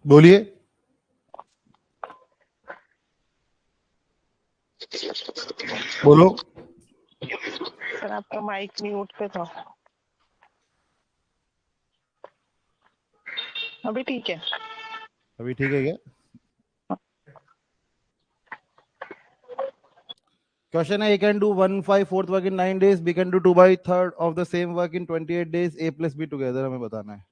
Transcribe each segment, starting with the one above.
बोलिए। बोलो। सर आपका माइक म्यूट पे था। अभी ठीक है। अभी ठीक है क्या? क्वेश्चन है, A can do 1/4 work in 9 days, B can do 2/3 of the same work in 28 days, A plus B together हमें बताना है।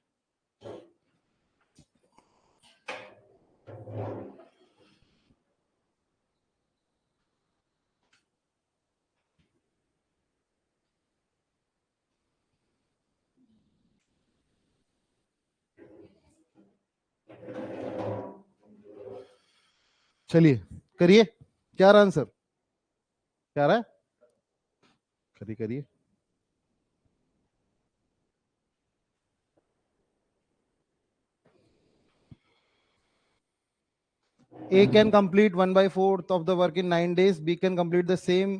चलिए करिए। क्या रहा आंसर? क्या रहा है? करिए करिए। A can complete 1/4 of the work in 9 days, B can complete the same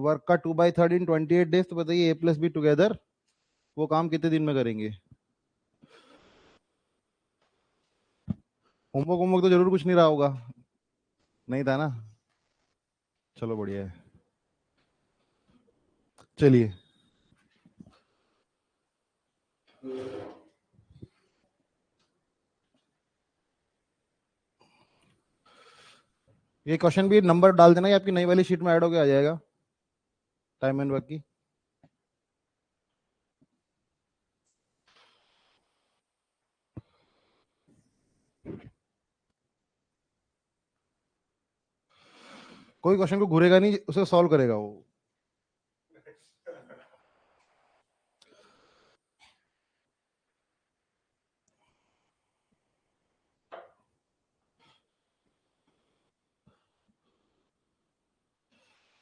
work का 2/3 इन 28 days। तो बताइए ए प्लस बी टुगेदर वो काम कितने दिन में करेंगे? होमवर्क होमवर्क तो जरूर कुछ नहीं रहा होगा। नहीं था ना? चलो बढ़िया है। चलिए ये क्वेश्चन भी नंबर डाल देना, ये आपकी नई वाली शीट में ऐड होके आ जाएगा टाइम एंड वर्क की। कोई क्वेश्चन को घूरेगा नहीं, उसे सॉल्व करेगा वो।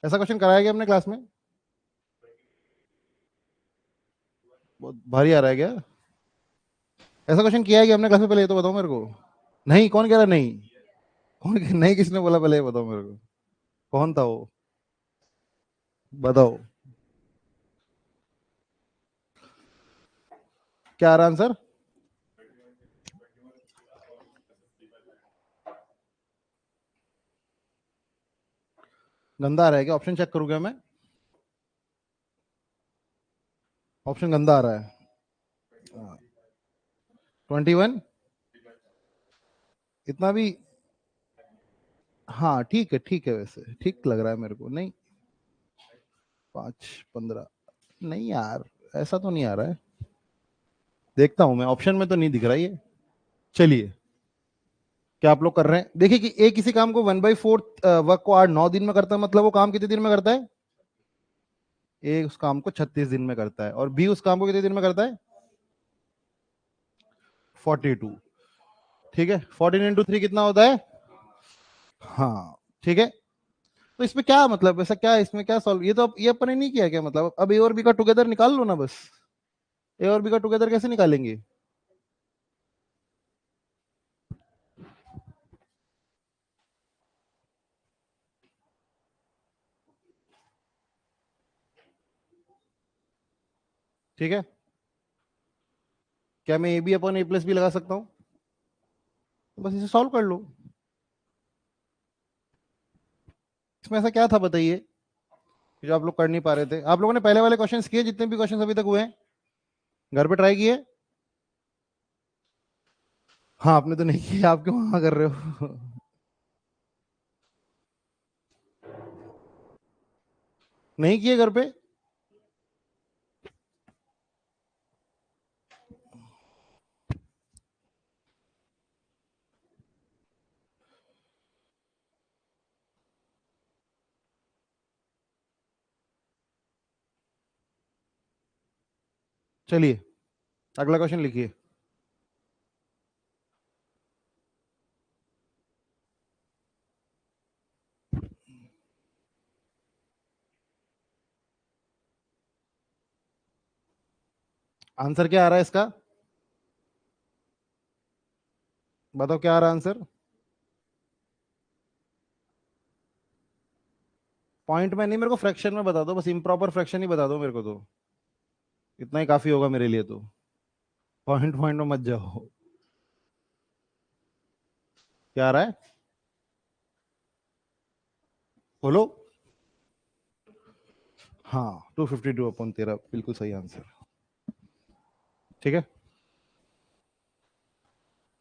ऐसा क्वेश्चन कराया गया अपने क्लास में? बहुत भारी आ रहा है क्या? ऐसा क्वेश्चन किया है कि हमने क्लास में? पहले ये तो बताओ मेरे को। नहीं, कौन कह रहा नहीं? नहीं, किसने बोला? पहले ये बताओ मेरे को, कौन था वो? बताओ। क्या आ रहा आंसर? गंदा आ रहा है क्या? ऑप्शन चेक करूँ क्या मैं? ऑप्शन गंदा आ रहा है। 21? इतना भी? हाँ ठीक है, वैसे ठीक लग रहा है मेरे को। नहीं, 5-15? नहीं यार, ऐसा तो नहीं आ रहा है। देखता हूं मैं, ऑप्शन में तो नहीं दिख रहा ये। चलिए, क्या आप लोग कर रहे हैं? देखिए कि ए किसी काम को 1/4 वर्क को 8-9 दिन में करता है, मतलब वो काम कितने दिन में करता है? ए उस काम को 36 दिन में करता है, और बी उस काम को कितने दिन में करता है? 42। ठीक है, 14 × 3 कितना होता है? हाँ ठीक है। तो इसमें क्या मतलब, ऐसा क्या है इसमें, क्या सॉल्व? ये तो ये अपन ने नहीं किया क्या? मतलब अब ए और बी का टुगेदर निकाल लो ना बस। ए और बी का टुगेदर कैसे निकालेंगे? ठीक है, क्या मैं ए बी अपन ए प्लस बी लगा सकता हूँ? तो बस इसे सॉल्व कर लो। इसमें ऐसा क्या था बताइए जो आप लोग कर नहीं पा रहे थे? आप लोगों ने पहले वाले क्वेश्चंस किए, जितने भी क्वेश्चंस अभी तक हुए हैं घर पे ट्राई किए? हाँ, आपने तो नहीं किया, आप क्यों हाँ कर रहे हो? नहीं किए घर पे? चलिए अगला क्वेश्चन लिखिए। आंसर क्या आ रहा है इसका? बताओ क्या आ रहा है आंसर? पॉइंट में नहीं, मेरे को फ्रैक्शन में बता दो बस, इम्प्रॉपर फ्रैक्शन ही बता दो मेरे को, तो इतना ही काफी होगा मेरे लिए तो। पॉइंट पॉइंट में मत जाओ। क्या आ रहा है बोलो। हाँ 252/13 बिल्कुल सही आंसर। ठीक है,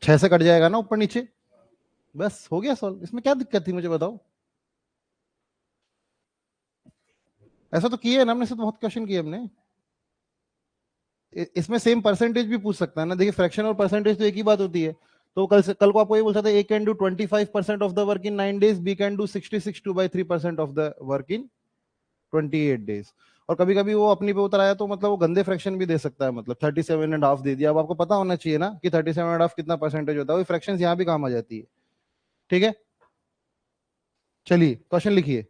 6 से कट जाएगा ना ऊपर नीचे, बस हो गया सॉल्व। इसमें क्या दिक्कत थी मुझे बताओ। ऐसा तो किया है ना हमने, से तो बहुत क्वेश्चन किए हमने। इसमें सेम परसेंटेज भी पूछ सकता है ना, देखिए फ्रैक्शन और परसेंटेज तो एक ही बात होती है। तो कल को आपको ये बोल सकता है A can do 25% of the work in 9 days, B can do 66 2/3% of the work in 28 days। और कभी कभी वो अपनी पे उतर आया तो मतलब वो गंदे फ्रैक्शन भी दे सकता है, मतलब 37.5 दे दिया। अब आपको पता होना चाहिए ना कि 37.5 कितना परसेंटेज होता है, वो फ्रैक्शन यहाँ भी काम आ जाती है। ठीक है, चलिए क्वेश्चन लिखिए।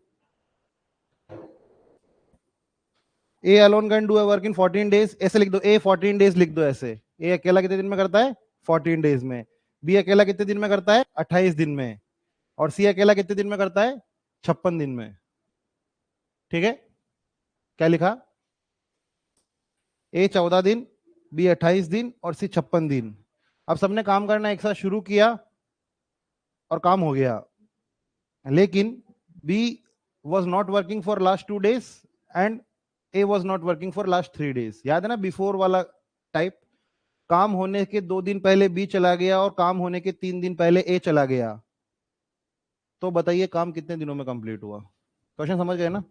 A alone can do a work in 14 days, ऐसे लिख दो, ए 14 days लिख दो ऐसे। ए अकेला कितने दिन में करता है 14 days में। बी अकेला कितने दिन में करता है 28 दिन में। और सी अकेला कितने दिन में करता है 56 दिन में। ठीक है, क्या लिखा, ए 14 दिन, बी 28 दिन और सी 56 दिन। अब सबने काम करना एक साथ शुरू किया और काम हो गया, लेकिन B was not working for last 2 days and A was not working for last 3 days। याद है ना बिफोर वाला टाइप, काम होने के 2 दिन पहले बी चला गया और काम होने के 3 दिन पहले ए चला गया। तो बताइए काम कितने दिनों में कंप्लीट हुआ। क्वेश्चन समझ गए ना।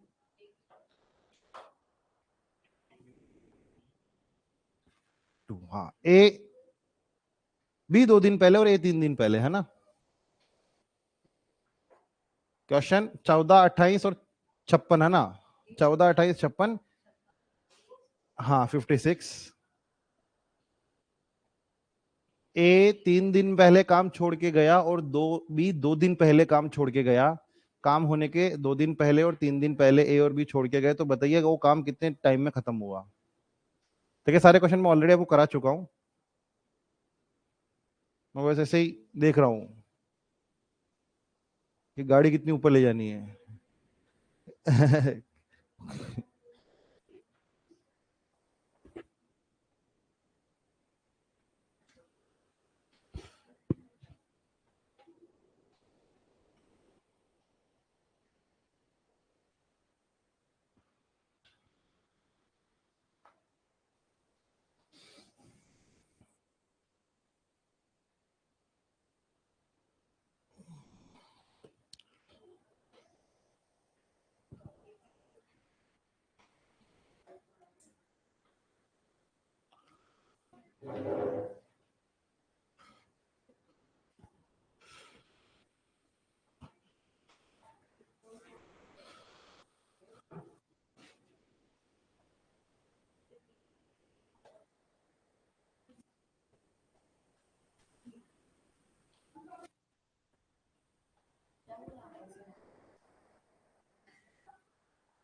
टू, हाँ, ए बी 2 दिन पहले और ए 3 दिन पहले, है ना। क्वेश्चन 14 28 और 56 है ना, 14 28 56, हाँ 56। ए 3 दिन पहले काम छोड़ के गया और बी 2 दिन पहले काम छोड़ के गया। काम होने के 2 दिन पहले और 3 दिन पहले ए और बी छोड़ के गए, तो बताइए वो काम कितने टाइम में खत्म हुआ। देखिए सारे क्वेश्चन मैं ऑलरेडी आपको करा चुका हूं, मैं बस ऐसे ही देख रहा हूं कि गाड़ी कितनी ऊपर ले जानी है।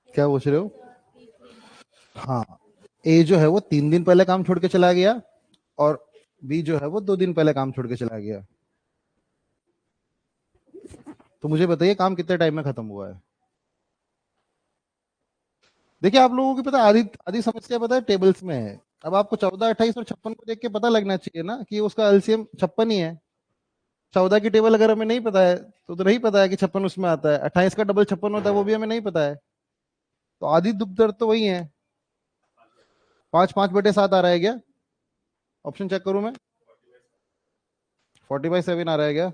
क्या पूछ रहे हो। हाँ, ए जो है वो 3 दिन पहले काम छोड़ के चला गया और बी जो है वो 2 दिन पहले काम छोड़ के चला गया। तो मुझे बताइए काम कितने टाइम में खत्म हुआ है। देखिए आप लोगों की पता है, आधी आधी समस्या पता है टेबल्स में है। अब आपको 14 28 और 56 को देख के पता लगना चाहिए ना कि उसका एलसीएम 56 ही है। 14 की टेबल अगर हमें नहीं पता है तो नहीं पता है कि 56 उसमें आता है। 28 का डबल 56 होता है, वो भी हमें नहीं पता है। तो आधी दुख दर्द तो वही है। 5 5/7 आ रहा है क्या, ऑप्शन चेक करूं मैं। 40/7 आ रहा है क्या।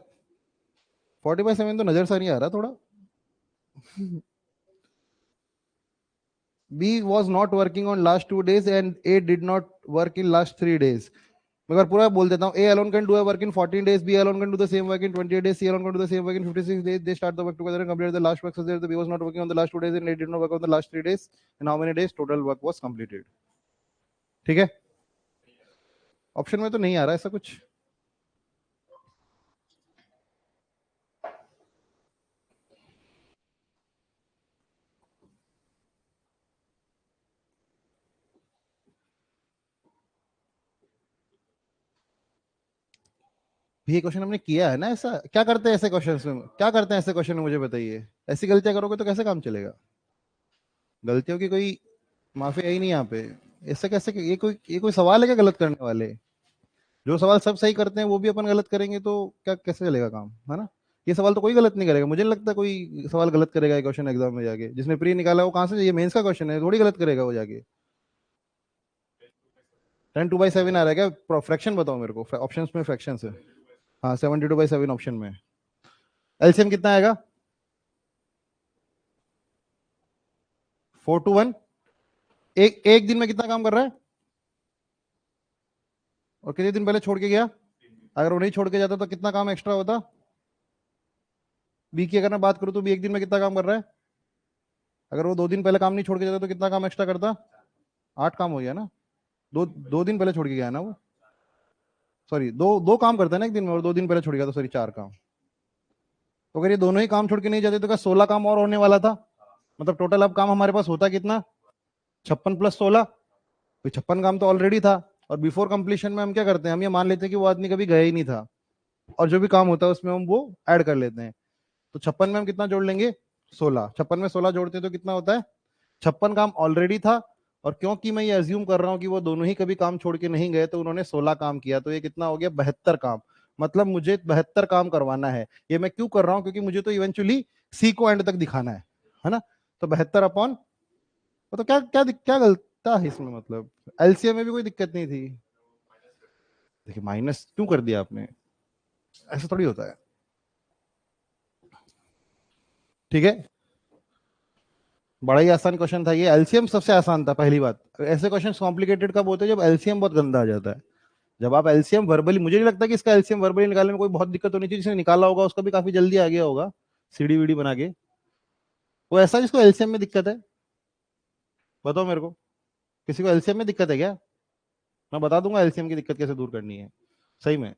40/7 तो नजर सा नहीं आ रहा थोड़ा। B was not working on last 2 days and A did not work in last 3 days। मैं अगर पूरा बोल देता हूँ, A alone can do a work in 14 days, B alone can do the same work in 28 days, C alone can do the same work in 56 days। They start the work together and complete the last work, so that the B was not working on the last 2 days and A did not work on the last 3 days। And how many days total work was completed। ठीक है, option में तो नहीं आ रहा ऐसा कुछ। ये question हमने किया है ना ऐसा। क्या करते हैं ऐसे क्वेश्चन में, क्या करते हैं ऐसे क्वेश्चन में, मुझे बताइए। ऐसी गलतियां करोगे तो कैसे काम चलेगा। गलतियों की कोई माफी है ही नहीं यहाँ पे। ऐसे कैसे, ये कोई सवाल है क्या गलत करने वाले। जो सवाल सब सही करते हैं वो भी अपन गलत करेंगे तो क्या कैसे चलेगा काम, है ना। ये सवाल तो कोई गलत नहीं करेगा, मुझे नहीं लगता कोई सवाल गलत करेगा ये क्वेश्चन एग्जाम में जाके, जिसने प्री निकाला वो कहाँ से, ये मेंस का क्वेश्चन है, थोड़ी गलत करेगा वो जाके। 10 2/7 आ रहा है क्या, फ्रैक्शन बताओ मेरे को, ऑप्शन में फ्रैक्शन है। हाँ 72/7 ऑप्शन में। एलसीएम कितना आएगा, 4 to 1। एक एक दिन में कितना काम कर रहा है, और कितने दिन पहले छोड़ के गया, अगर वो नहीं छोड़ के जाता तो कितना काम एक्स्ट्रा होता। बी की अगर मैं बात करूं तो बी एक दिन में कितना काम कर रहा है, अगर वो 2 दिन पहले काम नहीं छोड़ के जाता तो कितना काम एक्स्ट्रा करता, 8 काम हो गया ना। 2 दिन पहले छोड़ के गया ना वो, सॉरी दो दो काम करता है ना एक दिन में, और 2 दिन पहले छोड़ गया तो सॉरी 4 काम। तो अगर ये दोनों ही काम छोड़ के नहीं जाते तो क्या 16 काम और होने वाला था, मतलब टोटल अब काम हमारे पास होता कितना, 56 + 16। तो 56 काम तो ऑलरेडी था। और बिफोर कंप्लीशन में हम क्या करते हैं, हम ये मान लेते हैं कि वो आदमी कभी गया ही नहीं था, और जो भी काम होता है उसमें हम वो ऐड कर लेते हैं। तो 56 में हम कितना जोड़ लेंगे, 16। 56 में 16 जोड़ते हैं तो कितना होता है, 56 काम ऑलरेडी था। और क्योंकि मैं ये अज्यूम कर रहा हूं कि वो दोनों ही कभी काम छोड़ के नहीं गए, तो उन्होंने 16 काम किया, तो ये कितना हो गया, 72 काम। मतलब मुझे 72 काम करवाना है। ये मैं क्यों कर रहा हूं, क्योंकि मुझे तो इवेंचुअली सी को एंड तक दिखाना है ना। तो 72 अपॉन, तो क्या क्या क्या गलता है इसमें, मतलब एलसीएम में भी कोई दिक्कत नहीं थी। देखिए माइनस क्यों कर दिया आपने, ऐसा थोड़ी होता है। ठीक है, बड़ा ही आसान क्वेश्चन था ये, एलसीएम सबसे आसान था पहली बात। ऐसे क्वेश्चन कॉम्प्लिकेटेड कब होते हैं, जब एलसीएम बहुत गंदा आ जाता है। जब आप एलसीएम वर्बली, मुझे नहीं लगता कि इसका एलसीएम वर्बली निकालने में कोई बहुत दिक्कत होनी चाहिए, जिसने निकाला होगा उसका भी काफी जल्दी आ गया होगा सीडी वीडी बना के। वो ऐसा जिसको एलसीएम में दिक्कत है, बताओ मेरे को, किसी को एलसीएम में दिक्कत है क्या, मैं बता दूंगा एलसीएम की दिक्कत कैसे दूर करनी है सही में।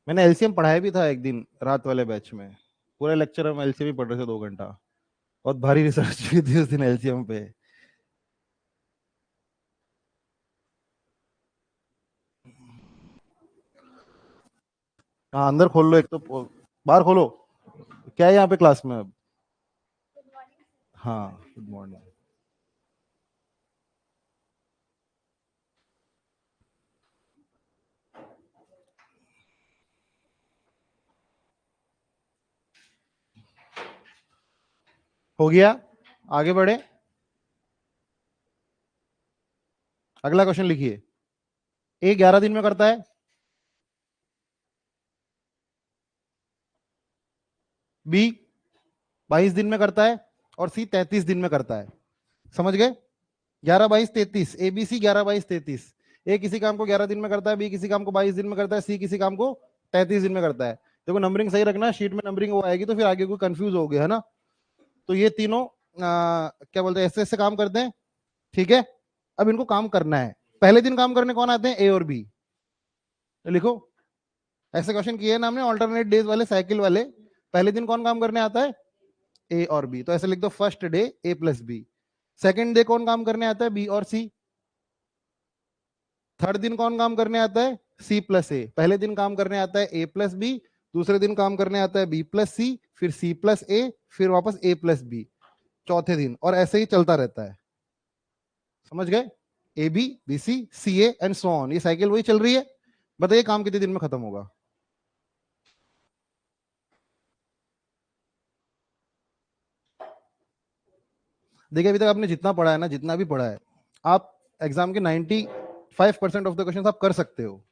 मैंने एलसीएम पढ़ाया भी था एक दिन रात वाले बैच में, पूरा लेक्चर हम एलसीएम ही पढ़ रहे थे 2 घंटा। बहुत भारी रिसर्च की थी उस दिन एलसीएम पे। हाँ अंदर खोल लो एक तो, बाहर खोलो, क्या है यहाँ पे क्लास में अब। हाँ गुड मॉर्निंग। हो गया, आगे बढ़े। अगला क्वेश्चन लिखिए, ए 11 दिन में करता है, बी 22 दिन में करता है, और सी 33 दिन में करता है। समझ गए, 11 22 33, ए बी सी 11 22 33। ए किसी काम को 11 दिन में करता है, बी किसी काम को 22 दिन में करता है, सी किसी काम को 33 दिन में करता है। देखो नंबरिंग सही रखना, शीट में नंबरिंग वो आएगी तो फिर आगे कोई कंफ्यूज हो गया है ना। तो ये तीनों क्या बोलते हैं, ऐसे ऐसे काम करते हैं। ठीक है, अब इनको काम करना है। पहले दिन काम करने कौन आते हैं, ए और बी। तो लिखो, ऐसे क्वेश्चन किए ना हमने ऑल्टरनेट डेज वाले, साइकिल वाले। पहले दिन कौन काम करने आता है, ए और बी, तो ऐसे लिख दो, फर्स्ट डे ए प्लस बी। सेकेंड डे कौन काम करने आता है, बी और सी। थर्ड दिन कौन काम करने आता है, सी प्लस ए। पहले दिन काम करने आता है ए प्लस बी, दूसरे दिन काम करने आता है बी प्लस सी, फिर सी प्लस ए, फिर वापस ए प्लस बी चौथे दिन, और ऐसे ही चलता रहता है। समझ गए, A B B C A and so on, ये साइकिल वही चल रही है। बताइए काम कितने दिन में खत्म होगा। देखिए अभी तक आपने जितना पढ़ा है ना, जितना भी पढ़ा है, आप एग्जाम के 95% ऑफ द क्वेश्चन आप कर सकते हो।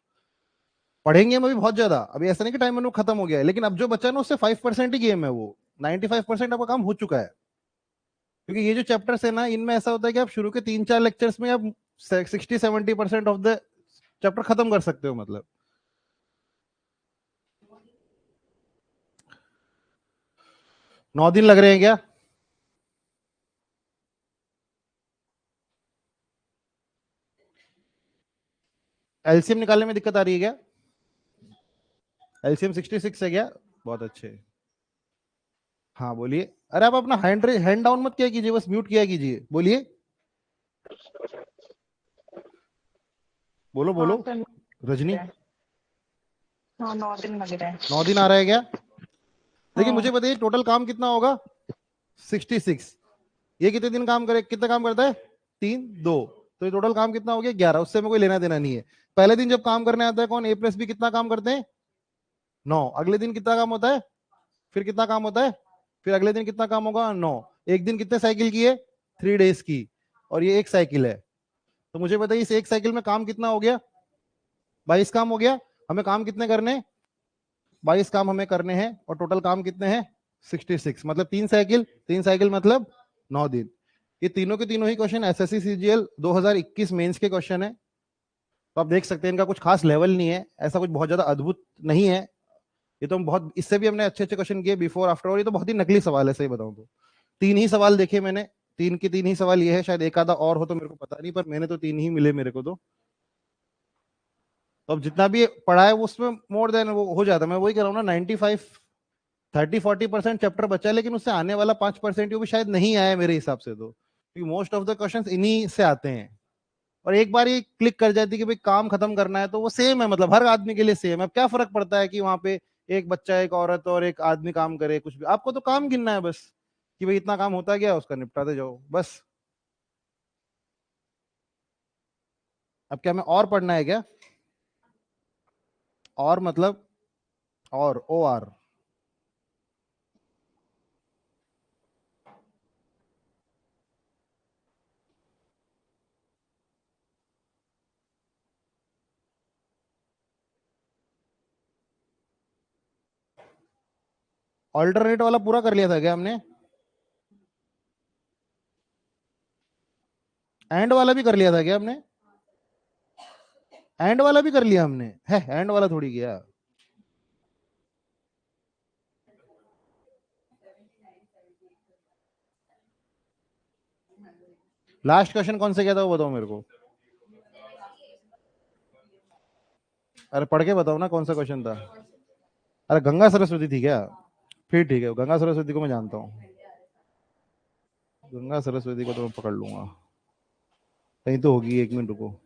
पढ़ेंगे हम अभी बहुत ज्यादा, अभी ऐसा नहीं कि टाइम खत्म हो गया है, लेकिन अब जो बचा है ना उससे 5% ही गेम है, वो 95% आपका काम हो चुका है। क्योंकि ये जो चैप्टर्स है ना, इनमें ऐसा होता है कि आप शुरू के 3 4 लेक्चर्स में आप 60 70% ऑफ द चैप्टर खत्म कर सकते हो, मतलब। 9 दिन लग रहे हैं क्या, एलसीएम निकालने में दिक्कत आ रही है क्या, एलसीएम 66 है क्या, बहुत अच्छे। हाँ बोलिए, अरे आप अपना हैंड डाउन मत किया कीजिए, बस म्यूट किया कीजिए, बोलिए, बोलो हाँ बोलो। सर, रजनी, हाँ 9 दिन लग रहे हैं। 9 दिन आ रहा है क्या। देखिए हाँ मुझे बताइए टोटल काम कितना होगा, 66। ये कितने दिन काम करे, कितना काम करता है, 3 2, तो ये टोटल काम कितना हो गया 11। उससे में कोई लेना देना नहीं है। पहले दिन जब काम करने आता है कौन, a प्लस बी कितना काम करते हैं 9। अगले दिन कितना काम होता है, फिर कितना काम होता है, फिर अगले दिन कितना काम होगा 9। एक दिन कितने साइकिल की है 3 डेज की, और ये एक साइकिल है। तो मुझे बताइए इस एक साइकिल में काम कितना हो गया 22 काम हो गया। हमें काम कितने करने 22 काम हमें करने हैं, और टोटल काम कितने हैं 66। मतलब 3 साइकिल मतलब 9 दिन। ये तीनों के तीनों ही क्वेश्चन एसएससी सीजीएल 2021 मेंस के क्वेश्चन है। तो आप देख सकते हैं इनका कुछ खास लेवल नहीं है, ऐसा कुछ बहुत ज्यादा अद्भुत नहीं है। ये तो हम बहुत, इससे भी हमने अच्छे अच्छे क्वेश्चन किए बिफोर आफ्टर, और ये तो बहुत ही नकली सवाल है सही बताऊं तो। 3 ही सवाल देखे मैंने, 3 के 3 ही सवाल ये है, शायद एक आधा और हो तो मेरे को पता नहीं, पर मैंने तो 3 ही मिले मेरे को तो अब जितना भी पढ़ा है वो उसमें मोर देन वो हो जाता है। मैं वही कह रहा हूँ ना 95 30-40% चैप्टर बचा है, लेकिन उससे आने वाला 5% वो भी शायद नहीं आया मेरे हिसाब से। तो मोस्ट ऑफ द क्वेश्चंस इन्हीं से आते हैं। और एक बार ये क्लिक कर जाती है कि भाई काम खत्म करना है, तो वो सेम है, मतलब हर आदमी के लिए सेम है। अब क्या फर्क पड़ता है कि वहां पे एक बच्चा एक औरत और एक आदमी काम करे, कुछ भी आपको तो काम गिनना है बस, कि भाई इतना काम होता गया उसका निपटाते जाओ बस। अब क्या मैं और पढ़ना है क्या, और मतलब और ओ आर ऑल्टरनेट वाला पूरा कर लिया था क्या हमने, एंड वाला भी कर लिया था क्या हमने, एंड वाला भी कर लिया हमने है, एंड वाला थोड़ी किया। लास्ट क्वेश्चन कौन सा किया था वो बताओ मेरे को, अरे पढ़ के बताओ ना कौन सा क्वेश्चन था। अरे गंगा सरस्वती थी क्या, फिर ठीक है, गंगा सरस्वती को मैं जानता हूँ। गंगा सरस्वती को तो मैं पकड़ लूंगा, कहीं तो होगी, 1 मिनट रुको।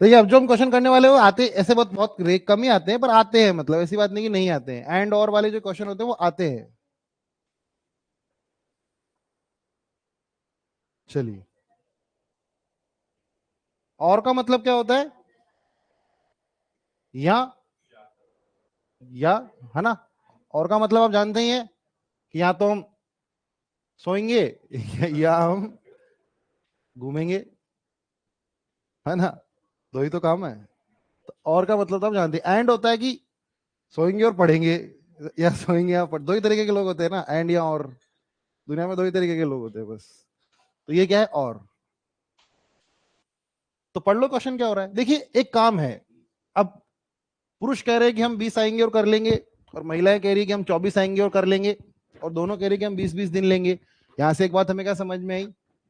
देखिए अब जो हम क्वेश्चन करने वाले वो आते ऐसे बहुत बहुत कम ही आते हैं, पर आते हैं, मतलब ऐसी बात नहीं कि नहीं आते हैं। एंड और वाले जो क्वेश्चन होते हैं वो आते हैं। चलिए, और का मतलब क्या होता है, या या है ना। और का मतलब आप जानते ही हैं कि या तो हम सोएंगे या हम घूमेंगे, है ना। दो ही तो काम है। तो और का मतलब तो आप जानते हैं। एंड होता है कि सोएंगे और पढ़ेंगे, या सोएंगे या पढ़, दो ही तरीके के लोग होते हैं ना, एंड या और। दुनिया में दो ही तरीके के लोग होते हैं बस। तो ये क्या है और। तो पढ़ लो क्वेश्चन क्या हो रहा है। देखिए एक काम है, अब पुरुष कह रहे हैं कि हम 20 आएंगे और कर लेंगे, और महिलाएं कह रही है कि हम 24 आएंगे और कर लेंगे, और दोनों कह रहे हैं कि हम 20-20 दिन लेंगे। यहां से एक बात हमें क्या समझ में आई,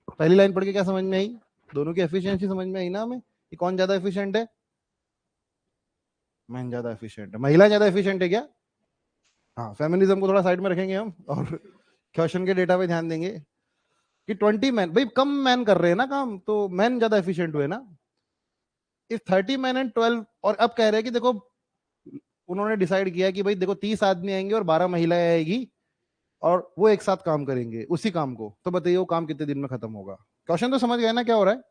पहली लाइन पढ़ के क्या समझ में आई, दोनों की एफिशिएंसी समझ में आई ना हमें, कि कौन ज्यादा एफिशिएंट है। मैन ज्यादा एफिशिएंट है, महिला ज्यादा एफिशिएंट है क्या। हाँ, फेमिनिज्म को थोड़ा साइड में रखेंगे हम, और क्वेश्चन के डेटा पे ध्यान देंगे कि 20 मैन, भाई कम मैन कर रहे हैं ना काम, तो मैन ज्यादा एफिशिएंट हुए ना। इफ 30 मैन एंड 12, और अब कह रहे हैं कि देखो उन्होंने डिसाइड किया कि भाई देखो 30 आदमी आएंगे और 12 महिलाएं आएगी, और वो एक साथ काम करेंगे उसी काम को, तो बताइए वो काम कितने दिन में खत्म होगा। क्वेश्चन तो समझ गए ना क्या हो रहा है।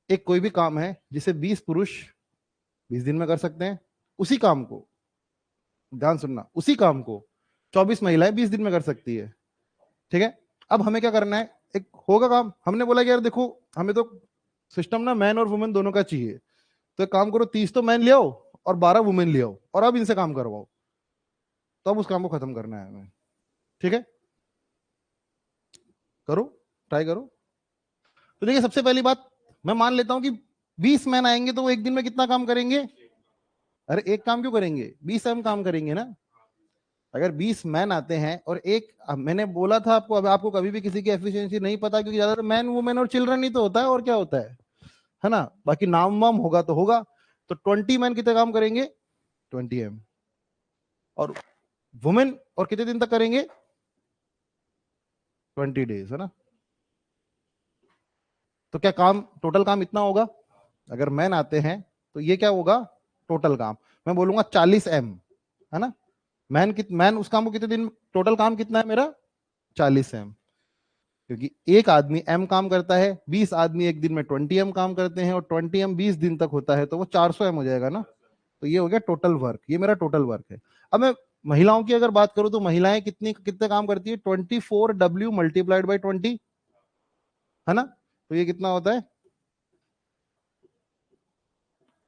एक कोई भी काम है जिसे 20 पुरुष 20 दिन में कर सकते हैं, उसी काम को, ध्यान सुनना, उसी काम को 24 महिलाएं 20 दिन में कर सकती है। ठीक है, अब हमें क्या करना है, एक होगा काम, हमने बोला कि यार देखो हमें तो सिस्टम ना मैन और वुमेन दोनों का चाहिए, तो एक काम करो 30 तो मैन ले आओ और 12 वुमेन ले आओ और अब इनसे काम करवाओ, तो अब उस काम को खत्म करना है हमें। ठीक है, करो, ट्राई करो। तो देखिए सबसे पहली बात, मैं मान लेता हूं कि 20 मैन आएंगे तो वो एक दिन में कितना काम करेंगे? अरे एक काम क्यों करेंगे, 20 हम काम करेंगे ना। अगर 20 मैन आते हैं और एक, मैंने बोला था आपको, अब आपको कभी भी किसी की एफिशिएंसी नहीं पता, क्योंकि ज्यादातर मैन वुमेन और चिल्ड्रन ही तो होता है, और क्या होता है ना। बाकी नाम वाम होगा तो होगा। तो 20 मैन कितने काम करेंगे? 20 और वुमेन और कितने दिन तक करेंगे? 20 डेज, है ना। तो क्या काम, टोटल काम इतना होगा? अगर मैन आते हैं तो ये क्या होगा, टोटल काम, मैं बोलूंगा 40 M, है ना। मैन उस काम को कितने दिन, टोटल काम कितना है मेरा? 40 M। क्योंकि एक आदमी M काम करता है, 20 आदमी एक दिन में 20 M काम करते हैं, और 20 M 20 दिन तक होता है, तो वो 400 M हो जाएगा ना। तो ये हो गया टोटल वर्क, ये मेरा टोटल वर्क है। अब मैं महिलाओं की अगर बात करूं तो महिलाएं कितने काम करती है? 24W मल्टीप्लाइड बाई 20, है ना। तो ये कितना होता है?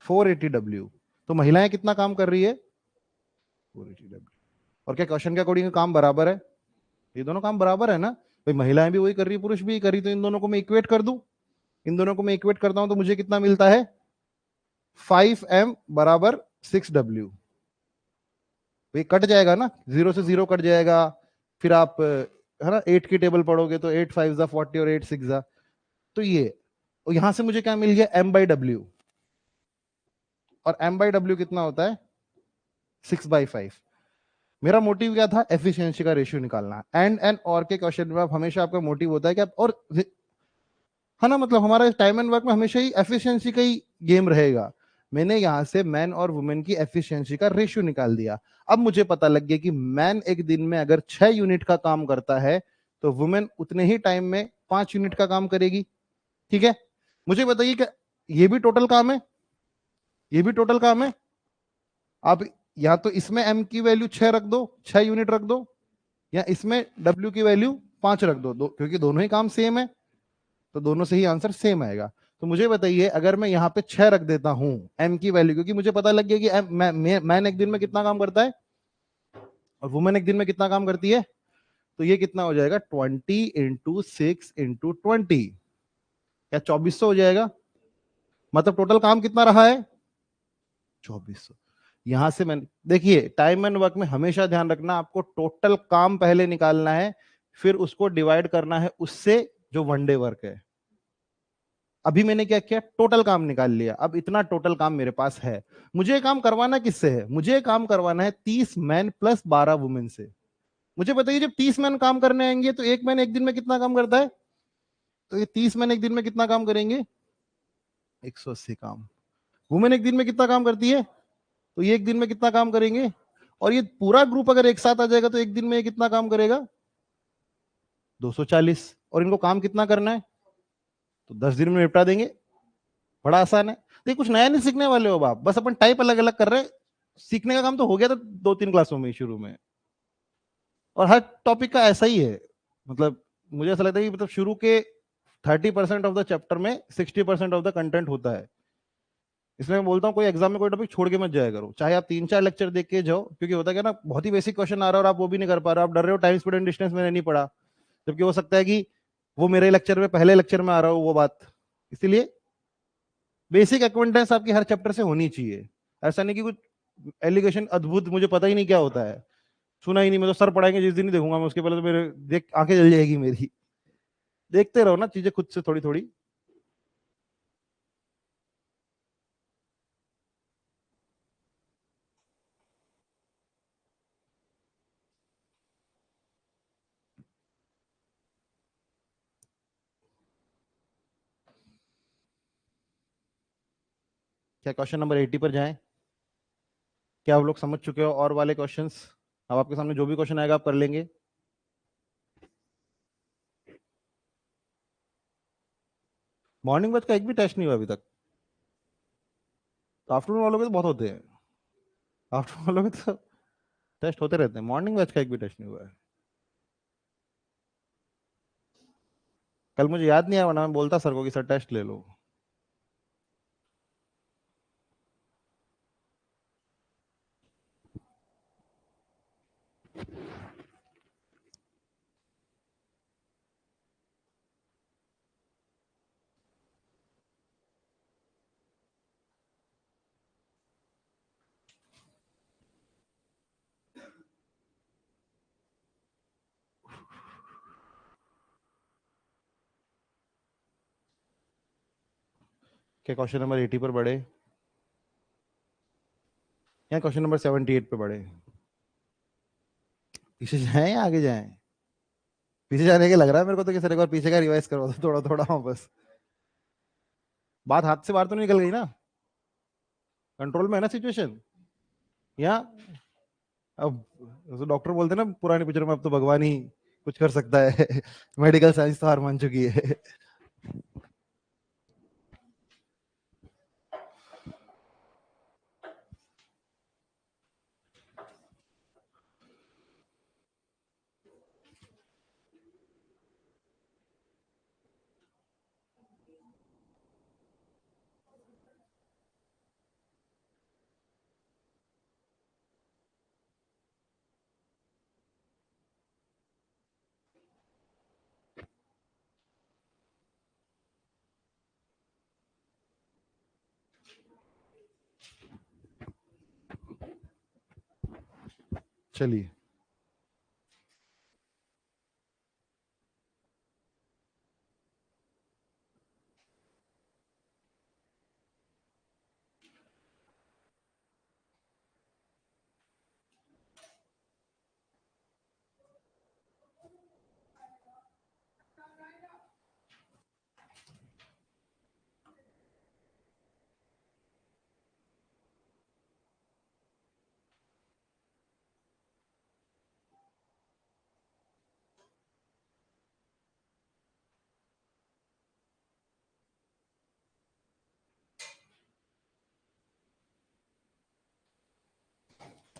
480W। तो महिलाएं कितना काम कर रही है? 480W। और क्या क्वेश्चन के अकॉर्डिंग काम बराबर है? ये दोनों काम बराबर है ना भाई, महिलाएं भी वही कर रही है, पुरुष भी कर रही है, तो इन दोनों को मैं इक्वेट कर दूं। इन दोनों को मैं इक्वेट करता हूं तो मुझे कितना मिलता है? 5M बराबर 6W। ये कट जाएगा ना, 0 से 0 कट जाएगा। फिर आप है ना 8 की टेबल पढ़ोगे तो 8 5 जा 40 और 8 6 जा, तो ये, और यहां से मुझे क्या मिल गया? M/W। और M/W कितना होता है? 6/5। मेरा मोटिव क्या था? एफिशिएंसी का रेशियो निकालना। एंड एंड और के क्वेश्चन में आप हमेशा, आपका मोटिव होता है कि आप, और है ना, मतलब हमारा टाइम एंड वर्क में हमेशा ही एफिशिएंसी का ही गेम रहेगा। मैंने यहां से मैन और वुमेन की एफिशिएंसी का रेशियो निकाल दिया। अब मुझे पता लग गया कि मैन एक दिन में अगर 6 यूनिट का काम करता है, तो वुमेन उतने ही टाइम में 5 यूनिट का काम करेगी। ठीक है, मुझे बताइए कि ये भी टोटल काम है, ये भी टोटल काम है। आप या तो इसमें M की वैल्यू 6 रख दो, 6 यूनिट रख दो, या इसमें W की वैल्यू 5 रख दो, क्योंकि दोनों ही काम सेम है, तो दोनों से ही आंसर सेम आएगा। तो मुझे बताइए, अगर मैं यहाँ पे 6 रख देता हूं M की वैल्यू, क्योंकि मुझे पता लग गया कि मैन एक दिन में कितना काम करता है और वुमेन एक दिन में कितना काम करती है, तो ये कितना हो जाएगा? 20 × 6 × 20, क्या 2400 हो जाएगा? मतलब टोटल काम कितना रहा है? 2400। यहां से मैंने, देखिए टाइम एंड वर्क में हमेशा ध्यान रखना, आपको टोटल काम पहले निकालना है, फिर उसको डिवाइड करना है उससे जो वन डे वर्क है। अभी मैंने क्या किया? टोटल काम निकाल लिया। अब इतना टोटल काम मेरे पास है, मुझे काम करवाना किससे है? मुझे काम करवाना है 30 मैन प्लस 12 वुमेन से। मुझे बताइए, जब 30 मैन काम करने आएंगे तो एक मैन एक दिन में कितना काम करता है? तो ये 30 मैन एक दिन में कितना काम करेंगे? 180 काम। वुमेन एक दिन में कितना काम करती है? तो ये एक दिन में कितना काम करेंगे? और ये पूरा ग्रुप अगर एक साथ आ जाएगा तो एक दिन में ये कितना काम करेगा? 240। और इनको काम कितना करना है? तो 10 दिन में निपटा देंगे। बड़ा आसान है। तो कुछ नया नहीं सीखने वाले हो आप, बस अपन टाइप अलग अलग कर रहे हैं। सीखने का काम तो हो गया था 2-3 क्लासों में शुरू में। और हर टॉपिक का ऐसा ही है, मतलब मुझे ऐसा लगता है कि मतलब शुरू के 30% ऑफ द चैप्टर में 60% ऑफ द कंटेंट होता है। इसलिए मैं बोलता हूँ कोई एग्जाम में कोई टॉपिक छोड़ के मत जाया करो, चाहे आप 3-4 लेक्चर देख के जाओ, क्योंकि होता क्या ना, बहुत ही बेसिक क्वेश्चन आ रहा है और आप वो भी नहीं कर पा रहे हो, आप डर रहे हो टाइम स्पीड एंड डिस्टेंस मैंने नहीं पढ़ा, जबकि हो सकता है कि वो मेरे लेक्चर में, पहले लेक्चर में आ रहा हो वो बात। इसीलिए बेसिक अक्वेंटेंस आपकी हर चैप्टर से होनी चाहिए। ऐसा नहीं कि कुछ एलिगेशन अद्भुत मुझे पता ही नहीं क्या होता है, सुना ही नहीं, मैं तो सर पढ़ाएंगे जिस दिन ही देखूंगा मैं, उसके पहले तो मेरे देख आंखें जल जाएगी मेरी। देखते रहो ना चीजें खुद से थोड़ी थोड़ी। क्या क्वेश्चन नंबर 80 पर जाएं? क्या आप लोग समझ चुके हो और वाले क्वेश्चंस? अब आपके सामने जो भी क्वेश्चन आएगा आप कर लेंगे। मॉर्निंग बैच का एक भी टेस्ट नहीं हुआ अभी तक, तो आफ्टरनून वालों के तो बहुत होते हैं। आफ्टरनून वालों के तो टेस्ट होते रहते हैं, मॉर्निंग बैच का एक भी टेस्ट नहीं हुआ है। कल मुझे याद नहीं आया, वरना मैं बोलता सर को कि सर टेस्ट ले लो। क्या क्वेश्चन नंबर 80 पर बढ़े या क्वेश्चन नंबर 78 पे बढ़े? पीछे जाएं या आगे जाएं? पीछे जाने के लग रहा है मेरे को तो, कि सर एक बार पीछे का रिवाइज करवा दो, थोड़ा थोड़ा हो बस। बात हाथ से बाहर तो नहीं निकल गई ना? कंट्रोल में है ना सिचुएशन? या अब तो डॉक्टर बोलते हैं ना पुरानी पिक्चर में, अब तो भगवान ही कुछ कर सकता है। मेडिकल साइंस तो हार मान चुकी है। चलिए,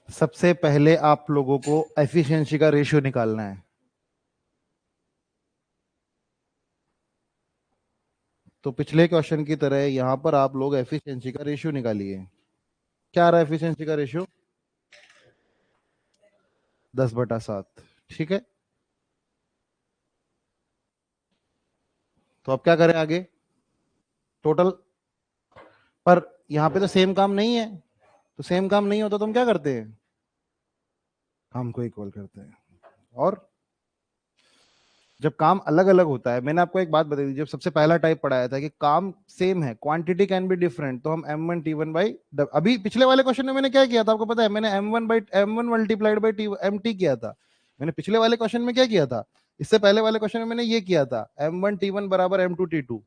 सबसे पहले आप लोगों को एफिशिएंसी का रेशियो निकालना है। तो पिछले क्वेश्चन की तरह यहां पर आप लोग एफिशिएंसी का रेशियो निकालिए। क्या आ रहा है एफिशिएंसी का रेशियो? 10/7। ठीक है, तो अब क्या करें आगे? टोटल, पर यहां पे तो सेम काम नहीं है, तो सेम काम नहीं होता तो हम क्या करते हैं? काम को इक्वल करते हैं। और जब काम अलग अलग होता है, मैंने आपको एक बात बताई थी जब सबसे पहला टाइप पढ़ाया था कि काम सेम है, क्वांटिटी कैन बी डिफरेंट, तो हम m1t1 बाई, अभी पिछले वाले क्वेश्चन में मैंने क्या किया था आपको पता है? मैंने m1 मल्टीप्लाइड बाई mt किया था। मैंने पिछले वाले क्वेश्चन में क्या किया था? इससे पहले वाले क्वेश्चन में मैंने ये किया था, m1t1 बराबर m2t2।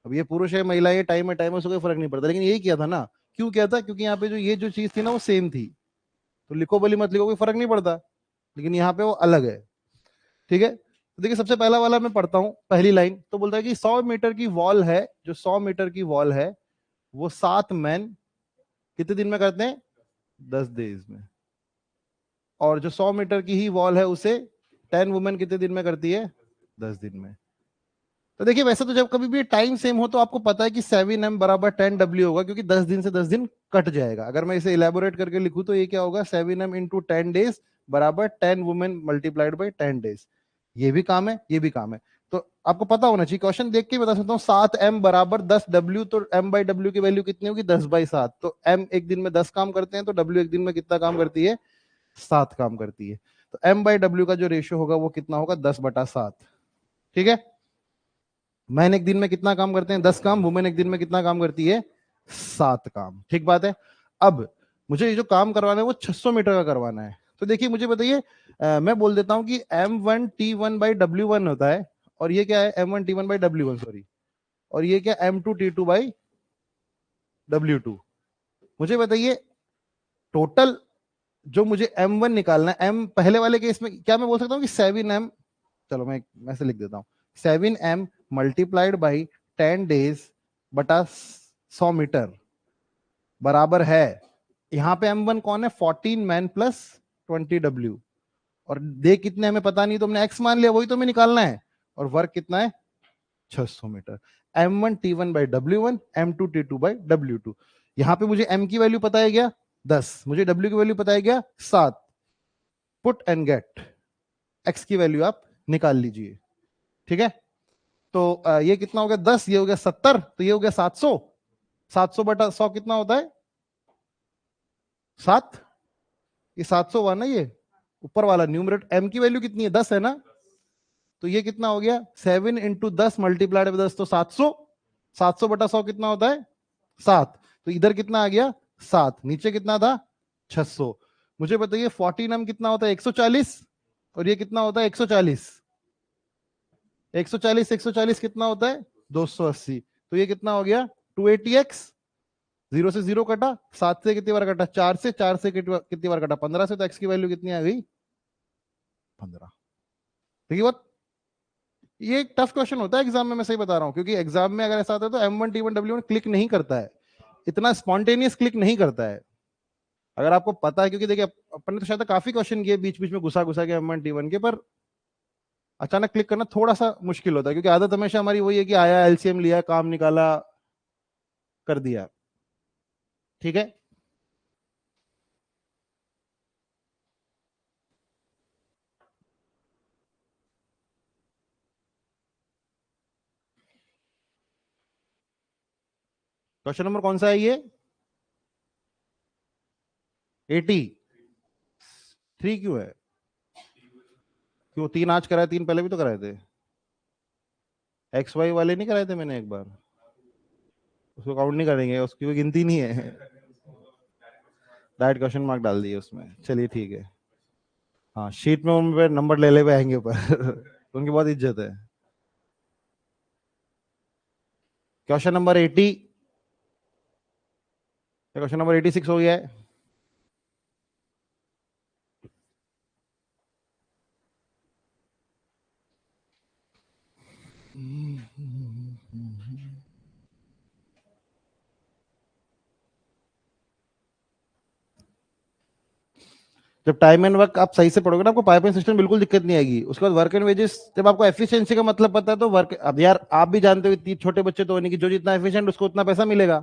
अब ये पुरुष है महिला, ये टाइम है उससे कोई फर्क नहीं पड़ता, लेकिन यही किया था ना। क्यों किया था? क्योंकि यहाँ पे जो ये जो चीज थी ना वो सेम थी, तो लिखो बोली मत लिखो कोई फर्क नहीं पड़ता, लेकिन यहाँ पे वो अलग है। ठीक है, तो देखिए सबसे पहला वाला मैं पढ़ता हूं, पहली लाइन तो बोलता है कि 100 मीटर की वॉल है, जो 100 मीटर की वॉल है वो 7 मैन कितने दिन में करते हैं? 10 डेज में। और जो 100 मीटर की ही वॉल है उसे 10 वुमेन कितने दिन में करती है? 10 दिन में। तो देखिए वैसे तो जब कभी भी टाइम सेम हो तो आपको पता है कि 7m बराबर 10w होगा, क्योंकि 10 दिन से 10 दिन कट जाएगा। अगर मैं इसे इलेबोरेट करके लिखूं तो ये क्या होगा? 7m इंटू 10 डेज बराबर 10 वुमेन मल्टीप्लाइड बाई 10 डेज। ये भी काम है, ये भी काम है, तो आपको पता होना चाहिए। क्वेश्चन देख के बता सकता हूँ, 7m बराबर 10w, तो m बाई w की वैल्यू कितनी होगी? 10/7। तो m एक दिन में 10 काम करते हैं, तो w एक दिन में कितना काम करती है? 7 काम करती है। तो m बाई w का जो रेशियो होगा वो कितना होगा? 10/7। ठीक है, मैन एक दिन में कितना काम करते हैं? 10 काम। वुमेन एक दिन में कितना काम करती है? 7 काम। ठीक बात है। अब मुझे ये जो काम करवाना है वो 600 मीटर का करवाना है। तो देखिए मुझे बताइए, मैं बोल देता हूं कि m1t1/w1 होता है, और ये क्या है? m1t1/w1, सॉरी, और ये क्या? m2t2/w2। मुझे बताइए टोटल जो मुझे m1 निकालना है, m पहले वाले केस में क्या मैं बोल सकता हूँ कि 7m, चलो मैं ऐसे लिख देता हूँ, 7m मल्टीप्लाइड बाई 10 डेज बटा 100 मीटर बराबर है, यहाँ पे m1 कौन है? 14 मैन प्लस 20w। और दे कितने हमें पता नहीं, तो हमने x मान लिया, वही तो हमें निकालना है। और वर्क कितना है? 600 मीटर। m1t1/w1, m2t2/w2। यहां पे मुझे m की वैल्यू पता है क्या 10, मुझे w की वैल्यू पता है क्या 7। पुट एंड गेट, x की वैल्यू आप निकाल लीजिए। ठीक है, तो ये कितना हो गया 10, ये हो गया 70, तो ये हो गया 700। 700 बटा 100 कितना होता है 7। ये 700 हुआ ना, ये ऊपर वाला न्यूमरेटर m की वैल्यू कितनी है 10 है ना, तो ये कितना हो गया 7 इंटू 10 मल्टीप्लाइड बाय 10, तो 700। 700 बटा 100 कितना होता है 7, तो इधर कितना आ गया 7, नीचे कितना था 600। मुझे बताइए 14m कितना होता है 140, और ये कितना होता है 140। 140 140 कितना होता है 280, तो ये कितना हो गया 280x। 0 से 0 कटा, 7 से कितनी बार कटा 4 से, 4 से कितनी बार कटा 15 से, तो x की वैल्यू कितनी आ गई 15। देखिए बात, ये एक टफ क्वेश्चन होता है एग्जाम में, मैं सही बता रहा हूं, क्योंकि एग्जाम में अगर ऐसा आता है तो m1t1w1 क्लिक नहीं करता है, इतना स्पॉन्टेनियस क्लिक नहीं करता है। अगर आपको पता है, क्योंकि देखिए अपन ने तो शायद काफी क्वेश्चन किए बीच बीच में घुसा घुसा के m1t1 के, पर अचानक क्लिक करना थोड़ा सा मुश्किल होता है, क्योंकि आदत हमेशा हमारी वही है कि आया एलसीएम लिया काम निकाला कर दिया। ठीक है, क्वेश्चन नंबर कौन सा है ये 83 क्यों है, क्यों 3 आज कराए, 3 पहले भी तो कराए थे, एक्स वाई वाले नहीं कराए थे मैंने एक बार, उसको काउंट नहीं करेंगे, उसकी कोई गिनती नहीं है। डायरेक्ट क्वेश्चन मार्क डाल दिए उसमें, चलिए ठीक है। हाँ शीट में उन पे नंबर ले ले पे आएंगे ऊपर। उनकी बहुत इज्जत है। क्वेश्चन नंबर 80, क्वेश्चन नंबर 86 हो गया है। जब टाइम एंड वर्क आप सही से पढ़ोगे ना, आपको पाइपलाइन सिस्टम बिल्कुल दिक्कत नहीं आएगी। उसके बाद वर्क एंड वेजेस, जब आपको एफिशिएंसी का मतलब पता है तो वर्क, अब यार आप भी जानते हो इतने छोटे बच्चे तो होने की, जो जितना एफिशिएंट उसको उतना पैसा मिलेगा।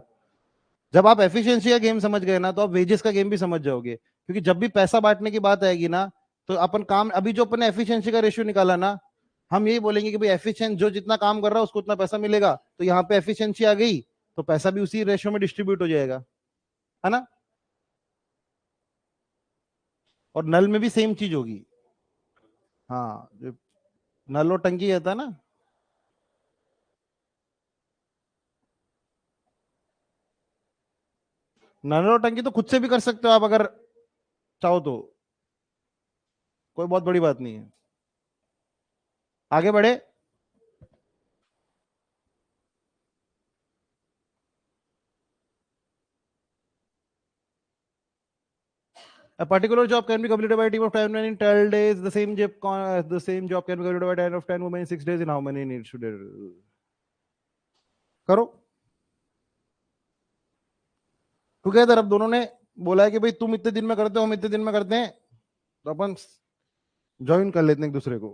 जब आप एफिशिएंसी का गेम समझ गए ना, तो आप वेजेस का गेम भी समझ जाओगे, क्योंकि जब भी पैसा बांटने की बात आएगी ना, तो अपन काम, अभी जो अपन ने एफिशिएंसी का रेशियो निकाला ना, हम यही बोलेंगे कि भाई एफिशिएंट जो जितना काम कर रहा है उसको उतना पैसा मिलेगा, तो यहाँ पे एफिशिएंसी आ गई तो पैसा भी उसी रेशियो में डिस्ट्रीब्यूट हो जाएगा, है ना। और नल में भी सेम चीज होगी। हाँ, जो नल और टंकी रहता है ना, नल और टंकी तो खुद से भी कर सकते हो आप अगर चाहो तो, कोई बहुत बड़ी बात नहीं है। आगे बढ़े। A particular job can be completed by a team of 10 men in 12 days. The same job can be completed by 10 of 10 women in 6 days. In how many needs should it? करो टुगेदर। अब दोनों ने बोला है कि भाई तुम इतने दिन में करते हो, हम इतने दिन में करते हैं, तो अपन ज्वाइन कर लेते हैं एक दूसरे को।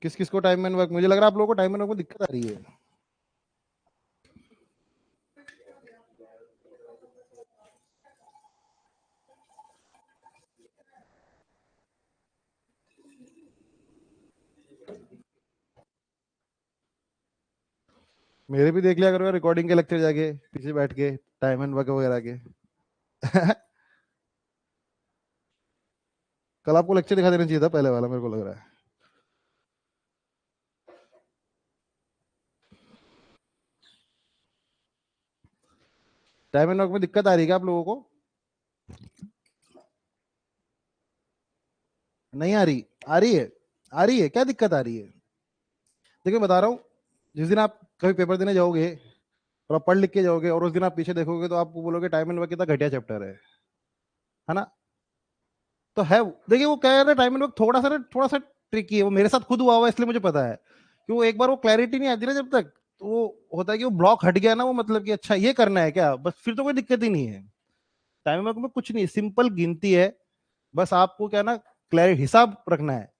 किस किस को टाइम एंड वर्क, मुझे लग रहा है आप लोगों को टाइम एंड वर्क में दिक्कत आ रही है। मेरे भी देख लिया करो रिकॉर्डिंग के लेक्चर जाके पीछे बैठ के टाइम एंड वर्क वगैरह के। कल आपको लेक्चर दिखा देना चाहिए था पहले वाला, मेरे को लग रहा है। टाइम एंड वर्क में दिक्कत आ रही है क्या आप लोगों को? नहीं आ रही? आ रही है, आ रही है, क्या दिक्कत आ रही है? देखिए बता रहा हूँ, जिस दिन आप कभी पेपर देने जाओगे और आप पढ़ लिख के जाओगे और उस दिन आप पीछे देखोगे, तो आप बोलोगे टाइम एंड वर्क कितना घटिया चैप्टर है ना। तो है, देखिए वो कह रहे हैं टाइम एंड वर्क थोड़ा सा ट्रिकी है, वो मेरे साथ खुद हुआ हुआ इसलिए मुझे पता है कि वो एक बार वो क्लैरिटी नहीं आती ना जब तक, तो वो होता है कि वो ब्लॉक हट गया ना, वो मतलब कि अच्छा ये करना है क्या, बस फिर तो कोई दिक्कत ही नहीं है। टाइम वर्क में कुछ नहीं, सिंपल गिनती है, बस आपको क्या ना क्लैरिटी हिसाब रखना है,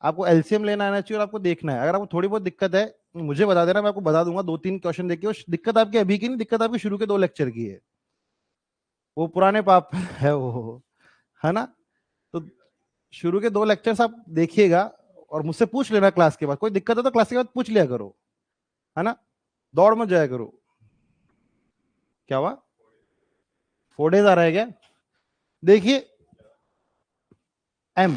आपको एलसीएम लेना आना चाहिए और आपको देखना है। अगर आपको थोड़ी बहुत दिक्कत है मुझे बता देना, मैं आपको बता दूंगा, 2-3 क्वेश्चन देखिए। और दिक्कत आपकी अभी की नहीं, दिक्कत आपकी शुरू के 2 लेक्चर की है, वो पुराने पाप है वो, है ना। तो शुरू के 2 लेक्चर्स आप देखिएगा और मुझसे पूछ लेना क्लास के बाद, कोई दिक्कत है तो क्लास के बाद पूछ लिया करो, है ना, दौड़ मत जाया करो। क्या हुआ, 4 days आ रहा है क्या? देखिए एम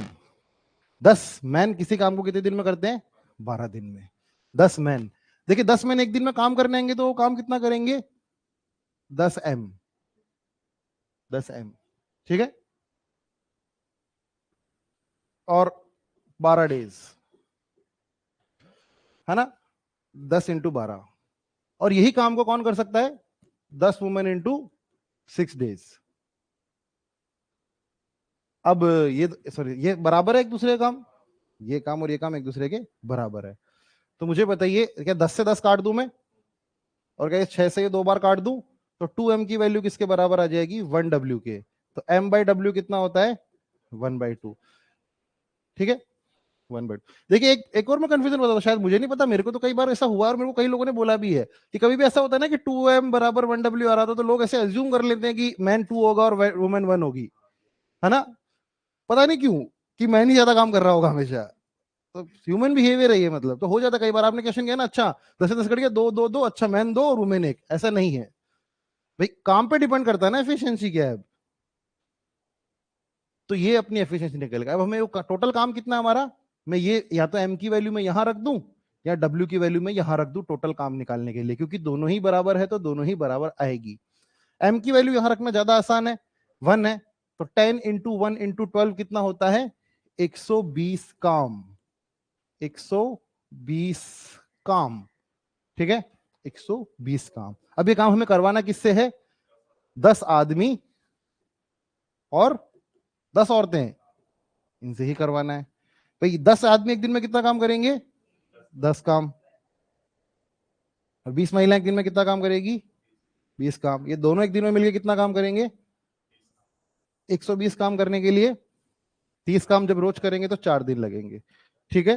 10 मैन किसी काम को कितने दिन में करते हैं? 12 दिन में। 10 मैन, देखिए 10 मैन एक दिन में काम करने आएंगे तो वो काम कितना करेंगे? 10 M, 10 M, ठीक है। और 12 days, है ना, 10 × 12। और यही काम को कौन कर सकता है? 10 वुमेन × 6 days। अब ये सॉरी, ये बराबर है एक दूसरे का काम, ये काम और ये काम एक दूसरे के बराबर है। तो मुझे बताइए, क्या 10 से 10 काट दूं मैं, और क्या 6 से ये 2 बार काट दूं, तो 2M की वैल्यू किसके बराबर आ जाएगी? 1W के। तो M/W कितना होता है? 1/2, ठीक है, 1/2। देखिए एक और मैं कंफ्यूजन बताता हूँ, शायद मुझे नहीं पता, मेरे को तो कई बार ऐसा हुआ और मेरे को कई लोगों ने बोला भी है कि कभी भी ऐसा होता है ना कि 2M बराबर 1W आ रहा था, तो लोग ऐसे अज्यूम कर लेते हैं कि मैन 2 होगा और वुमेन 1 होगी, है ना। पता नहीं क्यों, कि मैन ही ज्यादा काम कर रहा होगा हमेशा। तो ह्यूमन बिहेवियर है ये, मतलब तो हो जाता है कई बार। आपने क्वेश्चन किया ना, अच्छा 10 से 10 कट गया, 2 2 2, अच्छा मैन 2 और वुमेन 1, ऐसा नहीं है भाई, काम पे डिपेंड करता है ना एफिशिएंसी क्या है। तो ये अपनी एफिशिएंसी निकल गया। अब हमें टोटल काम कितना है हमारा, मैं ये या तो एम की वैल्यू में यहां रख दूं या डब्ल्यू की वैल्यू में यहां रख दूं टोटल काम निकालने के लिए, क्योंकि दोनों ही बराबर है तो दोनों ही बराबर आएगी। एम की वैल्यू यहां रखना ज्यादा आसान है, 1 है, तो 10 × 1 × 12 कितना होता है? 120 काम, 120 काम, ठीक है, 120 काम। अब ये काम हमें करवाना किससे है? 10 आदमी और 10 औरतें, इनसे ही करवाना है भाई। 10 आदमी एक दिन में कितना काम करेंगे? 10 काम। और 20 महिलाएं एक दिन में कितना काम करेगी? 20 काम। ये दोनों एक दिन में मिलकर कितना काम करेंगे? 120 काम करने के लिए 30 काम जब रोज करेंगे तो 4 दिन लगेंगे, ठीक है।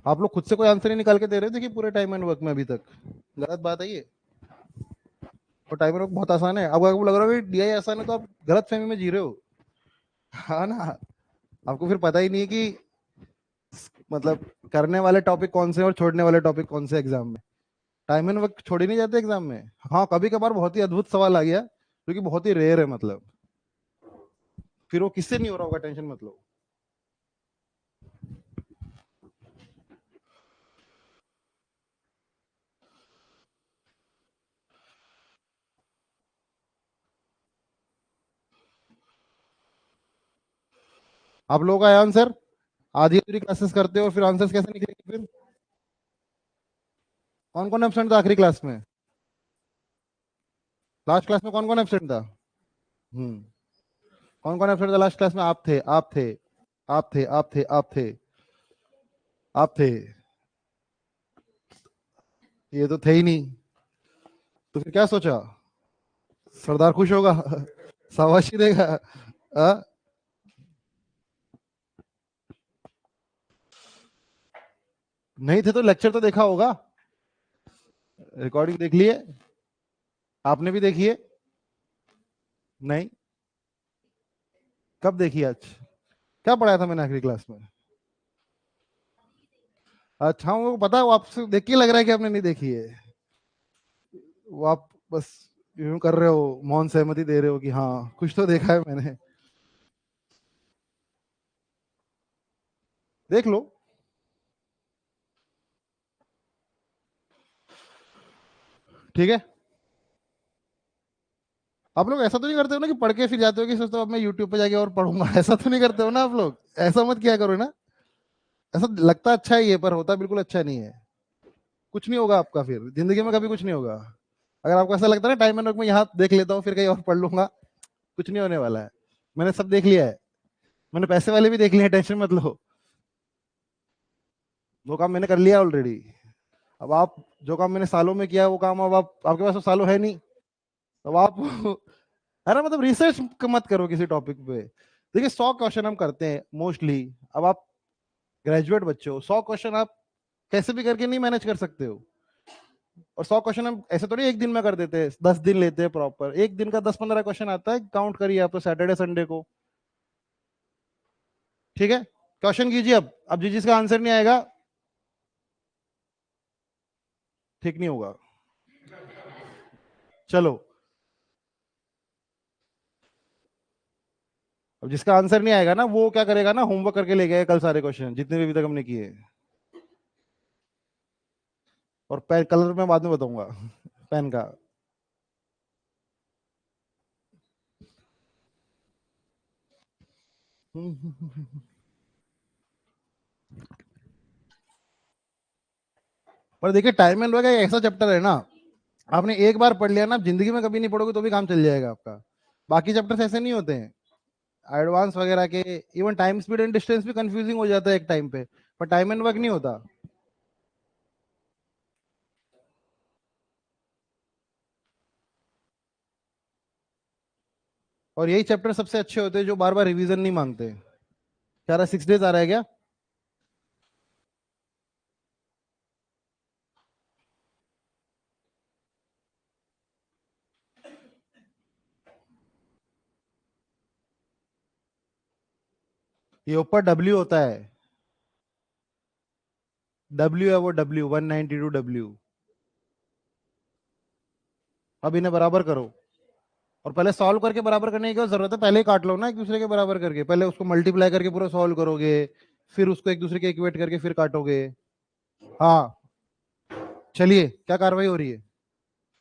आप लोग खुद से कोई आंसर नहीं निकाल के दे रहे थे कि पूरे टाइम एंड वर्क में अभी तक, गलत बात है ये। और टाइम एंड वर्क बहुत आसान है, अब आपको लग रहा है डीआई आसान है तो आप गलत फहमी में जी रहे हो, हाँ ना। आपको फिर पता ही नहीं है कि मतलब करने वाले टॉपिक कौन से और छोड़ने वाले टॉपिक कौन से एग्जाम में। टाइम एंड वर्क छोड़ ही नहीं जाते एग्जाम में। हाँ कभी कभार बहुत ही अद्भुत सवाल आ गया जो कि बहुत ही रेयर है, मतलब फिर वो किससे नहीं हो रहा होगा, टेंशन मत लो। आप लोगों का आंसर आधी अधूरी क्लासेस करते हो और फिर आंसर्स कैसे निकलेंगे फिर? कौन कौन एब्सेंट था आखिरी क्लास में? लास्ट क्लास में कौन कौन एब्सेंट था? हम्म, कौन कौन एब्सेंट था लास्ट क्लास में? आप थे, आप थे, आप थे, आप थे, आप थे, आप थे, ये तो थे ही नहीं। तो फिर क्या सोचा, सरदार खुश होगा, शाबाशी देगा? आ? नहीं थे तो लेक्चर तो देखा होगा, रिकॉर्डिंग देख लिए, आपने भी देखी है? नहीं, कब देखी आज? क्या पढ़ाया था मैंने आखिरी क्लास में? अच्छा वो पता है, वो आपसे देख के लग रहा है कि आपने नहीं देखी है, वो आप बस यूं कर रहे हो, मौन सहमति दे रहे हो कि हाँ कुछ तो देखा है मैंने। देख लो, ठीक है। आप लोग ऐसा तो नहीं करते हो ना कि पढ़ के फिर जाते हो कि सोचते हो अब मैं यूट्यूब पे जाके और पढ़ूंगा, ऐसा तो नहीं करते हो ना आप लोग? ऐसा मत किया करो ना। ऐसा लगता अच्छा है ये, पर होता बिल्कुल अच्छा नहीं है। कुछ नहीं होगा आपका, फिर जिंदगी में कभी कुछ नहीं होगा। अगर आपको ऐसा लगता है ना टाइम एंड वर्क में यहाँ देख लेता हूँ फिर कहीं और पढ़ लूंगा, कुछ नहीं होने वाला है। मैंने सब देख लिया है, मैंने पैसे वाले भी देख लिए हैं, टेंशन मत लो, वो काम मैंने कर लिया ऑलरेडी। अब आप जो काम मैंने सालों में किया है वो काम अब आप आपके पास तो सालों है नहीं, अब आप अरे मतलब रिसर्च मत करो किसी टॉपिक पे। देखिए 100 क्वेश्चन हम करते हैं मोस्टली। अब आप ग्रेजुएट बच्चे हो, 100 क्वेश्चन आप कैसे भी करके नहीं मैनेज कर सकते हो। और 100 क्वेश्चन हम ऐसे थोड़ी एक दिन में कर देते हैं, 10 दिन लेते हैं प्रॉपर, एक दिन का 10-15 क्वेश्चन आता है, काउंट करिए आप तो सैटरडे संडे को। ठीक है, क्वेश्चन कीजिए। अब जिसका आंसर नहीं आएगा ठीक नहीं होगा। चलो, अब जिसका आंसर नहीं आएगा ना वो क्या करेगा ना, होमवर्क करके ले गया कल सारे क्वेश्चन जितने भी अभी तक हमने किए। और पेन कलर मैं बाद में बताऊंगा पेन का। पर देखिए टाइम एंड वर्क एक ऐसा चैप्टर है ना, आपने एक बार पढ़ लिया ना, आप जिंदगी में कभी नहीं पढ़ोगे तो भी काम चल जाएगा आपका। बाकी चैप्टर्स ऐसे नहीं होते हैं एडवांस वगैरह के। Even time speed and distance भी कंफ्यूजिंग हो जाता है एक टाइम पे, पर टाइम एंड वर्क नहीं होता। और यही चैप्टर सबसे अच्छे होते हैं जो बार बार रिवीजन नहीं मांगते। क्या रहा, 6 डेज आ रहा है क्या? ये ऊपर डब्ल्यू होता है, डब्ल्यू है वो, W 192W। अब इन्हें बराबर करो, और पहले सॉल्व करके बराबर करने की क्या जरूरत है, पहले ही काट लो ना एक दूसरे के बराबर करके, पहले उसको मल्टीप्लाई करके पूरा सॉल्व करोगे, फिर उसको एक दूसरे के इक्वेट करके फिर काटोगे। हाँ, चलिए क्या कार्रवाई हो रही है?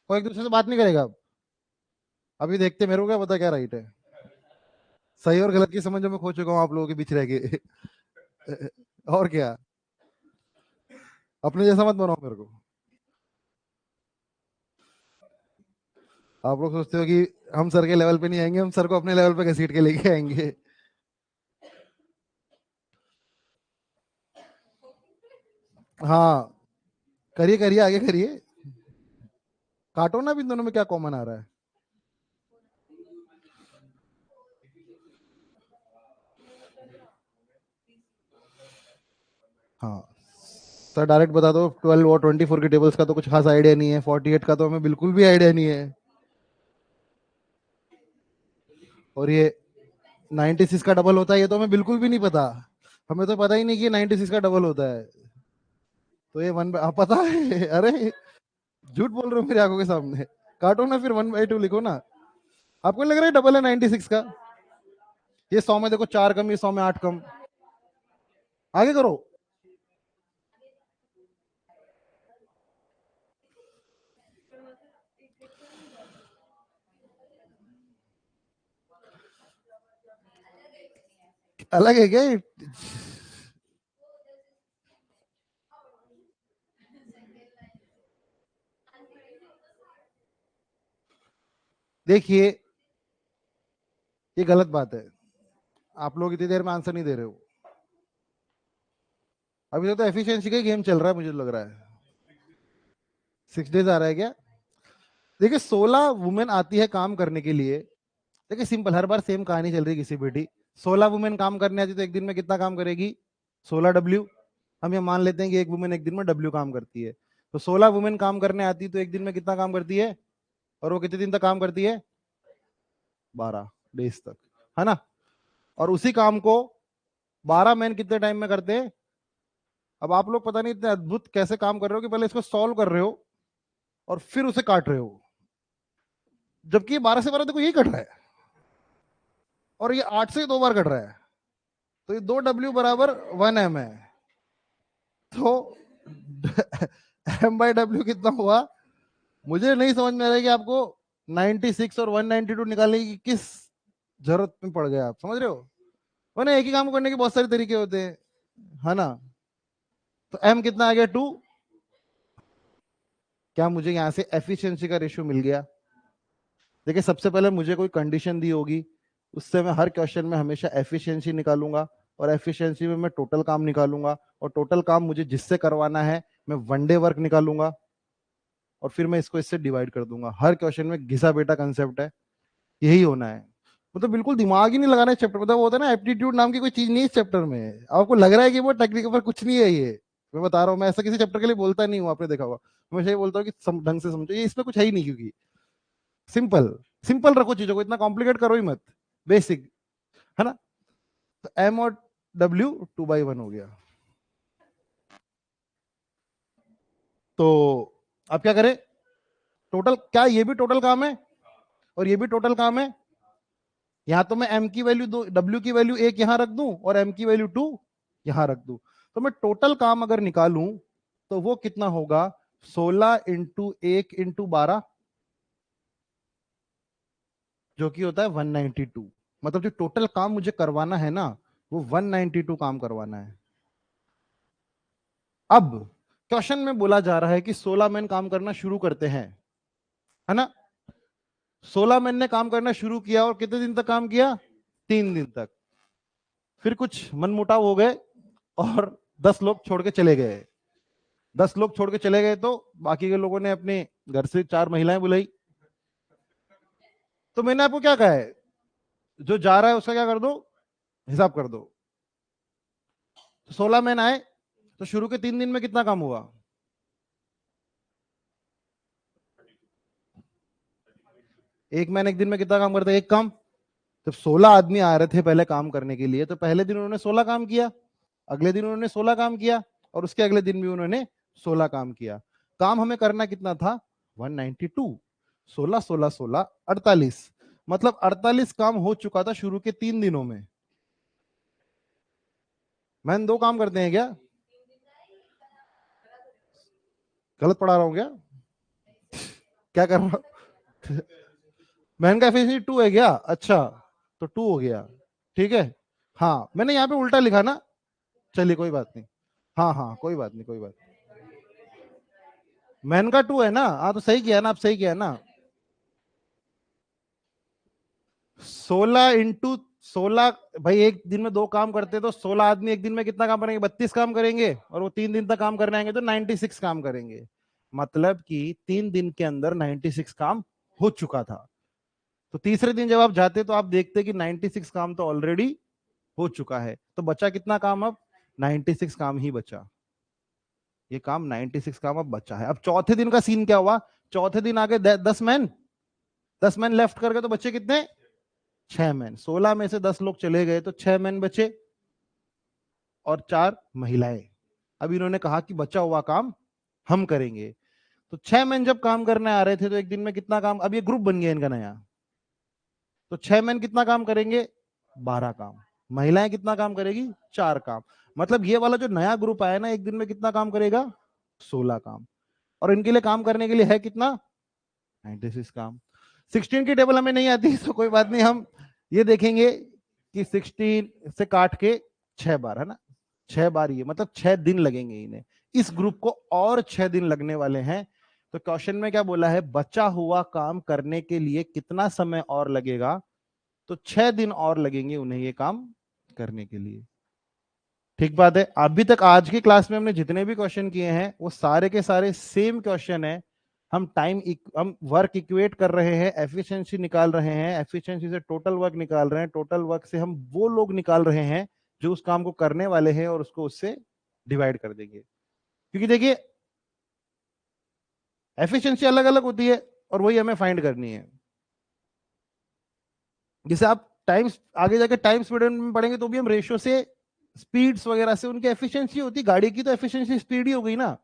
कोई एक दूसरे से बात नहीं करेगा अब? अभी देखते, मेरे को क्या पता क्या राइट है। सही और गलत की समझ में खो चुका हूँ आप लोगों के बीच रह के। और क्या, अपने जैसा मत बनाओ मेरे को। आप लोग सोचते हो कि हम सर के लेवल पे नहीं आएंगे, हम सर को अपने लेवल पे घसीट के लेके आएंगे। हाँ, करिए करिए, आगे करिए। काटो ना, भी इन दोनों में क्या कॉमन आ रहा है? हाँ सर, डायरेक्ट बता दो, 12 और 24 के टेबल्स का तो कुछ खास आइडिया नहीं है, 48 का तो हमें बिल्कुल भी आइडिया नहीं है। और ये 96 का डबल होता है ये तो हमें बिल्कुल भी नहीं पता। हमें तो पता ही नहीं कि 96 का डबल होता है। तो ये वन पता है। अरे झूठ बोल रहे हो मेरी आंखों के सामने। काटो ना, फिर 1/2 लिखो ना। आपको लग रहा है डबल है 96 का? ये 100 में देखो 4 कम, ये 100 में 8 कम। आगे करो। अलग है क्या ये? देखिए ये गलत बात है, आप लोग इतनी देर में आंसर नहीं दे रहे हो। अभी तो एफिशिएंसी का ही गेम चल रहा है मुझे लग रहा है। 6 डेज आ रहा है क्या? देखिए 16 वुमेन आती है काम करने के लिए। देखिए सिंपल, हर बार सेम कहानी चल रही है किसी बेटी। 16 वुमेन काम करने आती तो एक दिन में कितना काम करेगी? 16W। हम ये मान लेते हैं कि एक वुमेन एक दिन में W काम करती है। तो 16 वुमेन काम करने आती तो एक दिन में कितना काम करती है? और वो कितने दिन तक काम करती है? 12 डेज तक, है ना? और उसी काम को 12 मैन कितने टाइम में करते हैं? अब आप लोग पता नहीं इतने अद्भुत कैसे काम कर रहे हो कि पहले इसको सॉल्व कर रहे हो और फिर उसे काट रहे हो, जबकि 12 से 12 देखो यही कट रहा है, और ये 8 से 2 बार कट रहा है। तो ये 2W बराबर 1M है। तो M/W कितना हुआ? मुझे नहीं समझ में आ रहा है कि आपको 96 और 192 निकालने की किस जरूरत में पड़ गया, आप समझ रहे हो? वरना एक ही काम करने के बहुत सारे तरीके होते हैं, है ना? तो M कितना आ गया, 2। क्या मुझे यहां से एफिशिएंसी का रेशियो मिल गया? देखिए सबसे पहले मुझे कोई कंडीशन दी होगी, उससे मैं हर क्वेश्चन में हमेशा एफिशिएंसी निकालूंगा, और एफिशिएंसी में मैं टोटल काम निकालूंगा, और टोटल काम मुझे जिससे करवाना है मैं वनडे वर्क निकालूंगा और फिर मैं इसको इससे डिवाइड कर दूंगा। हर क्वेश्चन में घिसा बेटा कंसेप्ट है, यही होना है। मतलब बिल्कुल दिमाग ही नहीं लगाना है चैप्टर, मतलब वो होता है ना एप्टीट्यूड नाम की कोई चीज नहीं है इस चैप्टर में। आपको लग रहा है कि वो टेक्निकल पर कुछ नहीं है ये, मैं बता रहा हूँ। मैं ऐसा किसी चैप्टर के लिए बोलता नहीं हूँ, आपने देखा होगा। मैं ये बोलता हूँ कि ढंग से समझो, ये इसमें कुछ है ही नहीं, क्योंकि सिंपल सिंपल रखो चीजों को, इतना कॉम्प्लिकेट करो ही मत, बेसिक है ना। तो एम और डब्ल्यू 2/1 हो गया। तो अब क्या करें, टोटल क्या, ये भी टोटल काम है और ये भी टोटल काम है। यहां तो मैं m की वैल्यू दो, w की वैल्यू 1 यहां रख दूं और m की वैल्यू 2 यहां रख दूं, तो मैं टोटल काम अगर निकालूं तो वो कितना होगा, 16 इंटू 1 इंटू 12, जो कि होता है 192। मतलब जो टोटल काम मुझे करवाना है ना, वो 192 काम करवाना है। अब क्वेश्चन में बोला जा रहा है कि 16 मैन काम करना शुरू करते हैं, है ना। 16 मैन ने काम करना शुरू किया और कितने दिन तक काम किया, 3 दिन तक। फिर कुछ मनमुटाव हो गए और 10 लोग छोड़ के चले गए। 10 लोग छोड़ के चले गए तो बाकी के लोगों ने अपने घर से 4 महिलाएं बुलाई। तो मैंने आपको क्या कहा है, जो जा रहा है उसका क्या कर दो, हिसाब कर दो। 16 मैन आए तो शुरू के 3 दिन में कितना काम हुआ, एक मैन एक दिन में कितना काम करता है, एक काम। जब 16 आदमी आ रहे थे पहले काम करने के लिए, तो पहले दिन उन्होंने 16 काम किया, अगले दिन उन्होंने 16 काम किया और उसके अगले दिन भी उन्होंने 16 काम किया। काम हमें करना कितना था, 192। 16 16 16 48, मतलब 48 काम हो चुका था शुरू के 3 दिनों में। मैंने 2 काम करते हैं क्या, गलत पढ़ा रहा हूं क्या, क्या कर रहा हूं मैन का एफिशिएंसी 2 है क्या, अच्छा तो 2 हो गया, ठीक है। हाँ मैंने यहाँ पे उल्टा लिखा ना, चलिए कोई बात नहीं, हाँ हाँ कोई बात नहीं, कोई बात नहीं। मैन का 2 है ना, हाँ तो सही किया ना, आप सही किया ना। 16 इंटू 16, भाई एक दिन में 2 काम करते तो 16 आदमी एक दिन में कितना काम करेंगे, 32 काम करेंगे, और वो 3 दिन तक काम करने आएंगे तो 96 काम करेंगे। मतलब कि 3 दिन के अंदर 96 काम हो चुका था। तो तीसरे दिन जब आप जाते तो आप देखते कि 96 काम तो ऑलरेडी हो चुका है, तो बचा कितना काम अब, 96 काम ही बचा। ये काम 96 काम अब बचा है। अब चौथे दिन का सीन क्या हुआ, चौथे दिन आगे 10 मैन, 10 मैन लेफ्ट करके तो बच्चे कितने, 6 मैन। 16 में से 10 लोग चले गए तो 6 मैन बचे और 4 महिलाएं। अब इन्होंने कहा कि बचा हुआ काम हम करेंगे। तो 6 मैन जब काम करने आ रहे थे तो एक दिन में कितना काम, अब ये ग्रुप बन गया इनका नया, तो 6 मैन कितना काम करेंगे, 12 काम। महिलाएं कितना काम करेगी, 4 काम। मतलब ये वाला जो नया ग्रुप आया ना, एक दिन में कितना काम करेगा, 16 काम। और इनके लिए काम करने के लिए है कितना, 96 काम। 16 की टेबल हमें नहीं आती तो कोई बात नहीं, हम ये देखेंगे कि 16 से काट के 6 बार, है ना, 6 बार, ये मतलब 6 दिन लगेंगे इन्हें। इस ग्रुप को और 6 दिन लगने वाले हैं। तो क्वेश्चन में क्या बोला है, बचा हुआ काम करने के लिए कितना समय और लगेगा, तो 6 दिन और लगेंगे उन्हें ये काम करने के लिए। ठीक बात है। अभी तक आज की क्लास में हमने जितने भी क्वेश्चन किए हैं वो सारे के सारे सेम क्वेश्चन है। हम वर्क इक्वेट कर रहे हैं, एफिशिएंसी निकाल रहे हैं, एफिशिएंसी से टोटल वर्क निकाल रहे हैं, टोटल वर्क से हम वो लोग निकाल रहे हैं जो उस काम को करने वाले हैं और उसको उससे डिवाइड कर देंगे। क्योंकि देखिए एफिशिएंसी अलग अलग होती है और वही हमें फाइंड करनी है। जैसे आप टाइम्स आगे जाके टाइम स्पीड में पढ़ेंगे तो भी हम रेशियो से, स्पीड्स वगैरह से उनकी एफिशिएंसी होती है। गाड़ी की तो एफिशिएंसी स्पीड ही हो गई ना,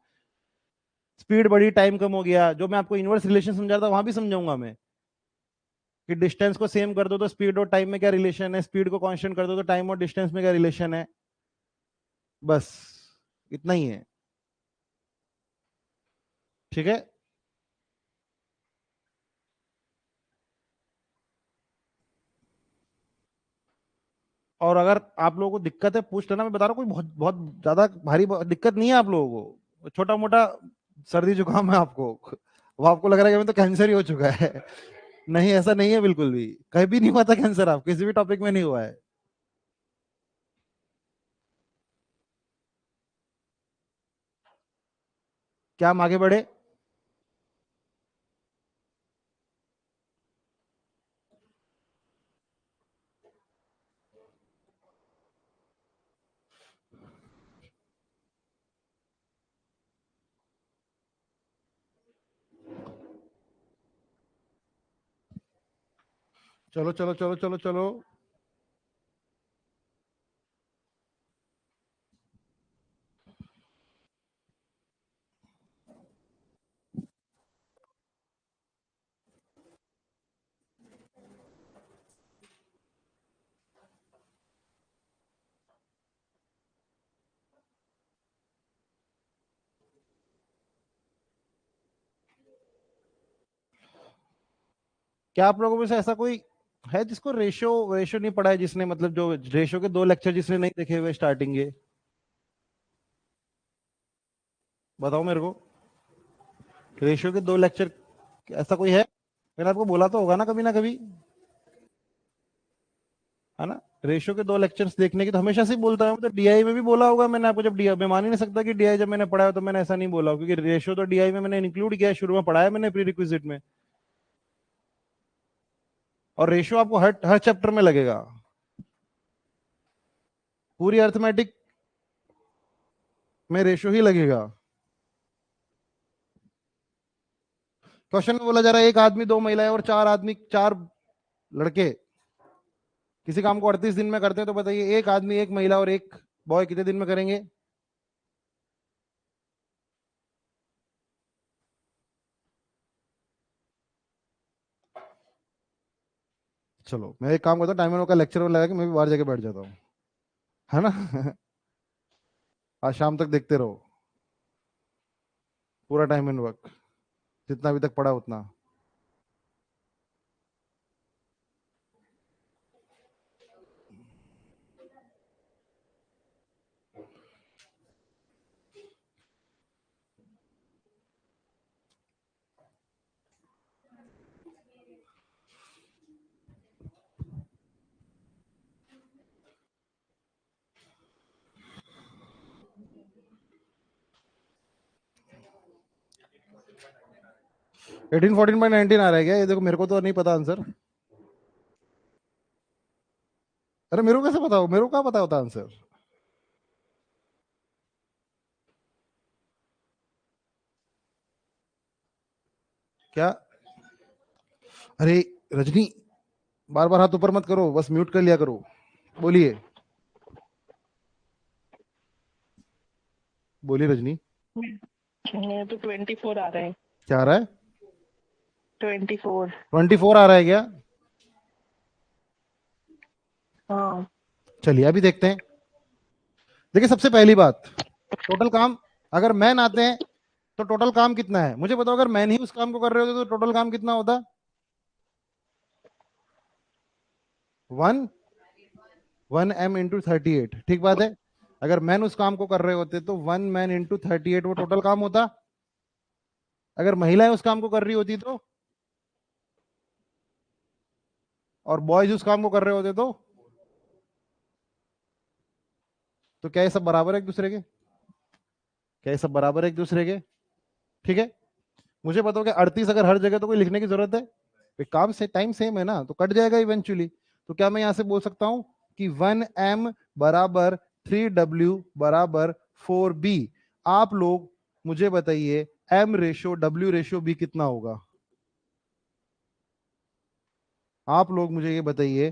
स्पीड बढ़ी टाइम कम हो गया। जो मैं आपको इनवर्स रिलेशन समझा था वहां भी समझाऊंगा मैं, कि डिस्टेंस को सेम कर दो तो स्पीड और टाइम में क्या रिलेशन है, स्पीड को कांस्टेंट कर दो तो टाइम और डिस्टेंस में क्या रिलेशन है। बस इतना ही है, ठीक है। और अगर आप लोगों को दिक्कत है पूछ लेना, मैं बता रहा हूँ, कोई बहुत बहुत ज्यादा भारी दिक्कत नहीं है आप लोगों को। छोटा मोटा सर्दी जुकाम है आपको, वो आपको लग रहा है कि मैं तो कैंसर ही हो चुका है नहीं, ऐसा नहीं है बिल्कुल भी, कहीं भी नहीं हुआ था कैंसर, आप किसी भी टॉपिक में नहीं हुआ है। क्या हम आगे बढ़े? चलो चलो चलो चलो चलो। क्या आप लोगों में से ऐसा कोई है जिसको रेशो रेशो नहीं पढ़ा है, जिसने मतलब जो रेशो के 2 लेक्चर जिसने नहीं देखे हुए स्टार्टिंग के? बताओ मेरे को, रेशो के 2 लेक्चर ऐसा कोई है? मैंने आपको बोला तो होगा ना कभी, है ना? रेशो के 2 लेक्चर्स देखने की तो हमेशा से ही बोलता हूं, तो डीआई में भी बोला होगा मैंने आपको। जब डीआई, मैं मान ही नहीं सकता कि डीआई जब मैंने पढ़ा है तो मैंने ऐसा नहीं बोला, क्योंकि रेशो तो डीआई में मैंने इंक्लूड किया है, शुरू में पढ़ाया मैंने प्री रिक्विजिट में। और रेशो आपको हर हर चैप्टर में लगेगा, पूरी अर्थमेटिक में रेशो ही लगेगा। क्वेश्चन में बोला जा रहा है एक आदमी 2 महिलाएं और 4 आदमी 4 लड़के किसी काम को 38 दिन में करते हैं, तो बताइए एक आदमी, एक महिला और एक बॉय कितने दिन में करेंगे? चलो मैं एक काम करता हूँ, टाइमर का लेक्चर लगा के मैं भी बाहर जाके बैठ जाता हूँ, है ना? आज शाम तक देखते रहो, पूरा टाइम इन वर्क, जितना अभी तक पढ़ा उतना। एटीन 14/19 आ रहा है क्या? ये देखो, मेरे को तो नहीं पता आंसर। अरे मेरे को कैसे पता हो? मेरे को क्या पता होता आंसर? क्या? अरे रजनी, बार बार हाथ ऊपर मत करो, बस म्यूट कर लिया करो। बोलिए, बोलिए रजनी। मेरे तो 24 आ रहे हैं। क्या आ रहा है? 24। 24 आ रहा है क्या? हाँ। चलिए अभी देखते हैं। देखिए सबसे पहली बात, टोटल काम, अगर मैन आते हैं तो टोटल काम कितना है मुझे बताओ। अगर मैन ही उस काम को कर रहे होते तो टोटल काम कितना होता? 1 M × 38, ठीक बात है। अगर मैन उस काम को कर रहे होते तो 1 Man × 38 वो टोटल काम होता। अगर महिलाएं उस काम को कर रही होती और बॉयज उस काम को कर रहे होते तो क्या ये सब बराबर है एक दूसरे के? क्या ये सब बराबर है एक दूसरे के? ठीक है। मुझे बताओ कि 38 अगर हर जगह तो कोई लिखने की जरूरत है? काम से टाइम सेम है ना, तो कट जाएगा इवेंचुअली। तो क्या मैं यहां से बोल सकता हूं कि 1M बराबर 3W बराबर 4B? आप लोग मुझे बताइए M/W/B कितना होगा? आप लोग मुझे ये बताइए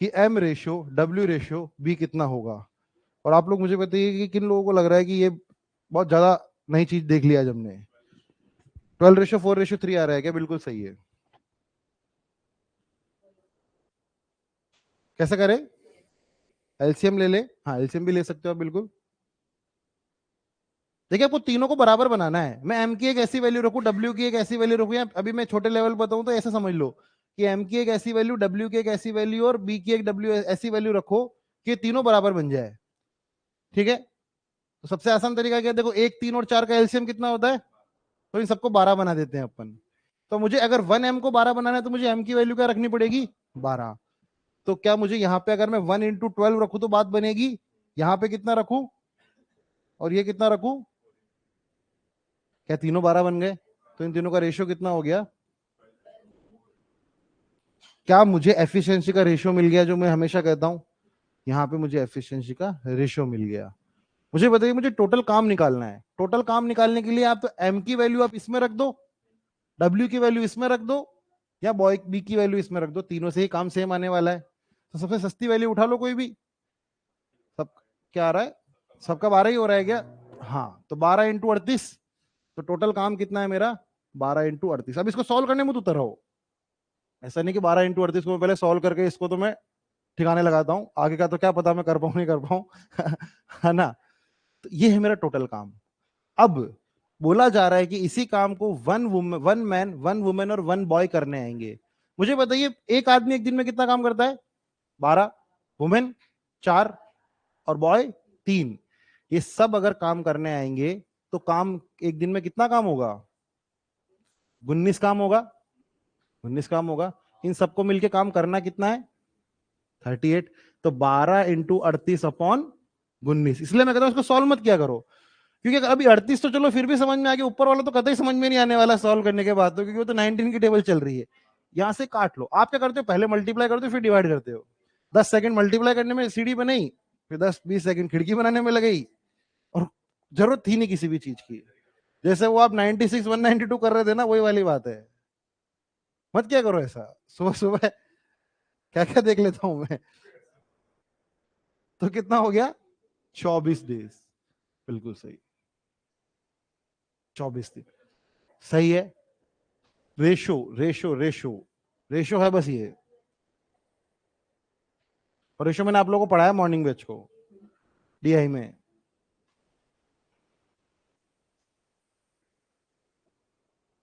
कि M/W/B कितना होगा? और आप लोग मुझे बताइए कि किन लोगों को लग रहा है कि ये बहुत ज्यादा नई चीज देख लिया आज हमने। 12/4/3 आ रहा है क्या? बिल्कुल सही है। कैसे करें? एलसीएम ले ले, हाँ एलसीएम भी ले सकते हो आप, बिल्कुल। देखिए आपको तीनों को बराबर बनाना है। मैं एम की एक ऐसी वैल्यू रखूं, डब्ल्यू की एक ऐसी वैल्यू रखूं, या अभी मैं छोटे लेवल बताऊं तो ऐसे समझ लो कि एम की एक ऐसी वैल्यू, डब्ल्यू की एक ऐसी वैल्यू और बी की एक डब्ल्यू ऐसी वैल्यू रखो कि तीनों बराबर बन जाए। ठीक है, तो सबसे आसान तरीका क्या है? देखो 1, 3 और 4 का एलसीएम कितना होता है? तो इन सबको 12 बना देते हैं अपन। तो मुझे अगर 1M को 12 बनाना है तो मुझे M की वैल्यू क्या रखनी पड़ेगी? 12। तो क्या मुझे यहाँ पे अगर मैं 1 × 12 रखूं तो बात बनेगी? यहाँ पे कितना रखूं और ये कितना रखूं? क्या तीनों 12 बन गए? तो इन तीनों का रेशियो कितना हो गया? क्या मुझे एफिशिएंसी का रेशियो मिल गया जो मैं हमेशा कहता हूं? यहां पे मुझे एफिशिएंसी का रेशियो मिल गया। मुझे बताइए, मुझे टोटल काम निकालना है। टोटल काम निकालने के लिए आप एम की वैल्यू आप इसमें रख दो, डब्ल्यू की वैल्यू इसमें रख दो, या बॉय बी की वैल्यू इसमें रख दो, तीनों से ही काम सेम आने वाला है। तो सबसे सस्ती वैल्यू उठा लो कोई भी। सब क्या आ रहा है? सबका 12 ही हो रहा है क्या? हाँ, तो 12 × 38, तो टोटल काम कितना है मेरा? 12 × 38। अब इसको सॉल्व करने में तो उतर रहो, ऐसा नहीं कि 12 × 38 को मैं पहले सॉल्व करके इसको तो मैं ठिकाने लगाता हूँ, आगे का तो क्या पता मैं कर पाऊँ नहीं कर पाऊँ है ना? तो ये है मेरा टोटल काम। अब बोला जा रहा है कि इसी काम को वन मैन वन वुमेन और वन बॉय करने आएंगे। मुझे बताइए, एक आदमी एक दिन में कितना काम करता है? 12, वुमेन 4 और बॉय 3। ये सब अगर काम करने आएंगे तो काम एक दिन में कितना काम होगा? 19 काम होगा। 19 काम होगा। इन सबको मिलके काम करना कितना है? 38। तो 12 × 38/19। इसलिए मैं कहता हूं इसको सॉल्व मत किया करो, क्योंकि अभी 38 तो चलो फिर भी समझ में आ गया, ऊपर वाला तो कतई समझ में नहीं आने वाला सॉल्व करने के बाद, तो क्योंकि वो तो 19 की टेबल चल रही है। यहां से काट लो। आप क्या करते हो? पहले मल्टीप्लाई करते हो फिर डिवाइड करते हो। 10 सेकंड मल्टीप्लाई करने में सीढ़ी बनाई, फिर 10-20 सेकंड खिड़की बनाने में लगई, और जरूरत थी नहीं किसी भी चीज की। जैसे वो आप 96 192 कर रहे थे ना, वही वाली बात है। मत क्या करो ऐसा सुबह सुबह। क्या क्या देख लेता हूं मैं। तो कितना हो गया? 24 डेज। बिल्कुल सही, 24 दिन। सही है। रेशो रेशो रेशो रेशो है बस ये। और रेशो मैंने आप लोगों को पढ़ाया मॉर्निंग बैच को डीआई में।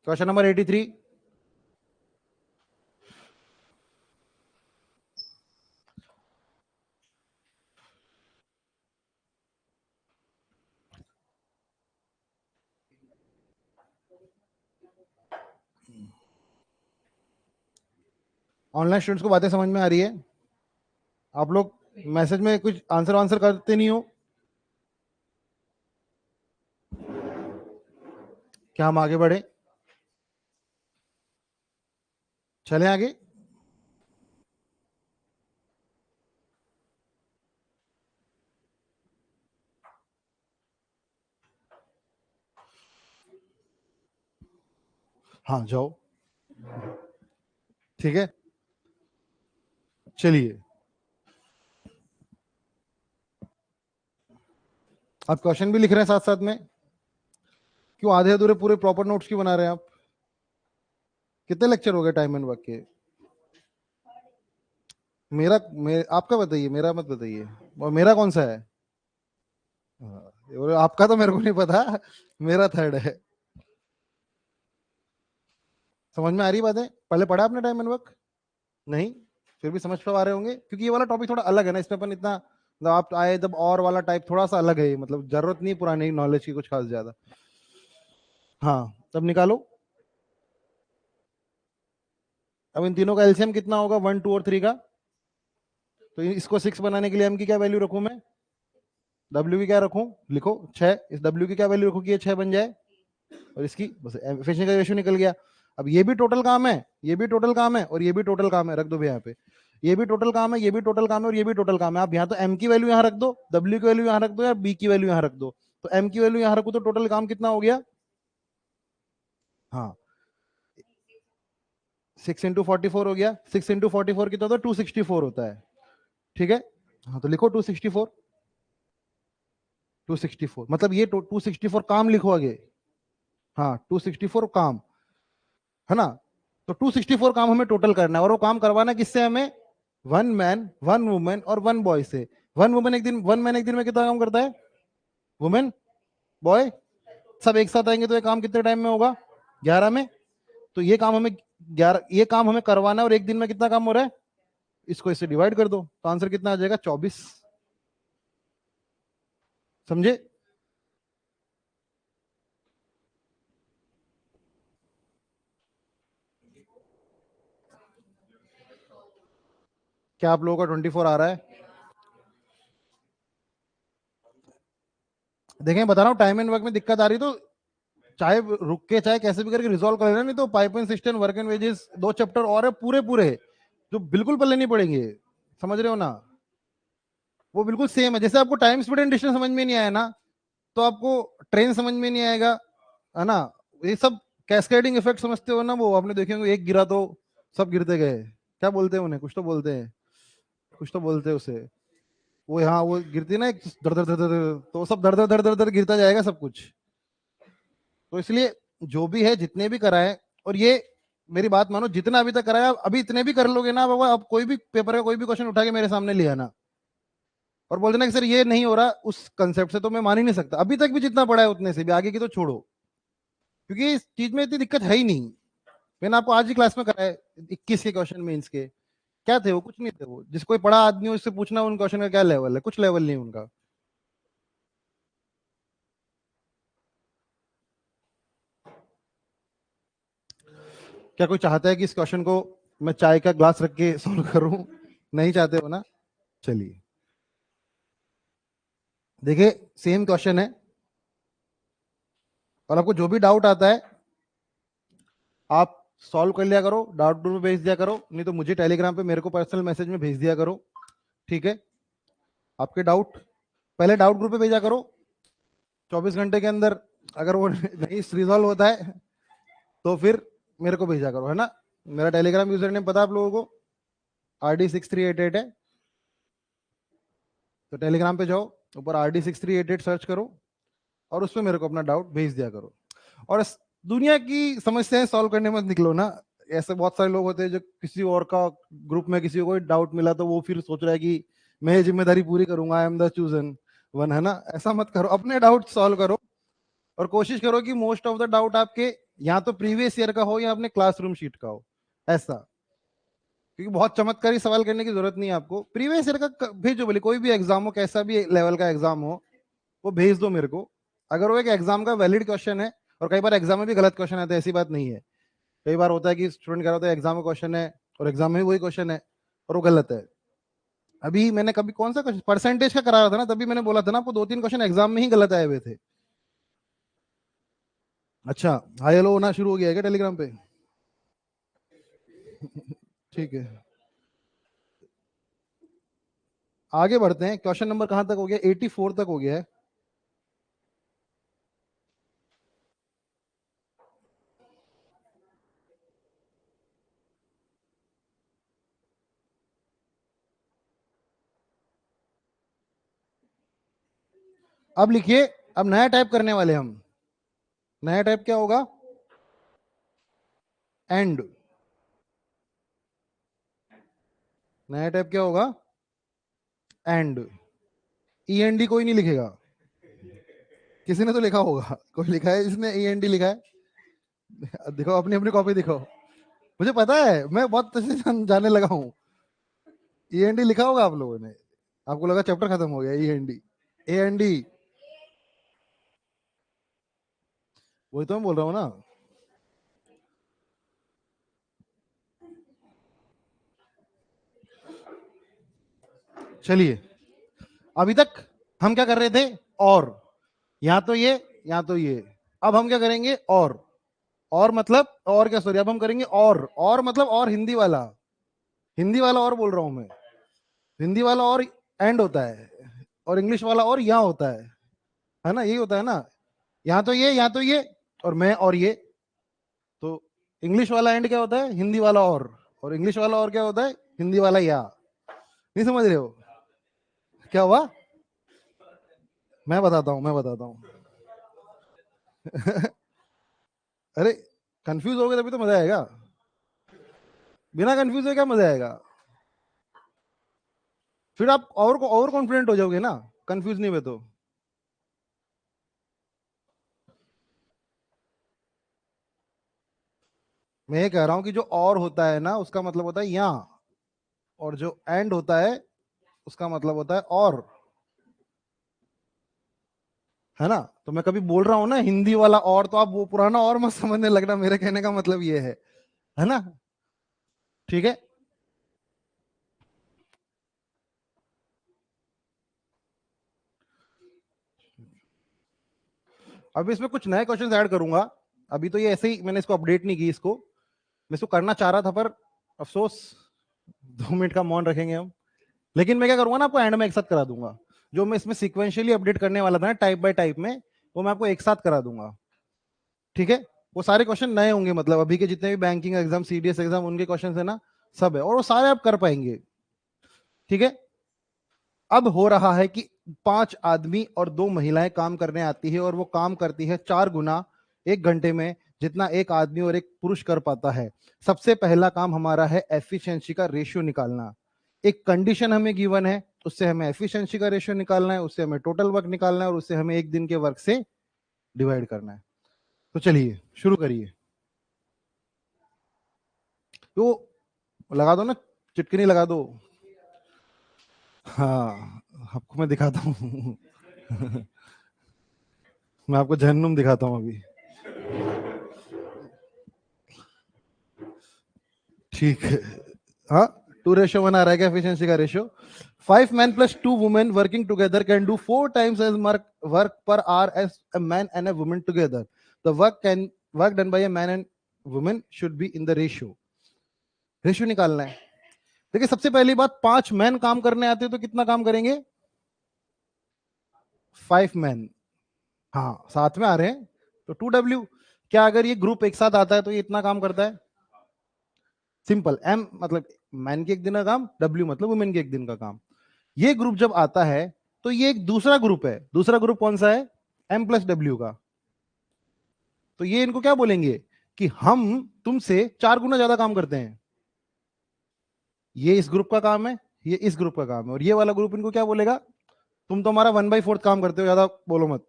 Question number 83। ऑनलाइन स्टूडेंट्स को बातें समझ में आ रही है? आप लोग मैसेज में कुछ आंसर आंसर करते नहीं हो क्या? हम आगे बढ़े, चलें आगे। हाँ जाओ, ठीक है, चलिए। आप क्वेश्चन भी लिख रहे हैं साथ साथ में? क्यों आधे अधूरे पूरे प्रॉपर नोट्स क्यों बना रहे हैं आप? कितने लेक्चर हो गए टाइम एंड वर्क के? आपका बताइए, मेरा मत बताइए। और मेरा कौन सा है? हाँ, और आपका तो मेरे को नहीं पता, मेरा थर्ड है। समझ में आ रही बातें? पहले पढ़ा आपने टाइम एंड वर्क? नहीं? फिर भी समझ पा रहे होंगे, क्योंकि ये वाला टॉपिक थोड़ा अलग है ना, इसमें अपन इतना मतलब आप आए जब और वाला टाइप थोड़ा सा अलग है ये, मतलब जरूरत नहीं पुरानी नॉलेज की कुछ खास ज्यादा। हाँ, तब निकालो। अब इन तीनों का एलसीएम कितना होगा? 1 2 और 3 का। तो इसको 6 बनाने के लिए एम की क्या वैल्यू रखूं मैं? डब्ल्यू की क्या रखूं? लिखो 6। इस डब्ल्यू की क्या वैल्यू रखूं कि ये 6 बन जाए? और इसकी बस एफिशिएंसी का रेशियो निकल गया। अब ये भी टोटल काम है, ये भी टोटल काम है, और ये भी टोटल काम है। रख दो भैया यहाँ पे। ये भी टोटल काम है, ये भी टोटल काम है, और ये भी टोटल काम है। आप यहाँ तो एम की वैल्यू यहाँ रख दो, डब्ल्यू की वैल्यू यहाँ रख दो, या बी की वैल्यू यहाँ रख दो। तो एम की वैल्यू यहाँ रखो तो टोटल काम कितना हो गया? हाँ, 6 × 44 हो गया। 6 × 44 कितना होता है? 264 होता है। ठीक है, हाँ तो लिखो 264। 264 मतलब ये 264 काम लिखो आगे। हाँ, 264 काम, है ना? तो 264 काम हमें टोटल करना है, और वो काम करवाना किससे हमें? वन मैन वन वुमेन और वन बॉय से। वन मैन एक दिन में कितना काम करता है? वुमेन बॉय सब एक साथ आएंगे तो ये काम कितने टाइम में होगा? 11 में। तो ये काम हमें 11, ये काम हमें करवाना है, और एक दिन में कितना काम हो रहा है? इसको इससे डिवाइड कर दो तो आंसर कितना आ जाएगा? 24। समझे? क्या आप लोगों का 24 आ रहा है? देखें, बता रहा हूं टाइम एंड वर्क में दिक्कत आ रही तो चाहे रुक के चाहे कैसे भी करके रिजॉल्व कर लेना, नहीं तो pipe and system, work and wages, 2 chapter और है पूरे पूरे, जो बिल्कुल पल्ले नहीं पड़ेंगे। समझ रहे हो ना? वो बिल्कुल सेम है। जैसे आपको टाइम स्पीड एंड डिस्टेंस समझ में नहीं आया ना, तो आपको ट्रेन समझ में नहीं आएगा, है ना? ये सब कैस्केडिंग इफेक्ट समझते हो ना, वो आपने देखे होंगे, एक गिरा तो सब गिरते गए। क्या बोलते हैं उन्हें? कुछ तो बोलते हैं, कुछ तो बोलते हैं उसे। वो यहाँ वो गिरती है ना, एक दर दर दर दर, तो सब दर दर दर दर दर गिरता जाएगा सब कुछ। तो इसलिए जो भी है, जितने भी कराए, और ये मेरी बात मानो, जितना अभी तक कराया अभी इतने भी कर लोगे ना बाबा, अब कोई भी पेपर का कोई भी क्वेश्चन उठा के मेरे सामने लिया ना और बोल देना कि सर ये नहीं हो रहा उस कंसेप्ट से, तो मैं मान ही नहीं सकता। अभी तक भी जितना पढ़ा है उतने से भी आगे की तो छोड़ो, क्योंकि इस चीज में इतनी दिक्कत है ही नहीं। मैंने आपको आज ही क्लास में कराया 21 के क्वेश्चन मेंस के, क्या थे वो? कुछ नहीं थे वो। जिस कोई पढ़ा आदमी हो उससे पूछना उन क्वेश्चन का क्या लेवल है, कुछ लेवल नहीं उनका। क्या कोई चाहता है कि इस क्वेश्चन को मैं चाय का ग्लास रख के सॉल्व करूं? नहीं चाहते हो ना? चलिए देखिए, सेम क्वेश्चन है, और आपको जो भी डाउट आता है आप सॉल्व कर लिया करो, डाउट ग्रुप में भेज दिया करो, नहीं तो मुझे टेलीग्राम पे मेरे को पर्सनल मैसेज में भेज दिया करो। ठीक है? आपके डाउट पहले डाउट ग्रुप पे भेजा करो, 24 घंटे के अंदर अगर वो नहीं रिजॉल्व होता है तो फिर मेरे को भेजा करो, है ना? मेरा टेलीग्राम यूजर नेम पता है आप लोगों को, RD6388 है। तो टेलीग्राम पे जाओ, ऊपर RD6388 सर्च करो, और उसमें मेरे को अपना डाउट भेज दिया करो। और दुनिया की समस्याएं सॉल्व करने मत निकलो ना। ऐसे बहुत सारे लोग होते हैं जो किसी और का ग्रुप में किसी को कोई डाउट मिला तो वो फिर सोच रहा है कि मैं ये जिम्मेदारी पूरी करूंगा, I am the chosen one, है ना? ऐसा मत करो, अपने डाउट सॉल्व करो। और कोशिश करो कि मोस्ट ऑफ द डाउट आपके या तो प्रीवियस ईयर का हो या अपने क्लासरूम शीट का हो, ऐसा। क्योंकि बहुत चमत्कारी सवाल करने की जरूरत नहीं है आपको, प्रीवियस ईयर का भेजो, बोले कोई भी एग्जाम हो, कैसा भी लेवल का एग्जाम हो, वो भेज दो मेरे को। अगर वो एक एग्जाम का वैलिड क्वेश्चन है, और कई बार एग्जाम में भी गलत क्वेश्चन आते हैं, ऐसी बात नहीं है। कई बार होता है कि स्टूडेंट कह रहा होता है एग्जाम में क्वेश्चन है और एग्जाम में भी वही क्वेश्चन है और वो गलत है। अभी मैंने कभी कौन सा क्वेश्चन परसेंटेज का करा रहा था ना, तभी मैंने बोला था ना आपको 2-3 क्वेश्चन एग्जाम में ही गलत आए हुए थे। अच्छा, हाई हेलो होना शुरू हो गया है क्या टेलीग्राम पे? ठीक है, आगे बढ़ते हैं। क्वेश्चन नंबर कहां तक हो गया? 84 तक हो गया है। अब लिखिए, अब नया टाइप करने वाले हम। नया टाइप क्या होगा? एंड। नया टाइप क्या होगा? एंड। END कोई नहीं लिखेगा, किसी ने तो लिखा होगा, कोई लिखा है इसने END लिखा है? दिखाओ अपनी अपनी कॉपी दिखाओ। मुझे पता है, मैं बहुत अच्छे से जानने लगा हूँ। END लिखा होगा आप लोगों ने, आपको लगा चैप्टर खत्म हो गया। END, AND, वही तो मैं बोल रहा हूँ ना। चलिए, अभी तक हम क्या कर रहे थे? और या तो ये या तो ये। अब हम क्या करेंगे? और मतलब और क्या, सॉरी, अब हम करेंगे और मतलब और हिंदी वाला, हिंदी वाला और बोल रहा हूं मैं। हिंदी वाला और एंड होता है, और इंग्लिश वाला और या होता है ना? यही होता है ना, या तो ये या तो ये, और मैं और ये। तो इंग्लिश वाला एंड क्या होता है? हिंदी वाला और इंग्लिश वाला और क्या होता है? हिंदी वाला या। नहीं समझ रहे हो क्या हुआ? मैं बताता हूँ अरे, कंफ्यूज हो गए तभी तो मजा आएगा, बिना कंफ्यूज हुए क्या मजा आएगा? फिर आप और कॉन्फिडेंट हो जाओगे ना, कंफ्यूज नहीं हुए तो। मैं ये कह रहा हूं कि जो और होता है ना उसका मतलब होता है या, और जो एंड होता है उसका मतलब होता है और, है ना? तो मैं कभी बोल रहा हूं ना हिंदी वाला और, तो आप वो पुराना और मत समझने लगना, मेरे कहने का मतलब ये है ना? ठीक है। अब इसमें कुछ नए क्वेश्चंस ऐड करूंगा, अभी तो ये ऐसे ही मैंने इसको अपडेट नहीं की, इसको मैं इसको करना चाह रहा था पर अफसोस 2 मिनट का मौन रखेंगे हम। लेकिन मैं क्या करूंगा ना, आपको एंड में एक साथ करा दूंगा। जो मैं इसमें सीक्वेंशियली अपडेट करने वाला था ना टाइप बाय टाइप में, वो मैं आपको एक साथ करा दूंगा, ठीक है। वो सारे क्वेश्चन नए होंगे, मतलब अभी के जितने भी बैंकिंग एग्जाम, सीडीएस एग्जाम, उनके क्वेश्चन है ना, सब है, और वो सारे आप कर पाएंगे, ठीक है। अब हो रहा है कि 5 आदमी और 2 महिलाएं काम करने आती है, और वो काम करती है 4 गुना 1 घंटे में जितना एक आदमी और एक पुरुष कर पाता है। सबसे पहला काम हमारा है एफिशिएंसी का रेशियो निकालना। एक कंडीशन हमें गिवन है, उससे हमें एफिशिएंसी का रेशियो निकालना है, उससे हमें टोटल वर्क निकालना है, और उससे हमें एक दिन के वर्क से डिवाइड करना है। तो चलिए शुरू करिए। तो लगा दो ना, चिटकनी लगा दो। हाँ, आपको मैं दिखाता हूँ। मैं आपको जहन्नुम दिखाता हूँ अभी, ठीक है। हाँ, 2:1 आ रहा है क्या एफिशिएंसी का ratio? 5 men plus 2 women working together can do 4 times as much work per hour as a man and a woman together. The work done by a man and woman should be in the ratio. Ratio निकालना है। देखिए सबसे पहली बात, 5 man काम करने आते हैं तो कितना काम करेंगे? 5 मैन। हाँ, साथ में आ रहे हैं तो 2W। क्या अगर ये ग्रुप एक साथ आता है तो ये इतना काम करता है? सिंपल, एम मतलब मैन के एक दिन का काम, डब्ल्यू मतलब वुमेन के एक दिन का काम। ये ग्रुप जब आता है तो ये एक दूसरा ग्रुप है। दूसरा ग्रुप कौन सा है? M+W का। तो ये इनको क्या बोलेंगे कि हम तुमसे 4 गुना ज्यादा काम करते हैं। ये इस ग्रुप का काम है, ये इस ग्रुप का काम है, और ये वाला ग्रुप इनको क्या बोलेगा? तुम तो हमारा 1/4 काम करते हो, ज्यादा बोलो मत,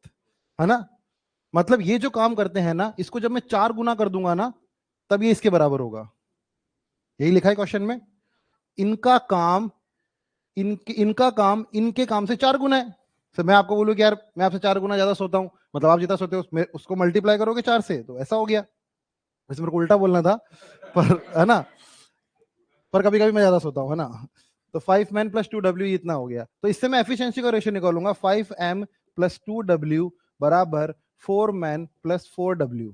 है ना। मतलब ये जो काम करते हैं ना, इसको जब मैं 4 गुना कर दूंगा ना, तब ये इसके बराबर होगा। यही लिखा है क्वेश्चन में। इनका काम इनका काम इनके काम से 4 गुना है। तो मैं आपको बोलूं कि यार मैं आपसे 4 गुना ज्यादा सोता हूं, मतलब आप जितना सोते हो उसको मल्टीप्लाई करोगे 4 से, तो ऐसा हो गया। वैसे मेरे को उल्टा बोलना था, पर है ना, पर कभी कभी मैं ज्यादा सोता हूं, है ना। तो 5 men + 2W इतना हो गया। तो इससे मैं एफिशिएंसी का रेशियो निकालूंगा, 5M + 2W बराबर 4 men + 4W,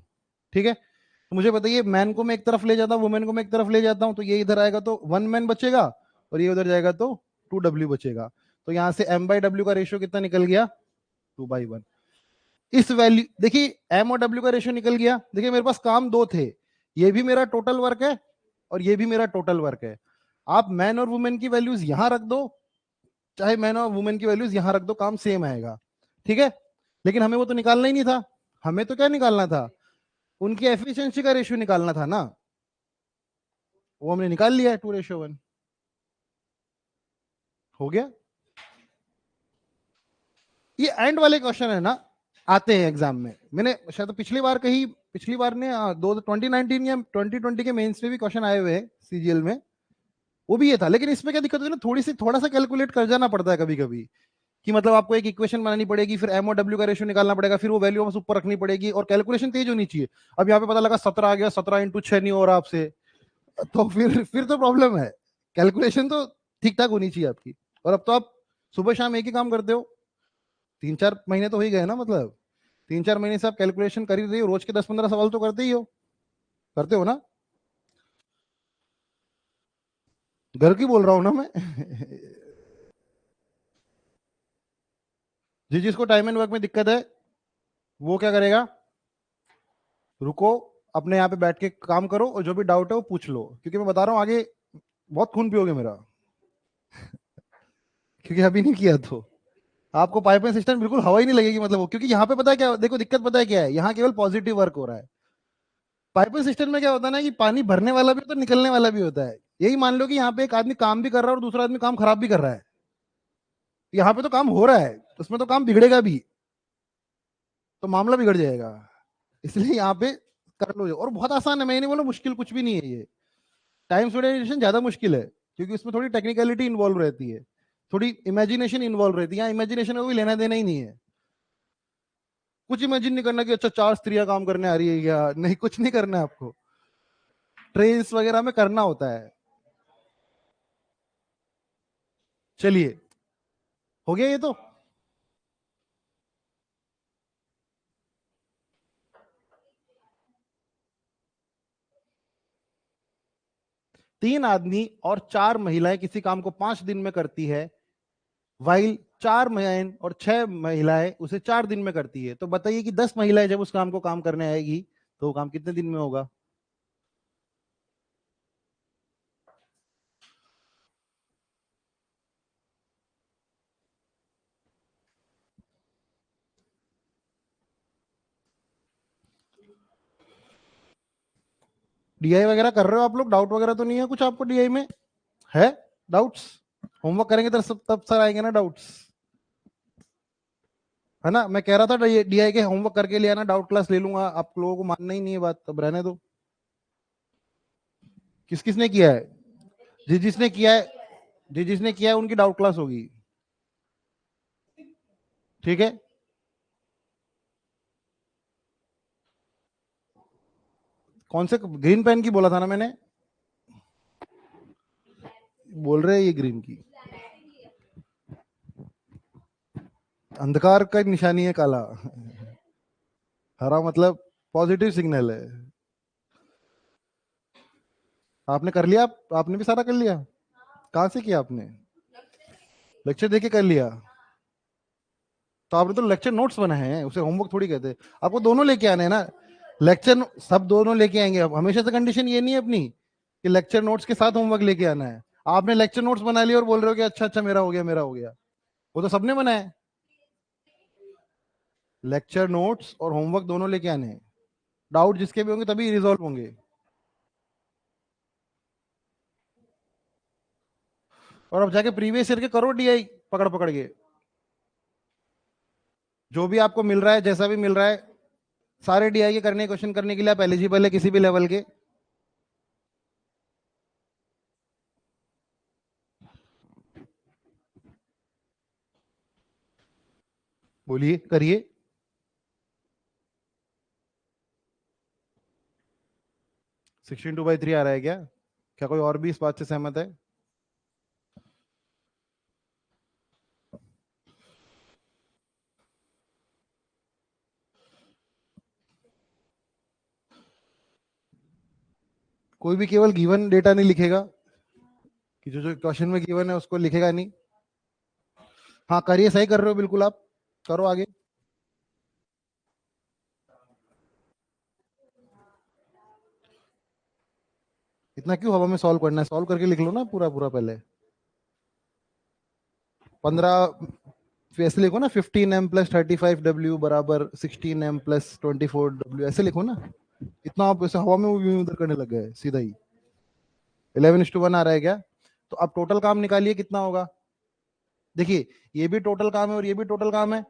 ठीक है। तो मुझे बताइए, मैन को मैं एक तरफ ले जाता हूँ, वुमेन को मैं एक तरफ ले जाता हूँ, तो ये इधर आएगा तो 1 मैन बचेगा, और ये उधर जाएगा तो 2W बचेगा। तो यहां से M/W का रेशियो कितना निकल गया? 2/1। इस वैल्यू देखिए, M और W का रेशियो निकल गया। देखिए मेरे पास काम दो थे, ये भी मेरा टोटल वर्क है और ये भी मेरा टोटल वर्क है। आप मैन और वुमेन की वैल्यूज यहां रख दो, चाहे मैन और वुमेन की वैल्यूज यहां रख दो, काम सेम आएगा, ठीक है। लेकिन हमें वो तो निकालना ही नहीं था। हमें तो क्या निकालना था? उनकी एफिशिएंसी का रेशियो निकालना था ना। वो हमने निकाल लिया है, 2:1 हो गया। ये एंड वाले क्वेश्चन है ना, आते हैं एग्जाम में। मैंने शायद पिछली बार कही, पिछली बार ने 2019 या 2020 के मेंस में भी क्वेश्चन आए हुए हैं सीजीएल में, वो भी ये था। लेकिन इसमें क्या दिक्कत होती है ना, थोड़ा सा कैलकुलेट कर जाना पड़ता है कभी कभी, कि मतलब आपको एक इक्वेशन बनानी पड़ेगी, फिर एम और डब्ल्यू का रेशियो निकालना पड़ेगा, फिर वो वैल्यू बस ऊपर रखनी पड़ेगी, और कैलकुलेशन तेज होनी चाहिए। अब यहाँ पे पता लगा 17 आ गया, 17 × 6 नहीं हो रहा आपसे, तो फिर तो प्रॉब्लम है। कैलकुलेशन तो ठीक ठाक होनी चाहिए आपकी। और अब तो आप सुबह शाम एक ही काम करते हो, 3-4 महीने तो हो ही गए ना, मतलब 3-4 महीने से आप कैलकुलेशन कर ही रही हो, रोज के 10-15 सवाल तो करते ही हो, करते हो ना। घर की बोल रहा हूं ना मैं। जिसको टाइम एंड वर्क में दिक्कत है वो क्या करेगा? रुको, अपने यहाँ पे बैठ के काम करो, और जो भी डाउट है वो पूछ लो, क्योंकि मैं बता रहा हूँ आगे बहुत खून पियोगे मेरा। क्योंकि अभी नहीं किया तो आपको पाइपिंग सिस्टम बिल्कुल हवा ही नहीं लगेगी, मतलब वो, क्योंकि यहाँ पे पता है क्या देखो, दिक्कत पता है क्या है, यहाँ केवल पॉजिटिव वर्क हो रहा है। पाइपिंग सिस्टम में क्या होता है ना, कि पानी भरने वाला भी होता है, निकलने वाला भी होता है। यही मान लो कि यहाँ पे एक आदमी काम भी कर रहा है और दूसरा आदमी काम खराब भी कर रहा है। यहाँ पे तो काम हो रहा है, उसमें तो काम बिगड़ेगा भी, तो मामला बिगड़ जाएगा। इसलिए यहाँ पे कर लो, और बहुत आसान है, मैं नहीं बोला मुश्किल कुछ भी नहीं है ये। टाइम स्टूडियन ज्यादा मुश्किल है, क्योंकि उसमें थोड़ी टेक्निकलिटी इन्वॉल्व रहती है, थोड़ी इमेजिनेशन इन्वॉल्व रहती है। यहाँ इमेजिनेशन का कोई लेना देना ही नहीं है। कुछ इमेजिन नहीं करना कि अच्छा 4 स्त्रियां काम करने आ रही है, या नहीं, कुछ नहीं करना है आपको। ट्रेन्स वगैरह में करना होता है। चलिए, हो गया ये तो। 3 आदमी और 4 महिलाएं किसी काम को 5 दिन में करती है, वाइल 4 मैन और 6 महिलाएं उसे 4 दिन में करती है। तो बताइए कि 10 महिलाएं जब उस काम को काम करने आएगी तो वो काम कितने दिन में होगा? डीआई वगैरह कर रहे हो आप लोग? डाउट वगैरह तो नहीं है कुछ आपको डीआई में? है डाउट्स? होमवर्क करेंगे तो सब तब सर आएंगे ना डाउट्स, है ना? मैं कह रहा था डीआई के होमवर्क करके लिया ना, डाउट क्लास ले लूंगा। आप लोगों को मानना ही नहीं है बात, तब रहने दो। किस किसने किया है? जिसने किया है, जिसने किया है उनकी डाउट क्लास होगी, ठीक है? कौन से ग्रीन पेन की बोला था ना मैंने? बोल रहे हैं ये ग्रीन की। अंधकार का निशानी है काला, हरा मतलब पॉजिटिव सिग्नल है। आपने कर लिया? आपने भी सारा कर लिया? कहां से किया आपने? लेक्चर देके कर लिया? तो आपने तो लेक्चर नोट्स बनाए हैं, उसे होमवर्क थोड़ी कहते हैं। आपको दोनों लेके आने हैं ना, लेक्चर सब दोनों लेके आएंगे। अब हमेशा से कंडीशन ये नहीं है अपनी कि लेक्चर नोट्स के साथ होमवर्क लेके आना है। आपने लेक्चर नोट्स बना लिया और बोल रहे हो कि अच्छा अच्छा मेरा हो गया, मेरा हो गया। वो तो सबने बनाया। लेक्चर नोट्स और होमवर्क दोनों लेके आने हैं। डाउट जिसके भी होंगे तभी रिजॉल्व होंगे। और अब जाके प्रीवियस ईयर के करो डीआई पकड़ पकड़ के, जो भी आपको मिल रहा है, जैसा भी मिल रहा है, सारे डीआई के करने, क्वेश्चन करने के लिए आप एलिजिबल है किसी भी लेवल के। बोलिए, करिए। 16/3 आ रहा है क्या? क्या कोई और भी इस बात से सहमत है? कोई भी केवल गिवन डेटा नहीं लिखेगा, कि जो जो क्वेश्चन में गिवन है उसको लिखेगा नहीं। हाँ करिए, सही कर रहे हो बिल्कुल आप, करो आगे। इतना क्यों हवा में सॉल्व करना है? सॉल्व करके लिख लो ना पूरा पूरा पहले। 15 ऐसे लिखो ना, 15m + 35w बराबर 16m + 24w, ऐसे लिखो ना। इतना आप ऐसे हवा में उधर करने लग गए सीधा ही। 11:1 आ रहा है क्या? तो अब टोटल काम निकालिए कितना होगा। देखिए, ये भी टोटल काम है और ये भी टोटल काम है।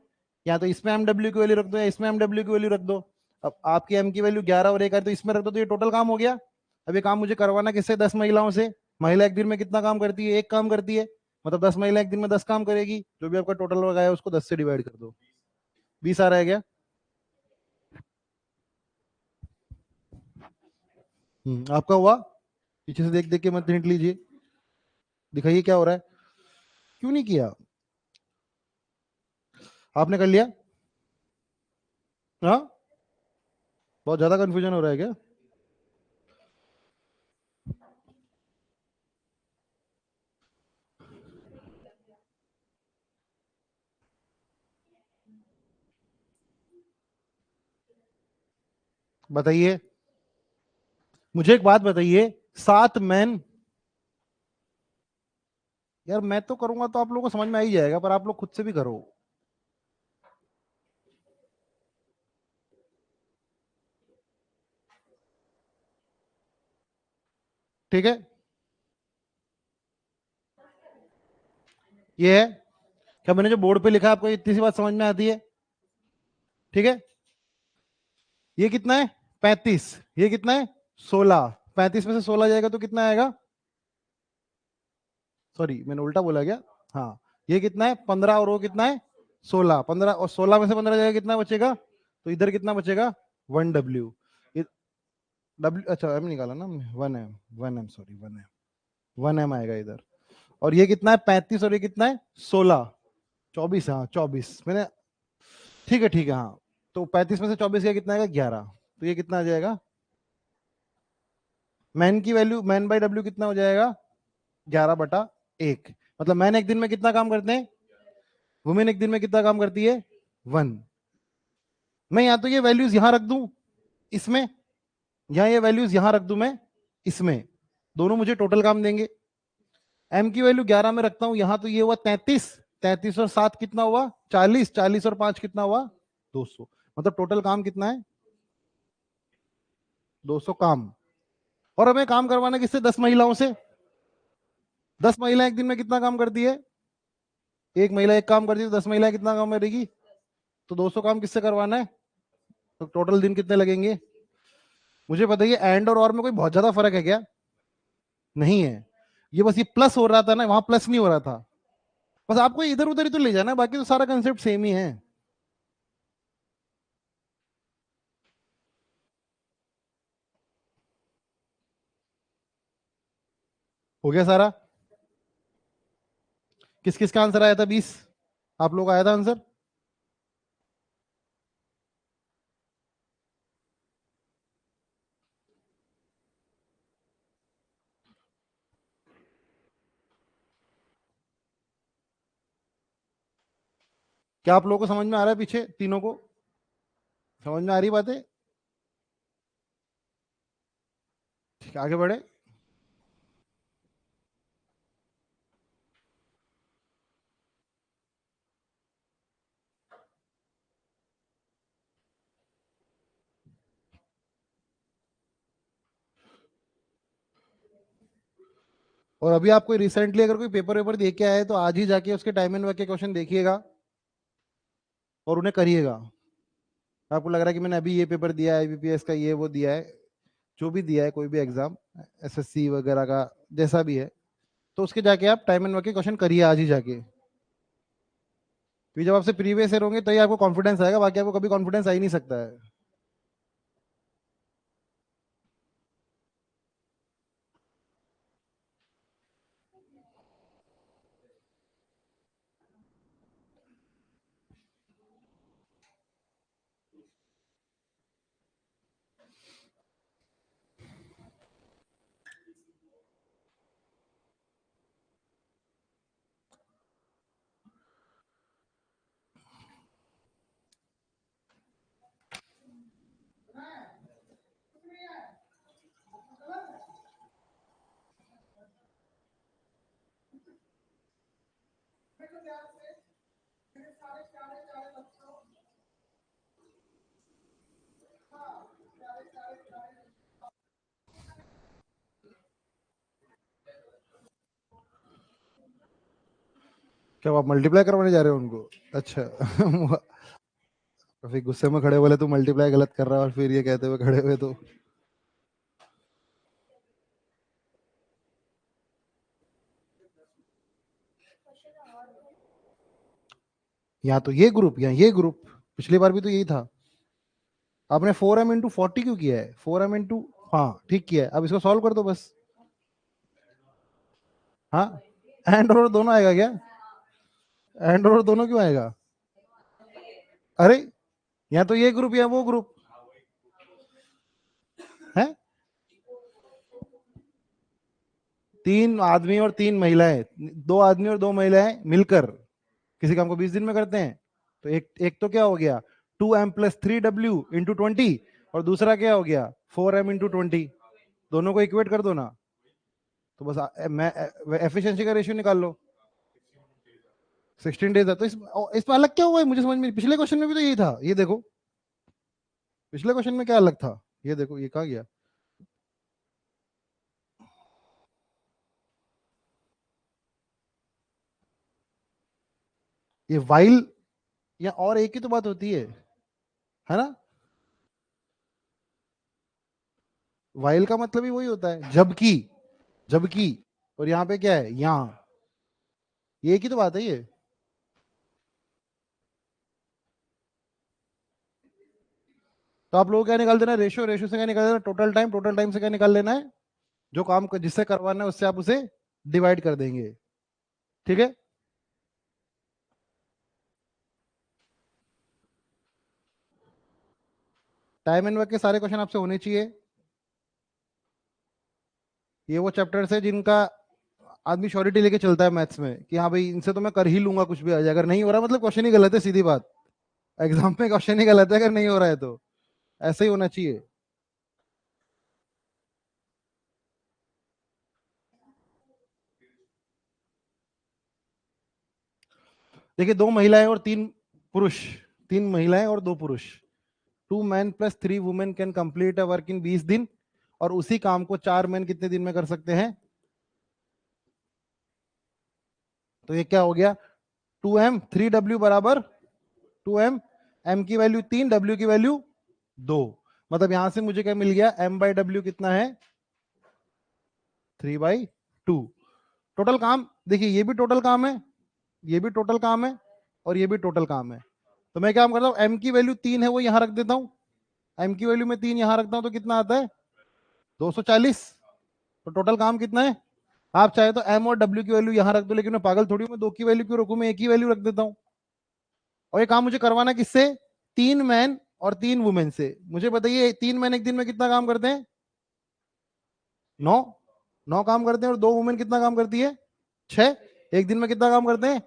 या तो इसमें एमडब्ल्यू की वैल्यू रख दो या इसमें एमडब्ल्यू की वैल्यू रख दो। अब आपकी एम की वैल्यू 11 और 1 है तो इसमें रख दो, तो ये टोटल काम हो गया। अब ये काम मुझे करवाना किससे? 10 महिलाओं से। महिला एक दिन में कितना काम करती है? एक काम करती है। मतलब 10 महिला एक दिन में 10 काम करेगी। जो भी आपका टोटल लगाया उसको 10 से डिवाइड कर दो। 20 आ रहा है क्या? आपका हुआ? पीछे से देख देख के मत हिंट लीजिए, दिखाइए क्या हो रहा है। क्यों नहीं किया? आपने कर लिया? हाँ, बहुत ज्यादा कंफ्यूजन हो रहा है क्या? बताइए, मुझे एक बात बताइए। 7 मैन, यार मैं तो करूंगा तो आप लोगों को समझ में आ ही जाएगा, पर आप लोग खुद से भी करो। ठीक है, ये है। क्या मैंने जो बोर्ड पे लिखा है आपको इतनी सी बात समझ में आती है? ठीक है, ये कितना है? 35। ये कितना है? 16। 35 में से 16 जाएगा तो कितना आएगा? सॉरी मैंने उल्टा बोला क्या? हाँ, ये कितना है? 15 और वो कितना है? 16। 15 और 16 में से 15 जाएगा, कितना बचेगा? तो इधर कितना बचेगा? 1w। डब्ल्यू, अच्छा एम निकाला ना, 1m। 1m, sorry 1m। 1m आएगा इधर। और ये कितना है? 35 और ये कितना है? 16। 24, हाँ 24 मैंने, ठीक है हाँ। तो 35 में से 24 का कितना आएगा? 11। तो ये कितना आ जाएगा? मैन की वैल्यू, मैन बाय डब्ल्यू कितना हो जाएगा, 11/1। मतलब मैन एक दिन में कितना काम करते हैं, वुमेन एक दिन में कितना काम करती है, 1। मैं या तो ये वैल्यूज यहां रख दूं इसमें, या ये वैल्यूज यहां रख दूं मैं इसमें, दोनों मुझे टोटल काम देंगे। एम की वैल्यू 11 में रखता हूं यहां, तो ये हुआ 33, 33 और 7 कितना हुआ, 40, 40 और 5 कितना हुआ, 200। मतलब टोटल काम कितना है, 200 काम। और हमें काम करवाना किससे, 10 महिलाओं से। 10 महिलाएं एक दिन में कितना काम करती है, एक महिला एक काम करती है तो 10 महिलाएं कितना काम करेगी, तो 200 काम किससे करवाना है, तो टोटल दिन कितने लगेंगे। मुझे बताइए एंड और में कोई बहुत ज्यादा फर्क है क्या, नहीं है। ये बस ये प्लस हो रहा था ना, वहां प्लस नहीं हो रहा था। बस आपको इधर उधर ही तो ले जाना है, बाकी तो सारा कंसेप्ट सेम ही है। हो गया सारा। किस किस का आंसर आया था, 20 आप लोग आया था आंसर। क्या आप लोगों को समझ में आ रहा है, पीछे तीनों को समझ में आ रही बातें, ठीक है, आगे बढ़े। और अभी आपको रिसेंटली अगर कोई पेपर वेपर दे के आया है तो आज ही जाके उसके टाइम एंड वर्क के क्वेश्चन देखिएगा और उन्हें करिएगा। आपको लग रहा है कि मैंने अभी ये पेपर दिया है, आईबीपीएस का ये वो दिया है, जो भी दिया है कोई भी एग्जाम, एसएससी वगैरह का जैसा भी है, तो उसके जाके आप टाइम एंड वर्क के क्वेश्चन करिए आज ही जाके। फिर जब आपसे प्रीवियस ईयर होंगे तो ही आपको कॉन्फिडेंस आएगा, बाकी आपको कभी कॉन्फिडेंस आ ही नहीं सकता है। क्या आप मल्टीप्लाई करवाने जा रहे हो उनको, अच्छा। तो फिर गुस्से में खड़े बोले तू मल्टीप्लाई गलत कर रहा है, और फिर ये कहते हुए खड़े हुए तो। या तो ये ग्रुप या ये ग्रुप, पिछली बार भी तो यही था। आपने 4m into 40 क्यों किया है, 4m into, हाँ ठीक किया है, अब इसको सॉल्व कर दो बस। हाँ, एंड और दोनों आएगा क्या, एंड और दोनों क्यों आएगा, अरे या तो ये ग्रुप या वो ग्रुप है। 3 आदमी और 3 महिलाएं, 2 आदमी और 2 महिलाएं मिलकर किसी काम को 20 दिन में करते हैं, तो एक एक तो क्या हो गया, 2m + 3w × 20, और दूसरा क्या हो गया, 4m × 20। दोनों को इक्वेट कर दो ना, तो बस मैं एफिशिएंसी का रेशियो निकाल लो। 16 डेज है, तो इसमें अलग क्या हुआ है, मुझे समझ में, पिछले क्वेश्चन में भी तो यही था, ये देखो पिछले क्वेश्चन में क्या अलग था, ये देखो ये कहाँ गया। ये वाइल या और एक ही तो बात होती है ना। वाइल का मतलब ही वही होता है, जबकि, जबकि, और यहाँ पे क्या है, यहाँ, ये एक ही तो बात है ये। तो आप लोग क्या निकाल देना, रेशियो, रेशियो से क्या निकाल देना, टोटल टाइम, टोटल टाइम से क्या निकाल लेना है, जो काम जिससे करवाना है उससे आप उसे डिवाइड कर देंगे, ठीक है। टाइम एंड वर्क के सारे क्वेश्चन आपसे होने चाहिए। ये वो चैप्टर्स है जिनका आदमी श्योरिटी लेके चलता है मैथ्स में कि हाँ भाई इनसे तो मैं कर ही लूंगा कुछ भी आ जाए, अगर नहीं हो रहा मतलब क्वेश्चन ही गलत है, सीधी बात। एग्जाम में क्वेश्चन ही गलत है अगर नहीं हो रहा है तो, ऐसे ही होना चाहिए। देखिए, 2 महिलाएं और 3 पुरुष, 3 महिलाएं और 2 पुरुष, 2 men + 3 women can complete a work in 20 दिन, और उसी काम को 4 men कितने दिन में कर सकते हैं? तो ये क्या हो गया, 2m 3w बराबर 2m, m की वैल्यू 3, w की वैल्यू 2। मतलब यहां से मुझे क्या मिल गया, m/w कितना है, 3/2। टोटल काम देखिए, ये भी टोटल काम है, ये भी टोटल काम है, और ये भी टोटल काम है। तो मैं क्या करता हूँ, m की वैल्यू 3 है वो यहां रख देता हूँ, m की वैल्यू में 3 यहां रखता हूं तो कितना आता है, 240। तो टोटल काम कितना है, आप चाहे तो m और w की वैल्यू यहां रख दो, लेकिन मैं पागल थोड़ी हूं, मैं 2 की वैल्यू क्यों रखूं, मैं एक ही वैल्यू रख देता हूं। और ये काम मुझे करवाना किससे, 3 मैन और 3 वुमेन से। मुझे बताइए 3 मैन एक दिन में कितना काम करते हैं, 9, 9 काम करते हैं, और 2 वुमेन कितना काम करती है, 6। एक दिन में कितना काम करते हैं,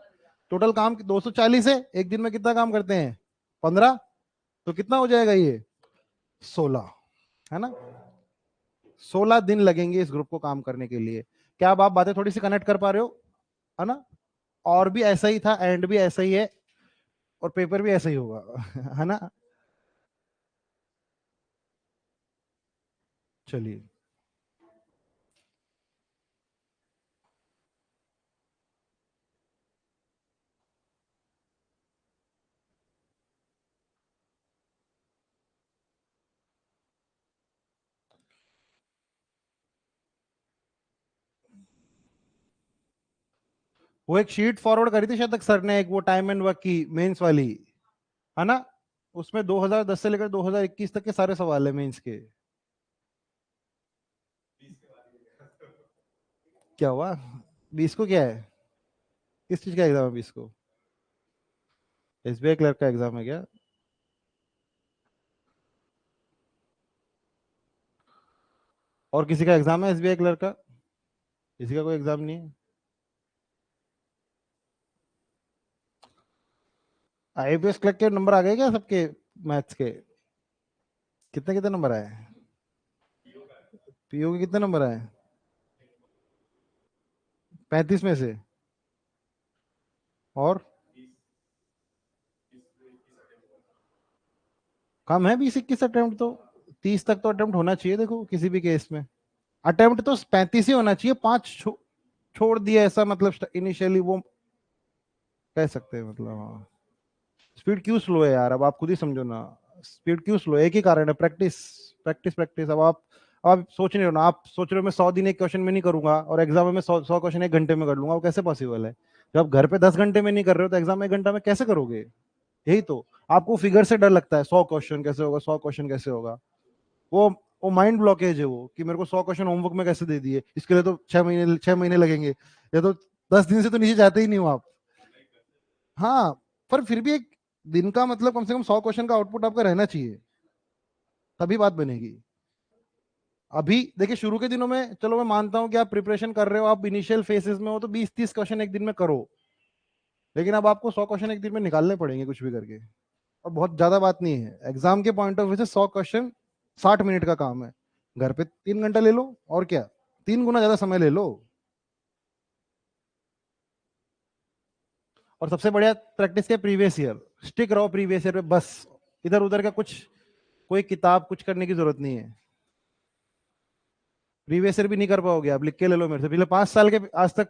टोटल काम 240 है, एक दिन में कितना काम करते हैं, 15। तो कितना हो जाएगा ये, 16, है ना। 16 दिन लगेंगे इस ग्रुप को काम करने के लिए। क्या आप बातें थोड़ी सी कनेक्ट कर पा रहे हो, है ना। और भी ऐसा ही था, एंड भी ऐसा ही है, और पेपर भी ऐसा ही होगा है ना। चलिए, वो एक शीट फॉरवर्ड करी थी शायद तक सर ने, एक वो टाइम एंड वर्क की मेंस वाली, है ना। उसमें 2010 से लेकर 2021 तक के सारे सवाल है मेंस के। क्या हुआ, 20 को क्या है, किस चीज का एग्जाम है 20 को, एसबीआई क्लर्क का एग्जाम है क्या? और किसी का एग्जाम है एसबीआई क्लर्क का? किसी का कोई एग्जाम नहीं है। आईपीएस क्लर्क के नंबर आ गए क्या सबके, मैथ्स के कितने कितने नंबर आए, पीओ के कितने नंबर आए, 35 में से, और कम है 20-21 अटेम्प्ट तो, 30 तक तो अटेम्प्ट होना चाहिए देखो किसी भी केस में। अटेम्प्ट तो 35 ही होना चाहिए, 5 छोड़ दिया ऐसा मतलब इनिशियली वो कह सकते हैं, मतलब हाँ। स्पीड क्यों स्लो है यार, अब आप खुद ही समझो ना, स्पीड क्यों स्लो है, एक ही कारण है, प्रैक्टिस, प्रैक्टिस प्रैक्टिस। अब आप सोच नहीं रहे हो ना, आप सोच रहे हो मैं 100 दिन एक क्वेश्चन में नहीं करूंगा और एग्जाम में मैं 100 क्वेश्चन 1 घंटे में कर लूंगा, वो कैसे पॉसिबल है। जब आप घर पे 10 घंटे में नहीं कर रहे हो तो एग्जाम में 1 घंटा में कैसे करोगे। यही तो, आपको फिगर से डर लगता है, 100 क्वेश्चन कैसे होगा, 100 क्वेश्चन कैसे होगा। वो वो माइंड ब्लॉकेज है वो, कि मेरे को 100 क्वेश्चन होमवर्क में कैसे दे दिए, इसके लिए तो 6 महीने लगेंगे, ये तो 10 दिन से तो नीचे जाते ही नहीं हो आप। हाँ, पर फिर भी एक दिन का मतलब कम से कम 100 क्वेश्चन का आउटपुट आपका रहना चाहिए, तभी बात बनेगी। अभी देखिए, शुरू के दिनों में चलो मैं मानता हूं कि आप प्रिपरेशन कर रहे हो, आप इनिशियल फेसेस में हो तो 20-30 क्वेश्चन एक दिन में करो, लेकिन अब आपको 100 क्वेश्चन एक दिन में निकालने पड़ेंगे कुछ भी करके। और बहुत ज्यादा बात नहीं है, एग्जाम के पॉइंट ऑफ व्यू से 100 क्वेश्चन 60 मिनट का काम है, घर पे 3 घंटा ले लो, और क्या, 3 गुना ज्यादा समय ले लो। और सबसे बढ़िया प्रैक्टिस क्या, प्रीवियस ईयर, स्टिक रहो प्रीवियस ईयर पे बस, इधर उधर का कुछ, कोई किताब कुछ करने की जरूरत नहीं है। प्रीवियस ईयर भी नहीं कर पाओगे आप, लिख के ले लो मेरे से, पिछले 5 साल के आज तक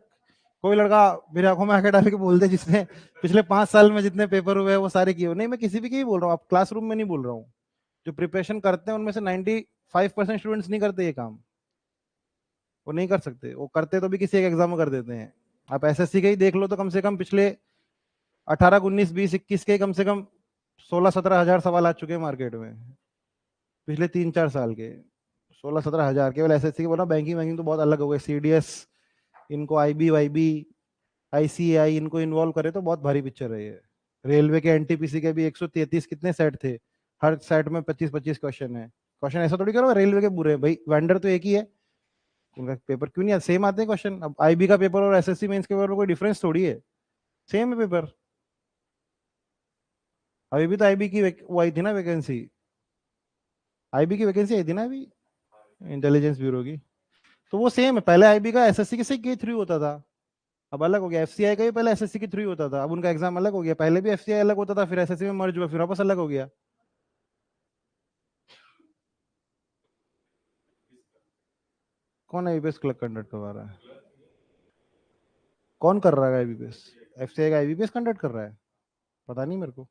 कोई लड़का मेरे आंखों में आके डाल के बोल दे जिसने पिछले 5 साल में जितने पेपर हुए हैं वो सारे किए हो। नहीं, मैं किसी भी की ही बोल रहा हूँ, आप क्लासरूम में नहीं बोल रहा हूँ। जो प्रिपरेशन करते हैं उनमें से 95% स्टूडेंट्स नहीं करते ये काम, वो नहीं कर सकते, वो करते तो भी किसी एक एग्जाम में कर देते हैं। आप एसएससी के ही देख लो तो कम से कम पिछले 18, 19, 20, 21 के कम से कम 16-17 हजार सवाल आ चुके हैं मार्केट में, पिछले 3-4 साल के 16-17 हजार। केवल एसएससी के बोला, बैंकिंग वैंकिंग तो बहुत अलग हो गए, सीडीएस, इनको आईबी वाईबी आईसीआई इनको इन्वॉल्व करे तो बहुत भारी पिक्चर है ये। रेलवे के एनटीपीसी के भी 133 कितने सेट थे, हर सेट में 25-25 क्वेश्चन है। क्वेश्चन ऐसा थोड़ी करो रेलवे के बुरे हैं भाई, वेंडर तो एक ही है, उनका पेपर क्यों नहीं आता? सेम आते हैं क्वेश्चन। अब आईबी का पेपर और एसएससी मेंस के पेपर में कोई डिफरेंस थोड़ी है, सेम है पेपर। अभी भी तो आईबी की वो आई थी ना वैकेंसी, आईबी की वैकेंसी आई थी ना अभी, इंटेलिजेंस ब्यूरो की। तो वो सेम है, पहले आईबी का एसएससी के थ्रू होता था, अब अलग हो गया। एफसीआई का भी पहले एसएससी के थ्रू होता था, अब उनका एग्जाम अलग हो गया। पहले भी एफसीआई अलग होता था, फिर एसएससी में मर्ज हुआ, फिर वापस अलग हो गया। कौन आईबीपीएस क्लर्क कंडक्ट करवा रहा है? कौन कर रहा है आईबीपीएस? एफसीआई का आईबीपीएस कंडक्ट कर रहा है? पता नहीं मेरे को।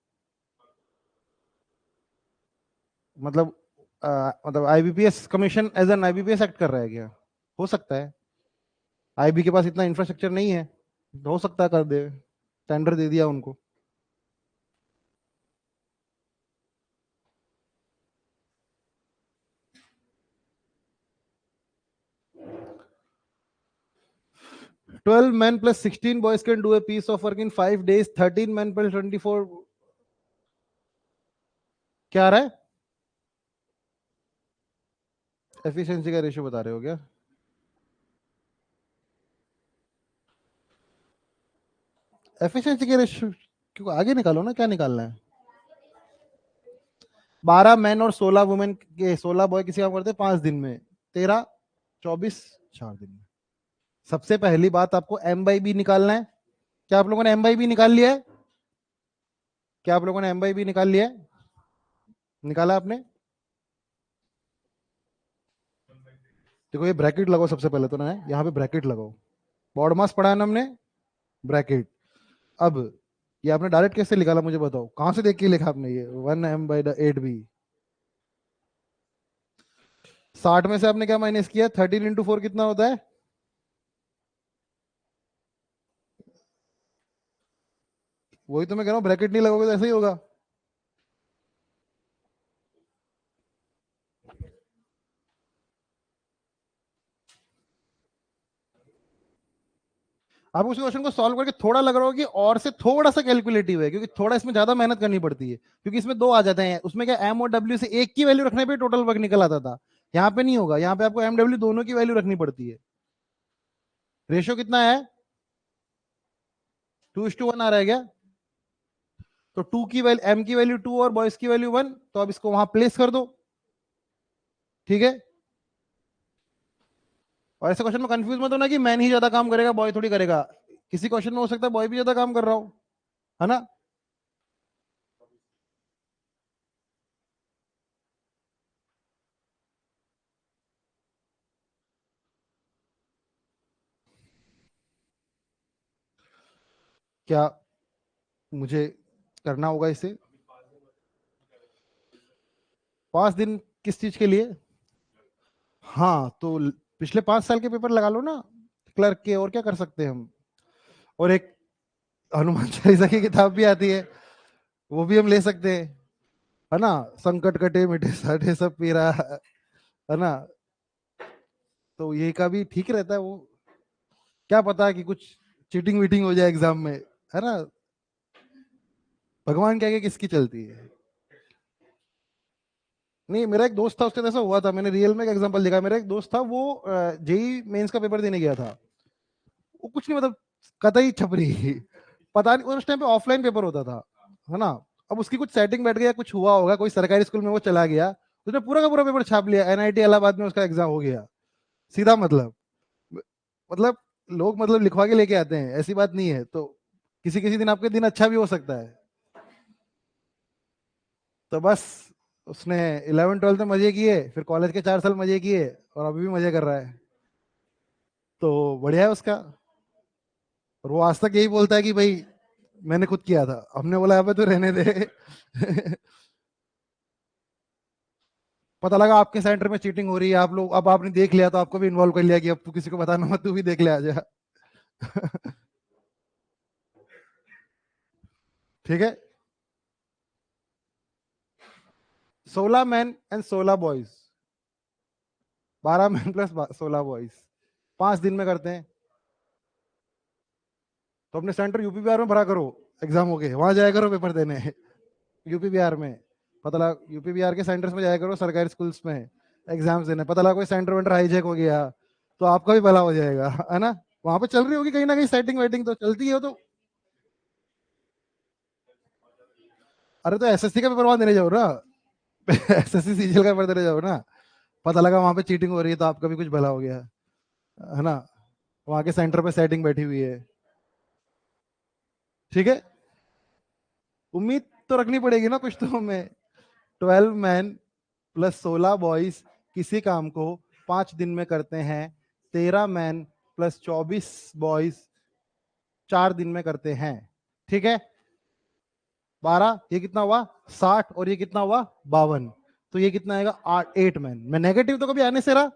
मतलब मतलब IBPS commission as an IBPS act कर रहा है क्या? हो सकता है, आईबी के पास इतना इंफ्रास्ट्रक्चर नहीं है, तो हो सकता है कर दे, टेंडर दे दिया उनको। Twelve men plus 16 boys can do a piece of work in 5 days. 13 men plus 24 क्या आ रहा है? एफिशिएंसी का रेशियो बता रहे हो क्या? एफिशिएंसी के रेशियो क्यों? आगे निकालो ना, क्या निकालना है? 12 मैन और 16 वुमेन के 16 बॉय किसी काम करते हैं 5 दिन में, 13, 24, 4 दिन में। सबसे पहली बात आपको एम बाई बी निकालना है। क्या आप लोगों ने एम बाई बी निकाल लिया है? क्या आप लोगों ने एम बाई बी निकाल लिया है? निकाला आपने? देखो ये ब्रैकेट लगाओ सबसे पहले तो ना, यहाँ पे ब्रैकेट लगाओ। बॉड मास पढ़ा है ना हमने, ब्रैकेट। अब ये आपने डायरेक्ट कैसे निकाला मुझे बताओ, कहां से देख के लिखा आपने ये 1m/8b? 60 में से आपने क्या माइनस किया? 13 × 4 कितना होता है? वही तो मैं कह रहा हूँ, ब्रैकेट नहीं लगोगे तो ऐसे ही होगा। आप उस क्वेश्चन को सॉल्व करके थोड़ा लग रहा हो कि और से थोड़ा सा कैलकुलेटिव है, क्योंकि थोड़ा इसमें ज्यादा मेहनत करनी पड़ती है, क्योंकि इसमें दो आ जाते हैं। उसमें क्या एम और डब्ल्यू से एक की वैल्यू रखने पे टोटल वर्क निकल आता था, यहाँ पे नहीं होगा। यहाँ पे आपको एम डब्ल्यू दोनों की वैल्यू रखनी पड़ती है। रेशियो कितना है? 2:1 आ रहा है क्या? तो टू की वैल्यू, एम की वैल्यू 2 और बॉयज की वैल्यू 1, तो अब इसको वहां प्लेस कर दो। ठीक है? और ऐसे क्वेश्चन में कंफ्यूज मत होना कि मैन ही ज्यादा काम करेगा बॉय थोड़ी करेगा। किसी क्वेश्चन में हो सकता है बॉय भी ज्यादा काम कर रहा हो, है ना? क्या मुझे करना होगा इसे? 5 दिन किस चीज के लिए? हाँ तो पिछले 5 साल के पेपर लगा लो ना क्लर्क के, और क्या कर सकते हैं हम। और एक हनुमान चालीसा की किताब भी आती है, वो भी हम ले सकते हैं, है ना? संकट कटे मिटे साठे सब पीरा, है ना? तो ये का भी ठीक रहता है वो। क्या पता है कि कुछ चीटिंग वीटिंग हो जाए एग्जाम में, है ना? भगवान के आगे किसकी चलती है। नहीं, मेरा एक दोस्त था, उसके साथ ऐसा हुआ था, मैंने रियल में एक एग्जांपल देखा। मेरा एक दोस्त था, वो जेई मेंस का पेपर देने गया था। वो कुछ नहीं, मतलब कतई छपरी, पता नहीं उस टाइम पे ऑफलाइन पेपर होता था, है ना? अब उसकी कुछ सेटिंग बैठ गया, कुछ हुआ होगा, कोई सरकारी स्कूल में वो चला गया, उसने पूरा का पूरा पेपर छाप लिया, एनआईटी इलाहाबाद में उसका एग्जाम हो गया सीधा। मतलब लोग मतलब लिखवा के लेके आते हैं, ऐसी बात नहीं है। तो किसी किसी दिन आपके दिन अच्छा भी हो सकता है। तो बस उसने 11th 12th में मजे किए, फिर कॉलेज के 4 साल मजे किए, और अभी भी मजे कर रहा है। तो बढ़िया है उसका। और वो आज तक यही बोलता है कि भाई मैंने खुद किया था। हमने बोला अबे तो रहने दे। पता लगा आपके सेंटर में चीटिंग हो रही है, आप लोग, अब आपने देख लिया तो आपको भी इन्वॉल्व कर लिया कि अब तू किसी को बताना मत, तू भी देख ले आ जा। ठीक है? 16 men and 16 boys, 12 men plus 16 boys, 5 दिन में करते हैं। तो अपने सेंटर यूपी बिहार में भरा करो, एग्जाम हो गए वहां जाया करो पेपर देने। यूपी बिहार में, पता लगा यूपी बिहार के सेंटर्स में जाया करो, सरकारी स्कूल्स में एग्जाम्स देने। पता लगा कोई सेंटर वेंटर हाईजैक हो गया, तो आपका भी भला हो जाएगा, है ना। वहां पे चल रही होगी कहीं ना कहीं सेटिंग वेटिंग, तो चलती है तो। अरे तो एसएससी का पेपर वहां देने जाओ ना। एसएससी सीजीएल का पेपर देने जाओ ना। पता लगा वहां पे चीटिंग हो रही है तो आपका भी कुछ भला हो गया, है ना। वहां के सेंटर पे सेटिंग बैठी हुई है। ठीक है, उम्मीद तो रखनी पड़ेगी ना कुछ तो हमें। 12 मैन प्लस 16 बॉयज किसी काम को 5 दिन में करते हैं। 13 मैन प्लस 24 बॉयज 4 दिन में करते हैं। ठीक है, 12, ये कितना हुआ 60, और ये कितना हुआ 52। तो ये कितना आएगा 8 मैन। मैं नेगेटिव तो कभी आने से रहा।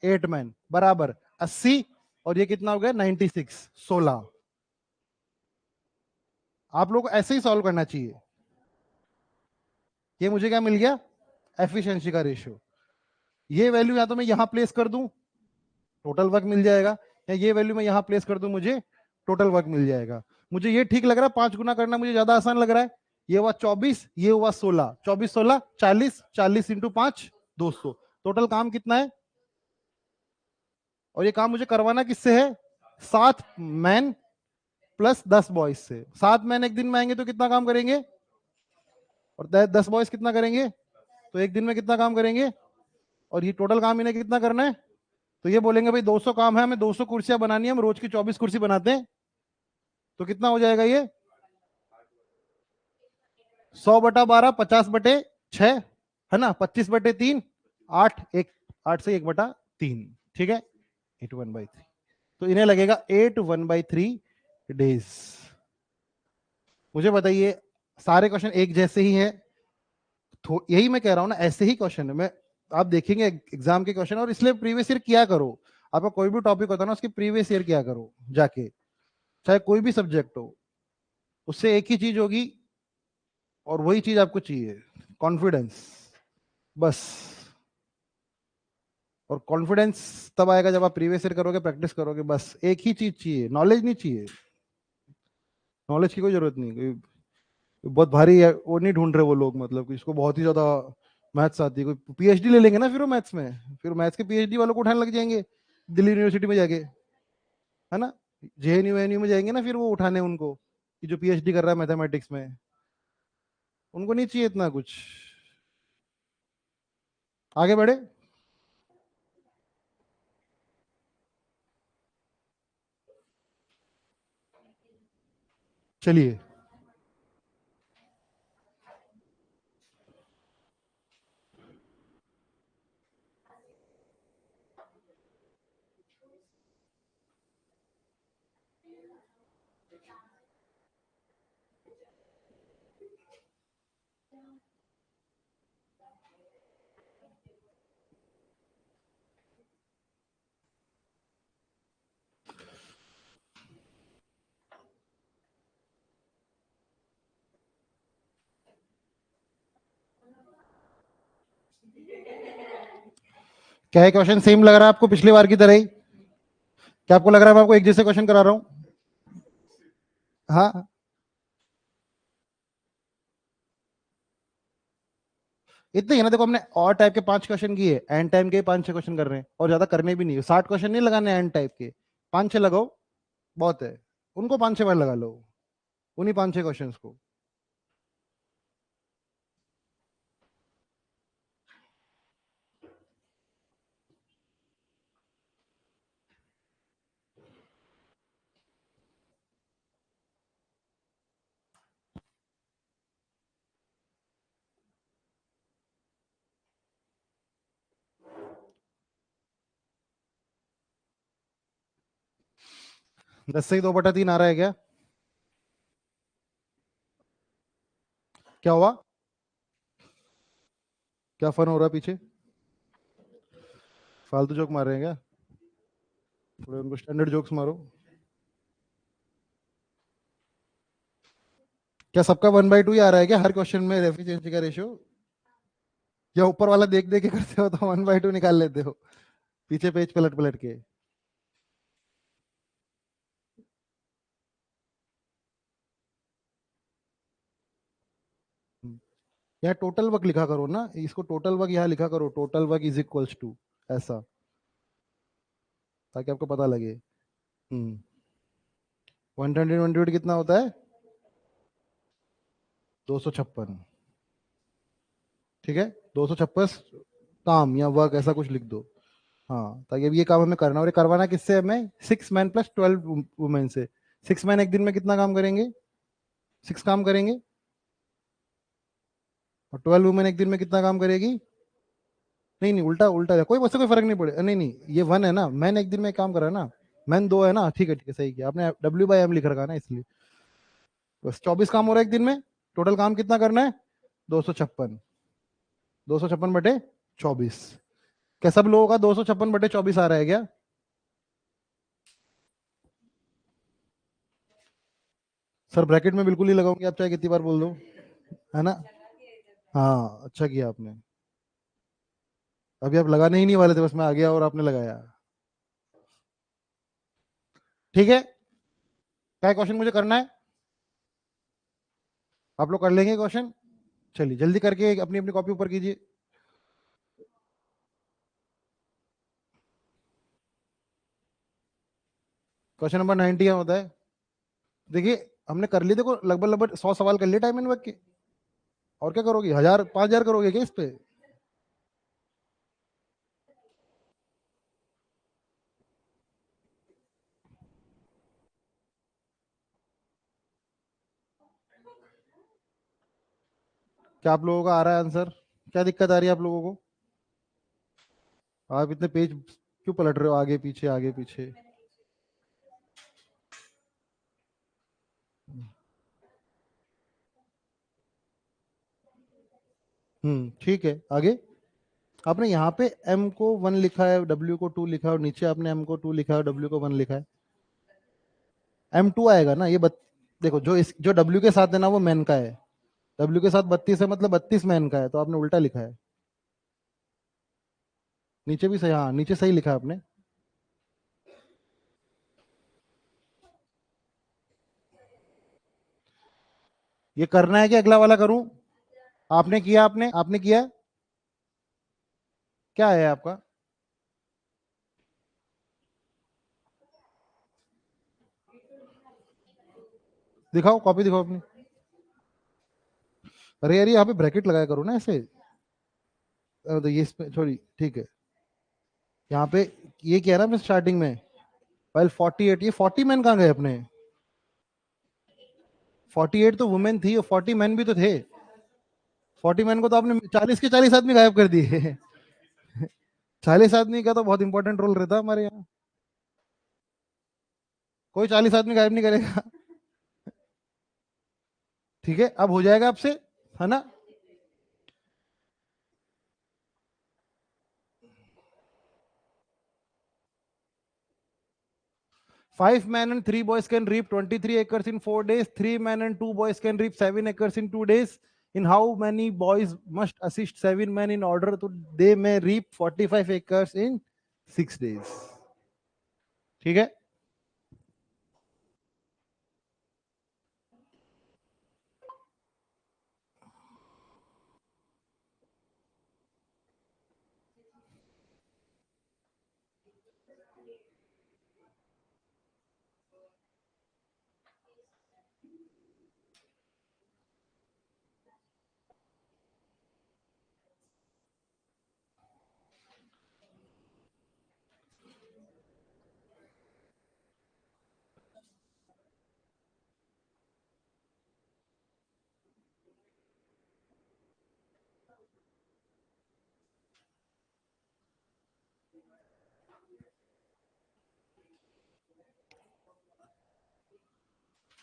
8 मैन बराबर 80, और ये कितना हो गया 96, 16। आप लोग को ऐसे ही सॉल्व करना चाहिए। ये मुझे क्या मिल गया, एफिशिएंसी का रेशियो। ये वैल्यू या तो मैं यहां प्लेस कर दूं, टोटल वर्क मिल जाएगा, या ये वैल्यू मैं यहां प्लेस कर दूं, मुझे टोटल वर्क मिल जाएगा। मुझे ये ठीक लग रहा है, 5 गुना करना मुझे ज्यादा आसान लग रहा है। ये हुआ 24, ये हुआ 16, 24 16 40, 40 इंटू 5 200। टोटल काम कितना है, और ये काम मुझे करवाना किससे है, 7 मैन प्लस 10 बॉयज से। 7 मैन एक दिन में आएंगे तो कितना काम करेंगे, और 10 बॉयज कितना करेंगे, तो एक दिन में कितना काम करेंगे, और ये टोटल काम इन्हें कितना करना है। तो ये बोलेंगे भाई 200 काम है, हमें 200 कुर्सियां बनानी है, हम रोज की 24 कुर्सी बनाते हैं। तो कितना हो जाएगा ये, 100/12 50/6, है ना, 25/3 8, 8 से 1/3। ठीक है, 8 1/3। तो इन्हें लगेगा 8 1/3 डेज। मुझे बताइए, सारे क्वेश्चन एक जैसे ही है, यही मैं कह रहा हूं ना, ऐसे ही क्वेश्चन है। मैं आप देखेंगे एग्जाम के क्वेश्चन, और इसलिए प्रीवियस ईयर किया करो। आपका कोई भी टॉपिक होता है ना, उसकी प्रीवियस ईयर किया करो जाके, चाहे कोई भी सब्जेक्ट हो। उससे एक ही चीज होगी, और वही चीज आपको चाहिए, कॉन्फिडेंस, बस। और कॉन्फिडेंस तब आएगा जब आप प्रीवियस ईयर करोगे, प्रैक्टिस करोगे, बस एक ही चीज चाहिए, नॉलेज नहीं चाहिए। नॉलेज की कोई जरूरत नहीं, बहुत भारी है वो नहीं ढूंढ रहे वो लोग, मतलब कि इसको बहुत ही ज्यादा मैथ्स आती है, कोई पीएचडी ले लेंगे ना फिर वो मैथ्स में, फिर मैथ्स के पीएचडी वालों को उठाने लग जाएंगे दिल्ली यूनिवर्सिटी में जाके, है ना। जेएनयू एनयू में जाएंगे ना फिर वो उठाने उनको, कि जो पीएचडी कर रहा है मैथमेटिक्स में। उनको नहीं चाहिए इतना कुछ। आगे बढ़े, चलिए। क्या है, क्वेश्चन सेम लग रहा है आपको पिछली बार की तरह ही? क्या आपको लग रहा है मैं आपको एक जैसे क्वेश्चन करा रहा हूं? हाँ, इतने ही ना। देखो, हमने और टाइप के 5 क्वेश्चन किए, एंड टाइम के 5 6 क्वेश्चन कर रहे हैं, और ज्यादा करने भी नहीं है। 60 क्वेश्चन नहीं लगाने एंड टाइप के, 5 6 लगाओ, बहुत है। उनको 5 6 बार लगा लो, उन्हीं 5 6 क्वेश्चन को। दस से ही 2/3 आ रहा है क्या? क्या हुआ, क्या फन हो रहा है पीछे? फालतू जोक मार रहे हैं क्या? थोड़े उनको स्टैंडर्ड जोक्स मारो। क्या सबका 1/2 ही आ रहा है क्या हर क्वेश्चन में, एफिशिएंसी का रेशियो? या ऊपर वाला देख देख के करते हो तो 1/2 निकाल लेते हो पीछे पेज पलट पलट के? यहाँ टोटल वर्क लिखा करो ना, इसको टोटल वर्क यहाँ लिखा करो, total work is equals to, ऐसा। ताकि आपको पता लगे। 120 कितना होता है? 256। ठीक है, 256 काम या वर्क ऐसा कुछ लिख दो। हाँ, ताकि अब ये काम हमें करना, और ये करवाना किससे हमें? 6 मैन प्लस 12 वुमेन से। 6 मैन एक दिन में कितना काम करेंगे? 6 काम करेंगे। और 12 वुमेन एक दिन में कितना काम करेगी? नहीं नहीं, उल्टा उल्टा है, कोई उससे कोई फर्क नहीं पड़ेगा। नहीं नहीं, ये 1 है ना, मैन एक दिन में एक काम कर रहा है ना, मैन 2 है ना। ठीक है, सही किया आपने, W/M लिख रखा ना इसलिए। बस 24 काम हो रहा है एक दिन में। टोटल काम कितना करना है? 256। 256/24। क्या सब लोगों का 256/24 आ रहा है क्या? सर ब्रैकेट में बिल्कुल ही लगाऊंगी, आप चाहे कितनी बार बोल दो, है ना? हाँ, अच्छा किया आपने। अभी आप लगाने ही नहीं वाले थे, बस मैं आ गया और आपने लगाया। ठीक है, क्या क्वेश्चन मुझे करना है? आप लोग कर लेंगे क्वेश्चन? चलिए जल्दी करके अपनी अपनी कॉपी ऊपर कीजिए। क्वेश्चन नंबर 90 क्या होता है? देखिए, हमने कर लिए, देखो लगभग लगभग 100 सवाल कर लिए टाइम एंड वर्क के। और क्या करोगे? 1000 5000 करोगे क्या इस पे? क्या आप लोगों का आ रहा है आंसर? क्या दिक्कत आ रही है आप लोगों को? आप इतने पेज क्यों पलट रहे हो, आगे पीछे आगे पीछे? ठीक है, आगे। आपने यहाँ पे m को 1 लिखा है, w को 2 लिखा है, और नीचे आपने m को 2 लिखा है और w को 1 लिखा है। m2 आएगा ना ये देखो, जो w के साथ है ना वो मैन का है। w के साथ 32 है, मतलब 32 मैन का है, तो आपने उल्टा लिखा है। नीचे भी सही, हाँ नीचे सही लिखा है आपने। ये करना है कि अगला वाला करूं? आपने किया, आपने आपने किया? क्या है आपका? दिखाओ, कॉपी दिखाओ अपनी। अरे यार, यहाँ पे ब्रैकेट लगाया करो ना ऐसे। तो ये इसमें सॉरी, ठीक है। यहाँ पे ये किया ना अपने स्टार्टिंग में, वाइल 48, ये 40 मैन कहाँ गए अपने? 48 तो वुमेन थी और 40 मैन भी तो थे। 40 मैन को तो आपने 40 के 40 आदमी गायब कर दिए। 40 आदमी का तो बहुत इंपॉर्टेंट रोल रहता है हमारे यहाँ। कोई 40 आदमी गायब नहीं करेगा। ठीक है, अब हो जाएगा आपसे, है ना? Five men and three boys can reap 23 acres in 4 days. 3 men and 2 boys can reap 7 acres in 2 days. In how many boys must assist 7 men in order to they may reap 45 acres in 6 days? ठीक है।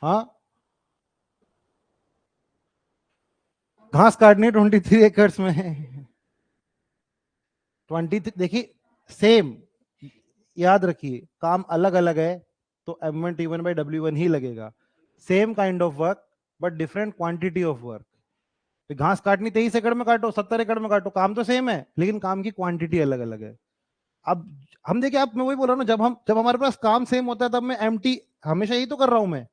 हाँ, घास काटनी 23 एकड़ में। देखिए, same, याद रखिए काम अलग अलग है, तो M1T1/W1 ही लगेगा। Same kind of work but different quantity of work. घास काटनी 23 एकड़ में काटो, 70 एकड़ में काटो, काम तो सेम है, लेकिन काम की क्वांटिटी अलग अलग है। अब हम देखिए, आप मैं वही बोल रहा हूँ ना, जब हमारे पास काम सेम होता है तब मैं MT हमेशा यही तो कर रहा हूं मैं।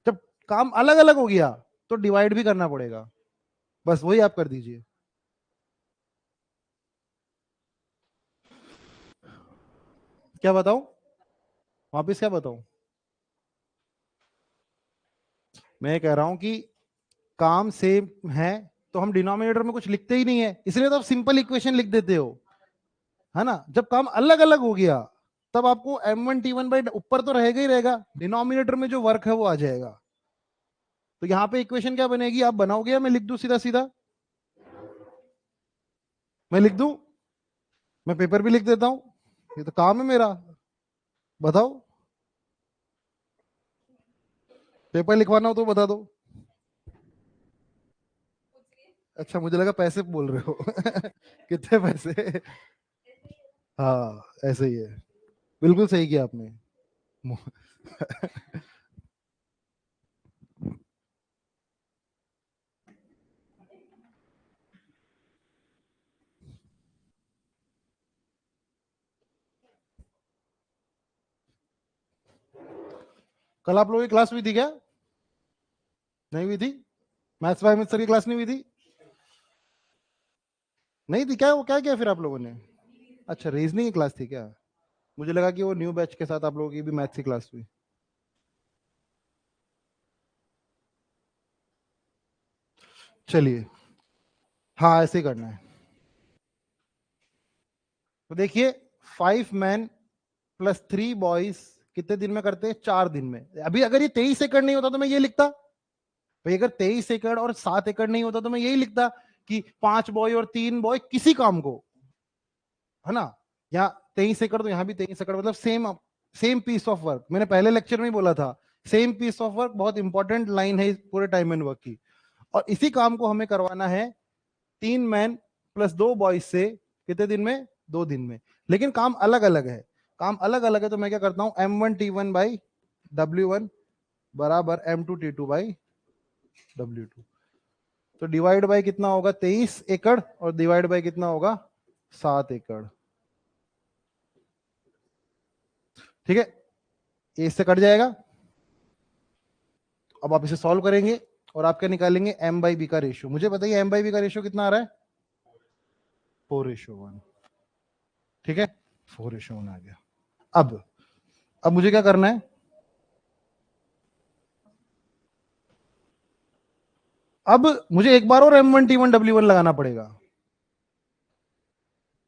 जब काम अलग अलग हो गया तो डिवाइड भी करना पड़ेगा। बस वही आप कर दीजिए। क्या बताऊं, वापिस क्या बताऊं? मैं कह रहा हूं कि काम सेम है तो हम डिनोमिनेटर में कुछ लिखते ही नहीं है, इसलिए तो आप सिंपल इक्वेशन लिख देते हो, है ना। जब काम अलग अलग हो गया तब आपको m1t1 ऊपर तो रहेगा ही रहेगा, डिनोमिनेटर में जो वर्क है वो आ जाएगा। तो यहां पे इक्वेशन क्या बनेगी, आप बनाओगे या मैं लिख दूं सीधा सीधा? मैं लिख दूं, मैं पेपर भी लिख देता हूं, ये तो काम है मेरा। बताओ, पेपर लिखवाना हो तो बता दो। अच्छा, मुझे लगा पैसे बोल रहे हो कितने पैसे? हाँ ऐसे ही है, बिल्कुल सही किया आपने। कल आप लोगों की क्लास हुई थी क्या? नहीं हुई थी? मैथ्स बाय सर की क्लास नहीं हुई थी? नहीं थी क्या? वो क्या किया फिर आप लोगों ने? अच्छा, रीजनिंग की क्लास थी क्या? मुझे लगा कि वो न्यू बैच के साथ आप लोगों की भी मैथ्स की क्लास हुई। चलिए, हाँ ऐसे ही करना है। तो देखिए, 5 men प्लस 3 boys कितने दिन में करते हैं? 4 दिन में। अभी अगर ये 23 एकड़ नहीं होता तो मैं ये लिखता, भाई अगर 23 एकड़ और 7 एकड़ नहीं होता तो मैं यही लिखता कि 5 बॉय और 3 बॉय किसी काम को, है ना। यहाँ 23 एकड़ तो यहाँ भी 23 एकड़, मतलब same same piece of work. मैंने पहले लेक्चर में ही बोला था, सेम पीस ऑफ वर्क बहुत इंपॉर्टेंट लाइन है इस पूरे टाइम एंड वर्क की। और इसी काम को हमें करवाना है 3 men प्लस 2 boys से कितने दिन में? 2 दिन में। लेकिन काम अलग अलग है, काम अलग अलग है, तो मैं क्या करता हूं, m1t1/w1 बराबर m2t2/w2। तो डिवाइड बाय कितना होगा? 23 एकड़, और डिवाइड बाय कितना होगा? 7 एकड़। ठीक है, ये इससे कट जाएगा। अब आप इसे सॉल्व करेंगे और आप क्या निकालेंगे? m/b का रेशियो। मुझे बताइए m/b का रेशियो कितना आ रहा है? 4:1। ठीक है, 4:1 आ गया। अब मुझे क्या करना है? अब मुझे एक बार और m1t1w1 लगाना पड़ेगा।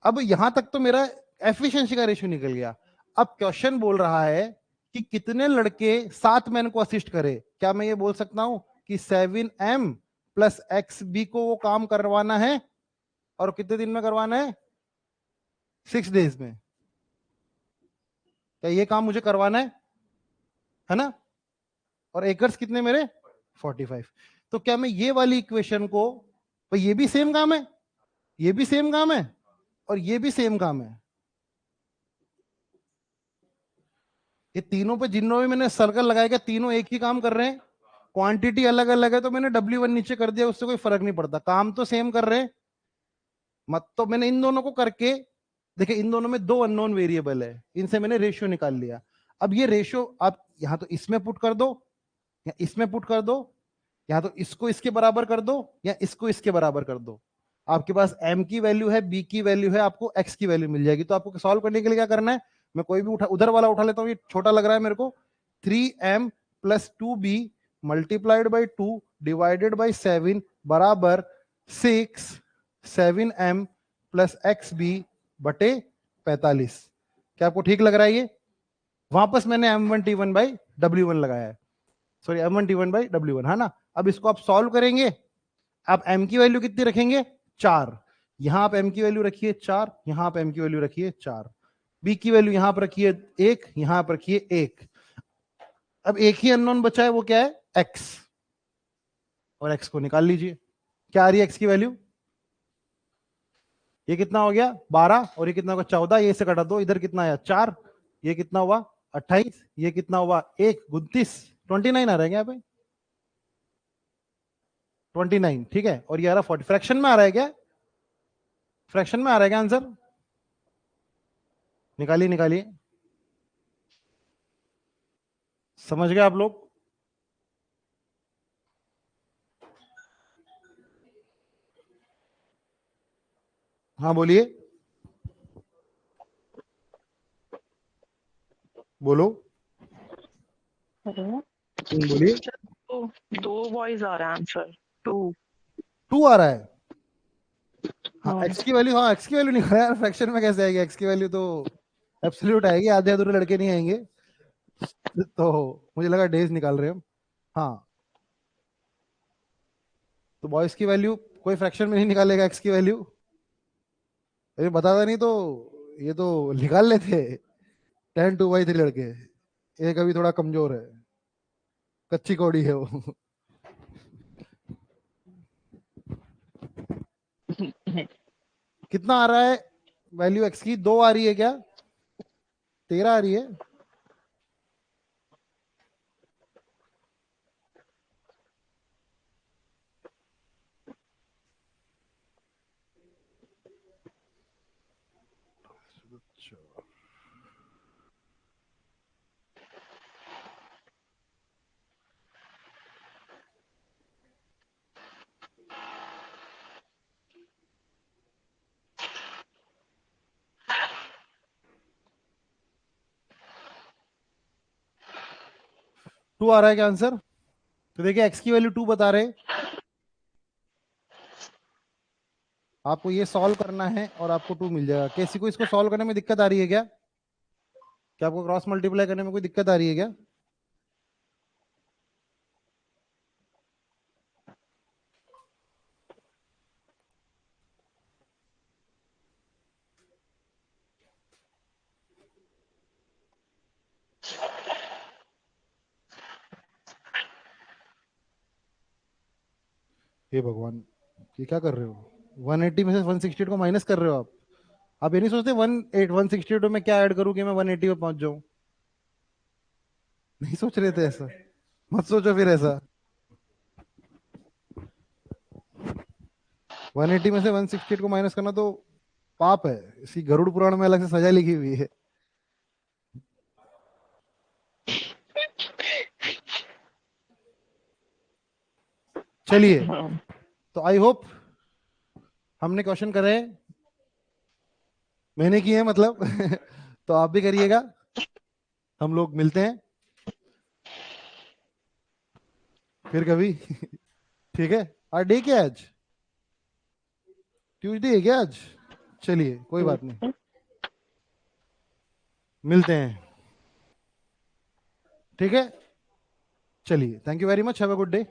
अब यहां तक तो मेरा एफिशिएंसी का रेशियो निकल गया। अब क्वेश्चन बोल रहा है कि कितने लड़के 7 मैन को असिस्ट करे। क्या मैं ये बोल सकता हूं कि 7m प्लस XB को वो काम करवाना है, और कितने दिन में करवाना है? 6 days में। क्या ये काम मुझे करवाना है ना? और एकर्स कितने मेरे? 45। तो क्या मैं ये वाली इक्वेशन को, भाई ये भी सेम काम है, ये भी सेम काम है, और ये भी सेम काम है, ये तीनों पे जिनों में मैंने सर्कल लगाया गया, तीनों एक ही काम कर रहे हैं। क्वांटिटी अलग अलग है तो मैंने W1 नीचे कर दिया, उससे कोई फर्क नहीं पड़ता, काम तो सेम कर रहे हैं। मत तो मैंने इन दोनों को करके, देखिए इन दोनों में 2 अननोन वेरिएबल है, इनसे मैंने रेशियो निकाल लिया। अब ये रेशियो आप यहां तो इसमें पुट कर दो, या इसमें पुट कर दो, या तो इसको इसके बराबर कर दो, या इसको इसके बराबर कर दो। आपके पास m की वैल्यू है, b की वैल्यू है, आपको x की वैल्यू मिल जाएगी। तो आपको सॉल्व करने के लिए क्या करना है? मैं कोई भी उधर वाला उठा लेता हूं, ये छोटा लग रहा है मेरे को। 3m plus 2b multiplied by 2 divided by 7 बराबर 6 7m प्लस XB बटे 45। क्या आपको ठीक लग रहा है ये? वापस मैंने m1t1/w1 लगाया है, सॉरी m1t1/w1, है ना। अब इसको आप सॉल्व करेंगे, आप m की वैल्यू कितनी रखेंगे? 4। यहां आप m की वैल्यू रखिए 4, यहां आप m की वैल्यू रखिए 4, b की वैल्यू यहां पर रखिए 1, यहां पर रखिए 1। अब एक ही अननोन बचा है, वो क्या है? x। और x को निकाल लीजिए, क्या आ रही है x की वैल्यू? ये कितना हो गया? 12, और ये कितना होगा? 14। ये से कटा दो, इधर कितना आया? 4। ये कितना हुआ? 28। ये कितना हुआ? 1 29, 29 आ रहा है क्या पे? 29, ठीक है। और ये आ रहा 40, फ्रैक्शन में आ रहा है क्या? फ्रैक्शन में आ रहा है क्या आंसर? निकालिए निकालिए, समझ गए आप लोग? हाँ बोलिए। बोलो। हेलो। बोलिए। तो दो बॉयज आ रहा है आंसर। टू। 2 आ रहा है। हाँ हाँ। एक्स की वैल्यू, हाँ एक्स की वैल्यू नहीं यार, फ्रैक्शन में कैसे आएगी एक्स की वैल्यू? तो एब्सोल्यूट आएगी, आधे अधूरे लड़के नहीं आएंगे। तो मुझे लगा डेज निकाल रहे हैं हम। हाँ, तो बॉयज की वैल्यू कोई फ्रैक्शन में नहीं निकालेगा एक्स की वैल्यू। ये बताता नहीं तो ये तो निकाल लेते। 10 2/3 लड़के। एक अभी थोड़ा कमजोर है, कच्ची कौड़ी है वो। कितना आ रहा है वैल्यू एक्स की? 2 आ रही है क्या? 13 आ रही है? अच्छा। 2 आ रहा है क्या आंसर? तो देखिए एक्स की वैल्यू 2 बता रहे। आपको ये सॉल्व करना है और आपको 2 मिल जाएगा। किसी को इसको सॉल्व करने में दिक्कत आ रही है क्या? क्या आपको क्रॉस मल्टीप्लाई करने में कोई दिक्कत आ रही है क्या? हे भगवान, ये क्या कर रहे हो? 180 में से 168 को माइनस कर रहे हो आप। आप ये नहीं सोचते 168 में क्या ऐड करूं कि मैं 180 पे पहुंच जाऊं? नहीं सोच रहे थे ऐसा? मत सोचो फिर ऐसा। 180 में से 168 को माइनस करना तो पाप है। इसी गरुड़ पुराण में अलग से सजा लिखी हुई है। चलिए, तो आई होप हमने क्वेश्चन करे, मैंने किए हैं मतलब। तो आप भी करिएगा। हम लोग मिलते हैं फिर कभी। ठीक है। आज डे क्या है आज? ट्यूसडे है क्या आज? चलिए कोई बात नहीं, मिलते हैं। ठीक है, चलिए, thank you very much, have a good day.